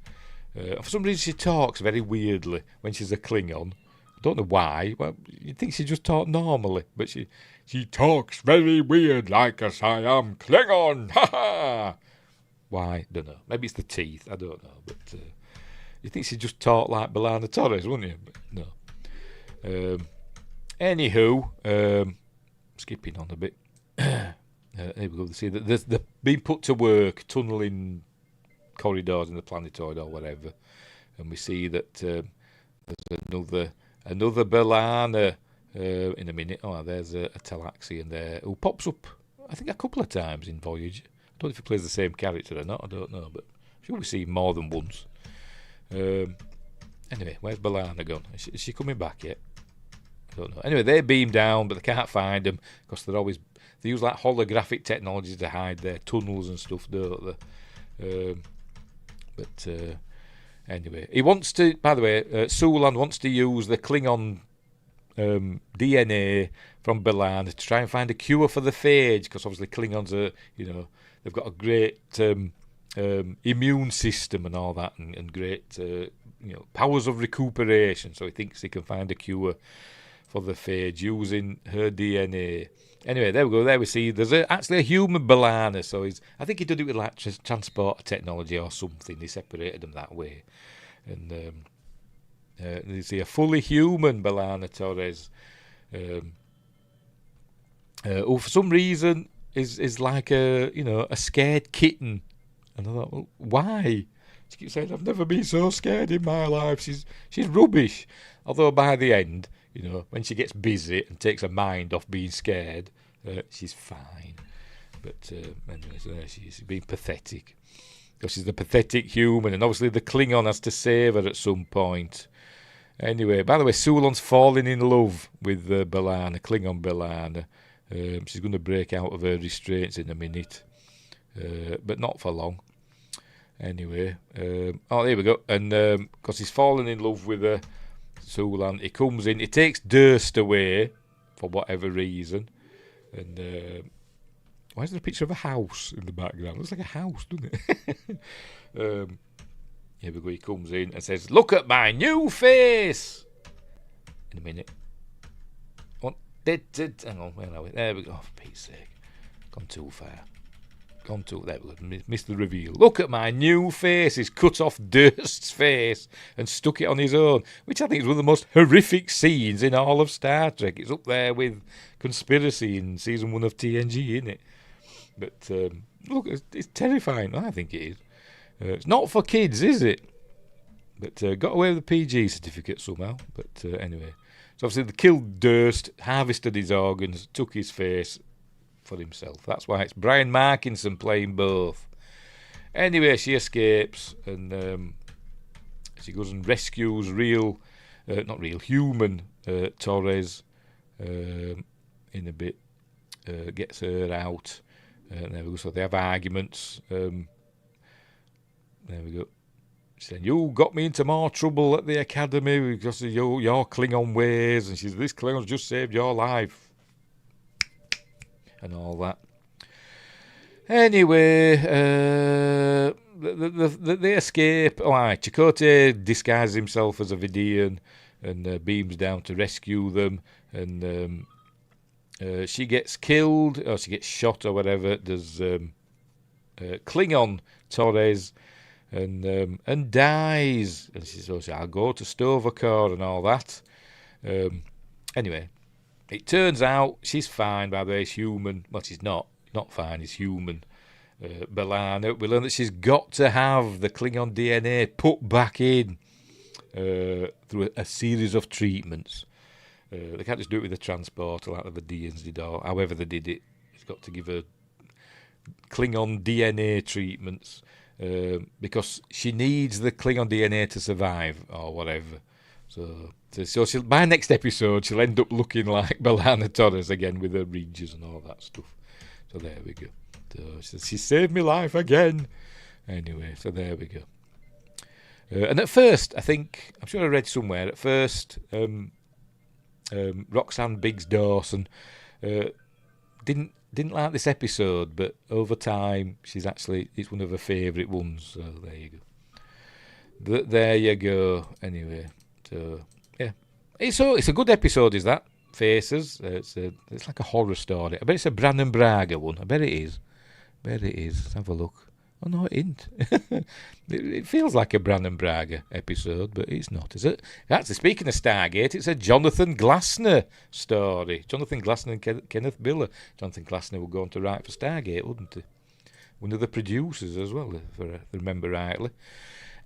For some reason she talks very weirdly when she's a Klingon. I don't know why. Well, you'd think she just talked normally, but she talks very weird like a Siam Klingon. Ha ha! Why? Don't know. Maybe it's the teeth. I don't know. But you think she just talked like B'Elanna Torres, wouldn't you? But no. Anywho, skipping on a bit. Here we go. They see that they're being put to work tunnelling corridors in the planetoid or whatever, and we see that there's another B'Elanna in a minute. Oh, there's a Talaxian there who pops up, I think, a couple of times in Voyager. I don't know if he plays the same character or not. I don't know, but I'm sure we see him more than once. Anyway, where's B'Elanna gone? Is she coming back yet? I don't know. Anyway, they beam down, but they can't find them because they use like holographic technology to hide their tunnels and stuff, don't they? Anyway, he wants to. By the way, Sulan wants to use the Klingon DNA from B'Elanna to try and find a cure for the phage, because obviously Klingons are, they've got a great immune system and all that, and great powers of recuperation. So he thinks he can find a cure for the phage using her DNA. Anyway, there we go. There we see there's actually a human B'Elanna. So I think he did it with like transporter technology or something. He separated them that way, and you see a fully human B'Elanna Torres, who for some reason is like a scared kitten. And I thought, well, why? She keeps saying, I've never been so scared in my life. She's rubbish. Although by the end, when she gets busy and takes her mind off being scared, she's fine. But anyway, so there she is, being pathetic. Because she's the pathetic human, and obviously the Klingon has to save her at some point. Anyway, by the way, Sulan's falling in love with B'Elanna, Klingon B'Elanna. She's going to break out of her restraints in a minute, but not for long. Anyway, there we go. And because he's fallen in love with her, Sulan, he comes in, he takes Durst away for whatever reason, and why is there a picture of a house in the background? It looks like a house, doesn't it? Here we go, he comes in and says, look at my new face! In a minute. Hang on, where are we? There we go, for Pete's sake. Gone too far. There we go, missed the reveal. Look at my new face. He's cut off Durst's face and stuck it on his own, which I think is one of the most horrific scenes in all of Star Trek. It's up there with Conspiracy in season 1 of TNG, isn't it? But look, it's terrifying. I think it is. It's not for kids, is it? But got away with the PG certificate somehow. But anyway, so obviously they killed Durst, harvested his organs, took his face for himself. That's why it's Brian Markinson playing both. Anyway, she escapes, and she goes and rescues human Torres in a bit, gets her out, and there we go. So they have arguments. There we go. She said, you got me into more trouble at the academy because of your Klingon ways, and she said, this Klingon's just saved your life. And all that. Anyway, they escape. Chakotay disguises himself as a Vidian and beams down to rescue them. And she gets killed, or she gets shot, or whatever. There's Klingon Torres and dies. And she says, I'll go to Tovakor and all that. Anyway. It turns out she's fine, by the way, she's human. Well, she's not fine, she's human. B'Elanna, we learn that she's got to have the Klingon DNA put back in through a series of treatments. They can't just do it with a transporter like the Deans did, or however they did it. It's got to give her Klingon DNA treatments because she needs the Klingon DNA to survive, or whatever. So she'll, by next episode, she'll end up looking like B'Elanna Torres again with her ridges and all that stuff. So there we go. So she saved my life again. Anyway, so there we go. And at first, I'm sure I read somewhere, at first, Roxanne Biggs Dawson didn't like this episode, but over time, it's one of her favourite ones. So there you go. There you go. Anyway, so yeah, it's a good episode. Is that Faces? It's like a horror story. I bet it's a Brannon Braga one. I bet it is. Let's have a look. Oh no, it isn't. It feels like a Brannon Braga episode, but it's not, is it? Actually, speaking of Stargate, it's a Jonathan Glassner story. Jonathan Glassner and Kenneth Biller. Jonathan Glassner will go on to write for Stargate, wouldn't he? One of the producers as well, if I remember rightly.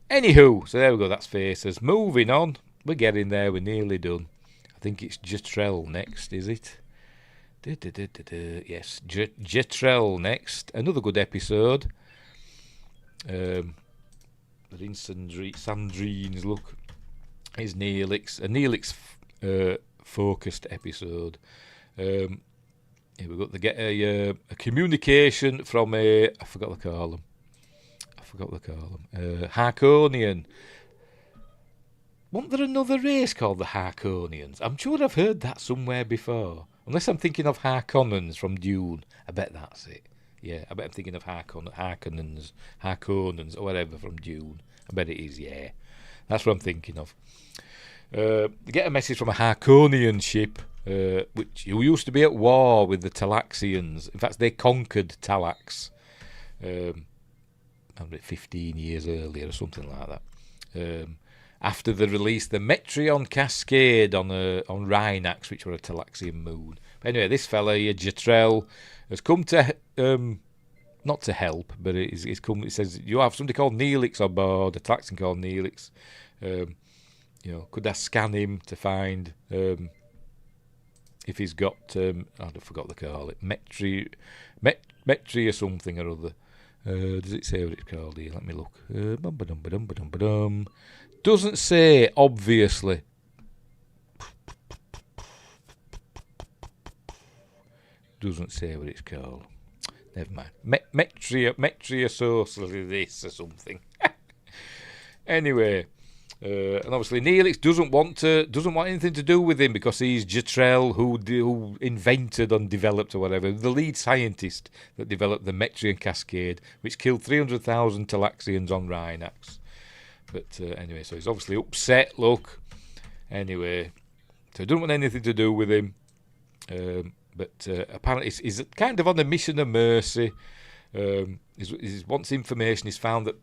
Anywho, so there we go, that's Faces. Moving on, we're getting there, we're nearly done. I think it's Jetrel next, is it? Yes, Jetrel next. Another good episode. They're in Sandrines, look. Is Neelix. A Neelix focused episode. Here we go. They get a communication from I forgot what they call them. Harkonian. Wasn't there another race called the Harkonians? I'm sure I've heard that somewhere before. Unless I'm thinking of Harkonnens from Dune. I bet that's it. Yeah, I bet I'm thinking of Harkonnens, or whatever from Dune. I bet it is, yeah. That's what I'm thinking of. They get a message from a Harkonian ship, who used to be at war with the Talaxians. In fact, they conquered Talax 15 years earlier or something like that. After they released the Metreon Cascade on Rhinax, which were a Talaxian moon. But anyway, this fella here, Jetrel, has come to not to help, but it's come. It says you have somebody called Neelix on board, a Talaxian called Neelix. Could I scan him to find if he's got I forgot what they call it, Metri or something or other. Does it say what it's called here? Let me look. Doesn't say, obviously. Doesn't say what it's called. Never mind. Metriosaurus this or something. Anyway, and obviously Neelix doesn't want anything to do with him because he's Jetrel, who invented and developed or whatever, the lead scientist that developed the Metreon Cascade, which killed 300,000 Talaxians on Rhinax. But anyway, so he's obviously upset. Look, anyway, so he doesn't want anything to do with him. But apparently he's kind of on a mission of mercy. He wants information. He's found that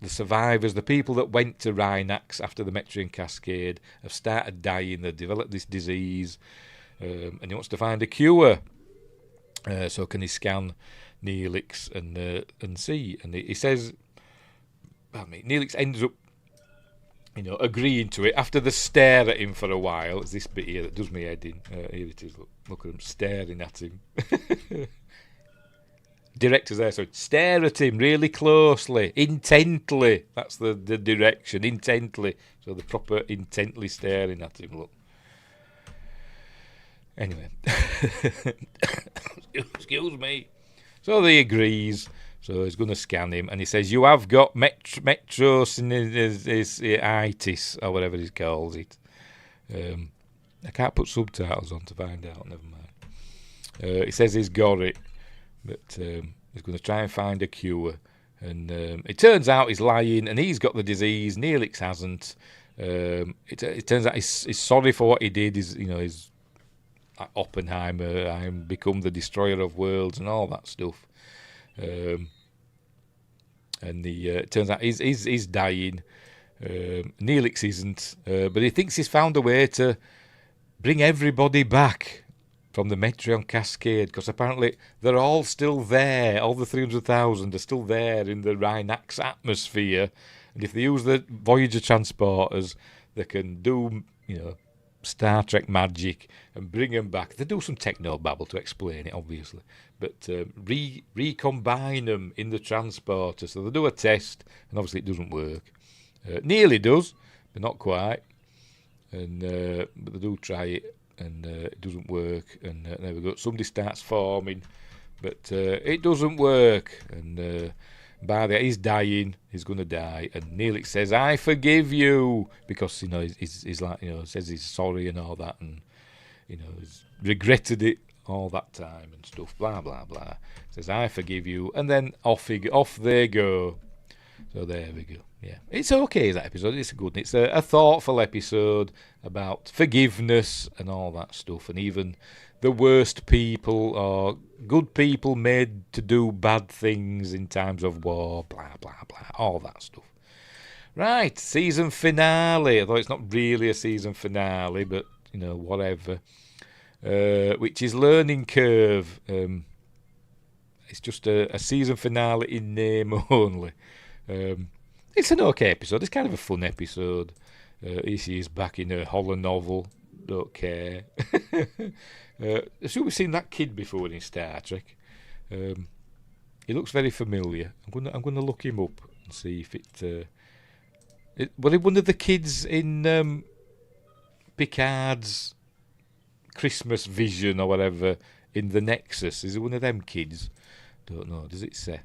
the survivors, the people that went to Rhinax after the Metreon Cascade, have started dying. They've developed this disease, and he wants to find a cure. So can he scan Neelix and see? And he says, Neelix ends up, agreeing to it after they stare at him for a while. It's this bit here that does me head in. Here it is. Look at them staring at him. Director's there, so stare at him really closely, intently. That's the direction, intently. So the proper intently staring at him. Look. Anyway, excuse me. So he agrees. So he's going to scan him, and he says, "You have got metrosinusitis, or whatever he calls it." I can't put subtitles on to find out. Never mind. He says he's got it, but he's going to try and find a cure. And it turns out he's lying, and he's got the disease. Neelix hasn't. It turns out he's sorry for what he did. He's Oppenheimer. I'm become the destroyer of worlds and all that stuff. And it turns out he's dying. Neelix isn't, but he thinks he's found a way to bring everybody back from the Metreon Cascade, because apparently they're all still there. All the 300,000 are still there in the Rhinax atmosphere, and if they use the Voyager transporters, they can do, Star Trek magic and bring them back. They do some techno-babble to explain it, obviously, but recombine them in the transporter. So they do a test, and obviously it doesn't work. Nearly does, but not quite. And but they do try it, and it doesn't work. And there we go. Somebody starts forming, but it doesn't work. And by the he's dying. He's going to die. And Neelix says, "I forgive you," because he's like says he's sorry and all that, and he's regretted it all that time and stuff. Blah blah blah. Says, "I forgive you," and then off they go. So there we go. Yeah, it's okay, that episode. It's a good. It's a thoughtful episode about forgiveness and all that stuff, and even the worst people or good people made to do bad things in times of war. Blah blah blah. All that stuff. Right, season finale. Although it's not really a season finale, but whatever. Which is Learning Curve. It's just a season finale in name only. It's an okay episode. It's kind of a fun episode. Here she is back in her holonovel. Don't care. We've seen that kid before in Star Trek. He looks very familiar. I'm gonna look him up and see if was it one of the kids in Picard's Christmas vision or whatever in the Nexus? Is it one of them kids? Don't know. Does it say?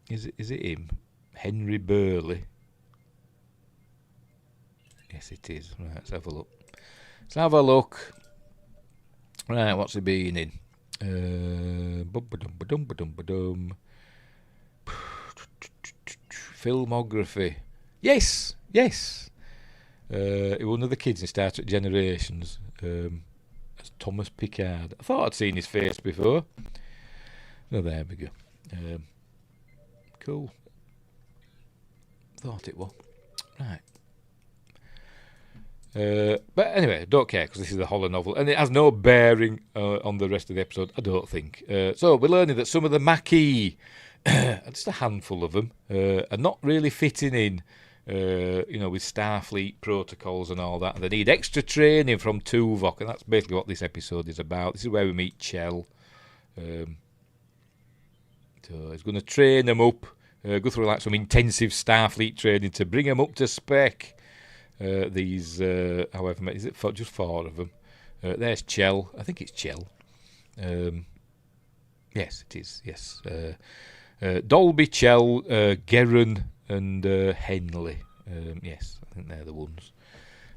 Is it him? Henry Burley. Yes, it is. Right, let's have a look. Right, what's he been in? Filmography. Yes. One of the kids in Star Trek Generations. As Thomas Picard. I thought I'd seen his face before. Oh, there we go. Cool. Thought it was. Right. But anyway, don't care, because this is a holonovel, and it has no bearing on the rest of the episode, I don't think. So we're learning that some of the Maquis, just a handful of them, are not really fitting in, with Starfleet protocols and all that. They need extra training from Tuvok, and that's basically what this episode is about. This is where we meet Chell. So he's going to train them up, go through like some intensive Starfleet training to bring them up to spec. These, however many, is it just 4 of them? There's Chell. I think it's Chell. Yes, it is. Yes. Dolby, Chell, Geron, and Henley. Yes, I think they're the ones.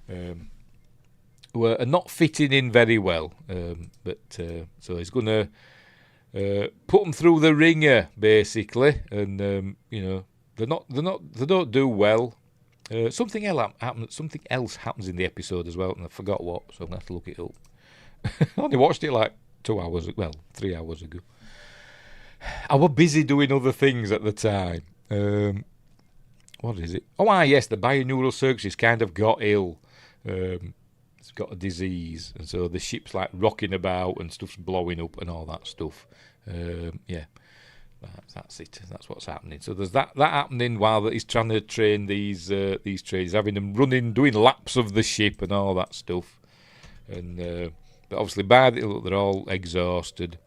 Who are not fitting in very well. So he's going to put them through the ringer, basically, and they don't do well. Something else happens in the episode as well, and I forgot what, so I'm gonna have to look it up. I only watched it like 3 hours ago. I was busy doing other things at the time. What is it? Oh, yes, the binaural circuitry's kind of got ill. It's got a disease, and so the ship's like rocking about and stuff's blowing up and all that stuff. Yeah. That's it. That's what's happening. So there's that happening while he's trying to train these trades, having them running, doing laps of the ship and all that stuff. And but obviously they're all exhausted.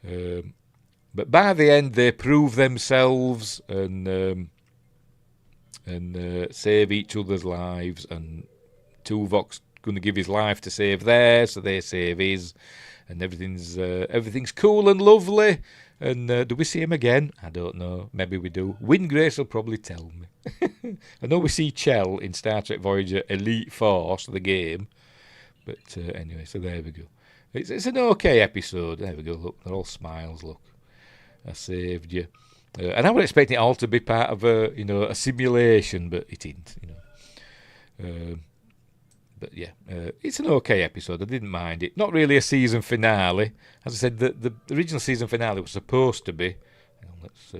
But by the end, they prove themselves and save each other's lives. And Tuvok's going to give his life to save theirs, so they save his, and everything's cool and lovely. And do we see him again? I don't know. Maybe we do. Windgrace will probably tell me. I know we see Chell in Star Trek Voyager Elite Force, the game. But anyway, so there we go. It's an okay episode. There we go. Look, they're all smiles. Look, I saved you. And I was expecting it all to be part of a simulation, but it isn't. But yeah, it's an okay episode. I didn't mind it. Not really a season finale. As I said, the original season finale was supposed to be. Let's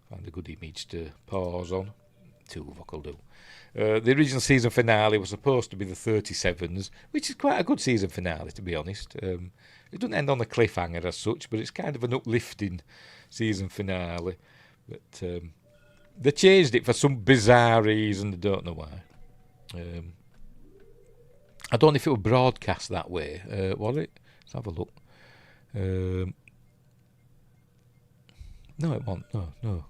find a good image to pause on. Tuvok will do. The original season finale was supposed to be the 37s, which is quite a good season finale, to be honest. It doesn't end on a cliffhanger as such, but it's kind of an uplifting season finale. But they changed it for some bizarre reason. I don't know why. I don't know if it was broadcast that way. Was it? Let's have a look. No, it wasn't. No.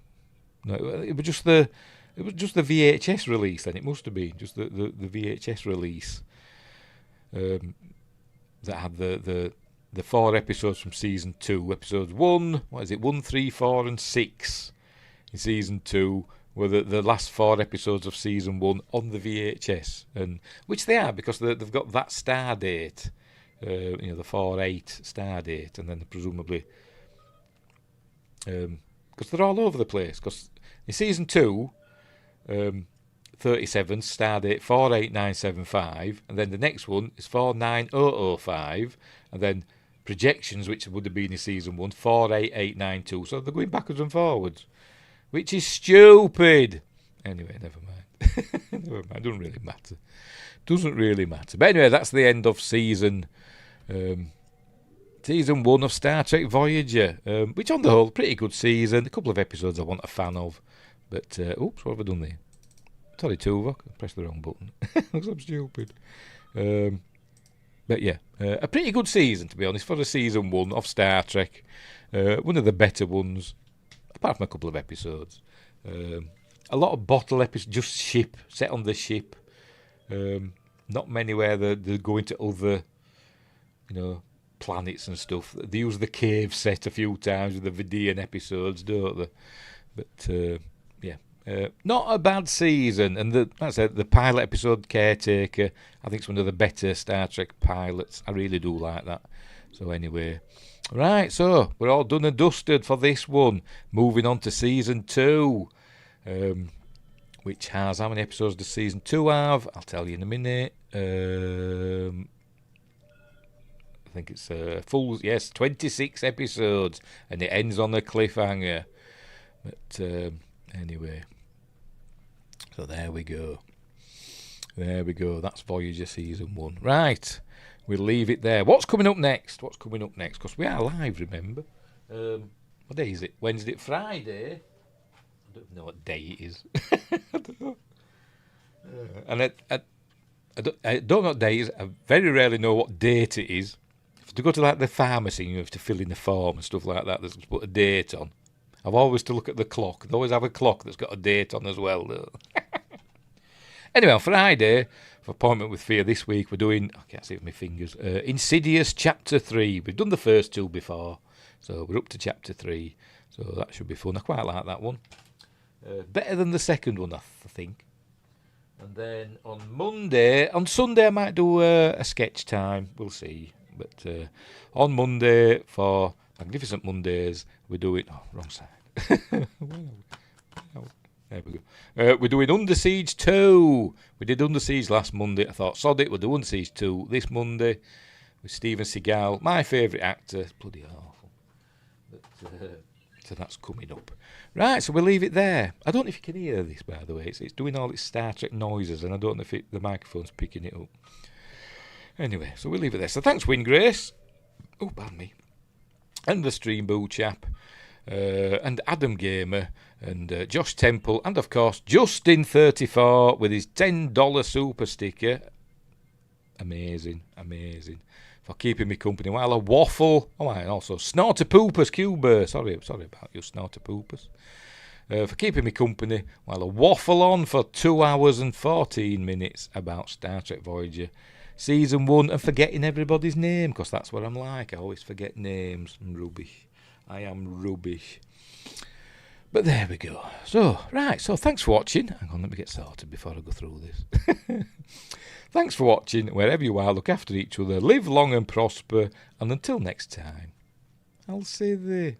It was just the VHS release. Then it must have been just the VHS release that had the 4 episodes from season 2. Episodes 1, 1, 3, 4, and 6 in season 2 were the last 4 episodes of season 1 on the VHS, and which they are because they've got that star date, the 4/8 star date, and then presumably because they're all over the place. Because in season 2, 37 star date 48975, and then the next one is 49005, and then projections, which would have been in season 1, 48892. So they're going backwards and forwards, which is stupid. Anyway, never mind. Never mind. Doesn't really matter. But anyway, that's the end of season 1 of Star Trek Voyager, which on the whole, pretty good season. A couple of episodes I wasn't a fan of, but oops, what have I done there? Sorry, Tuvok, I pressed the wrong button. Looks I'm stupid. But yeah, a pretty good season, to be honest, for a season 1 of Star Trek. One of the better ones, apart from a couple of episodes. A lot of bottle episodes, just ship, set on the ship. Not many where they're going to other, planets and stuff. They use the cave set a few times with the Vidian episodes, don't they? But not a bad season. And the pilot episode, Caretaker, I think it's one of the better Star Trek pilots. I really do like that. So anyway, right, so we're all done and dusted for this one. Moving on to season 2, which has, how many episodes does season 2 have? I'll tell you in a minute. I think it's full, 26 episodes, and it ends on a cliffhanger. But anyway, so there we go. That's Voyager season 1. Right, we'll leave it there. What's coming up next? Because we are live, remember. What day is it? Wednesday, Friday? I don't know what day it is. I don't know. And I don't know what day it is. I very rarely know what date it is. To go to like the pharmacy, you have to fill in the form and stuff like that. That's put a date on. I've always to look at the clock. They always have a clock that's got a date on as well. Anyway, on Friday, for Appointment with Fear this week, we're doing, I can't see it with my fingers, Insidious Chapter 3. We've done the first 2 before, so we're up to Chapter 3. So that should be fun. I quite like that one. Better than the second one, I think. And then on Sunday I might do a sketch time. We'll see. But on Monday, for Magnificent Mondays, we're doing... Oh, wrong side. There we go. We're doing Under Siege 2. We did Under Siege last Monday. I thought, sod it, we'll do Under Siege 2 this Monday with Steven Seagal, my favourite actor. Bloody awful. But, so that's coming up. Right, so we'll leave it there. I don't know if you can hear this, by the way. It's doing all its Star Trek noises, and I don't know if the microphone's picking it up. Anyway, so we'll leave it there. So thanks, Win Grace. Oh, pardon me. And the Stream Boo chap. And Adam Gamer. And Josh Temple. And, of course, Justin34 with his $10 super sticker. Amazing. For keeping me company while I waffle. Oh, and also Snorter Poopers Cuber. Sorry about you, Snorter Poopers. For keeping me company while I waffle on for 2 hours and 14 minutes about Star Trek Voyager Season 1 and forgetting everybody's name, because that's what I'm like. I always forget names. I'm rubbish. I am rubbish. But there we go. So, right, so thanks for watching. Hang on, let me get started before I go through this. Thanks for watching. Wherever you are, look after each other. Live long and prosper. And until next time, I'll say the...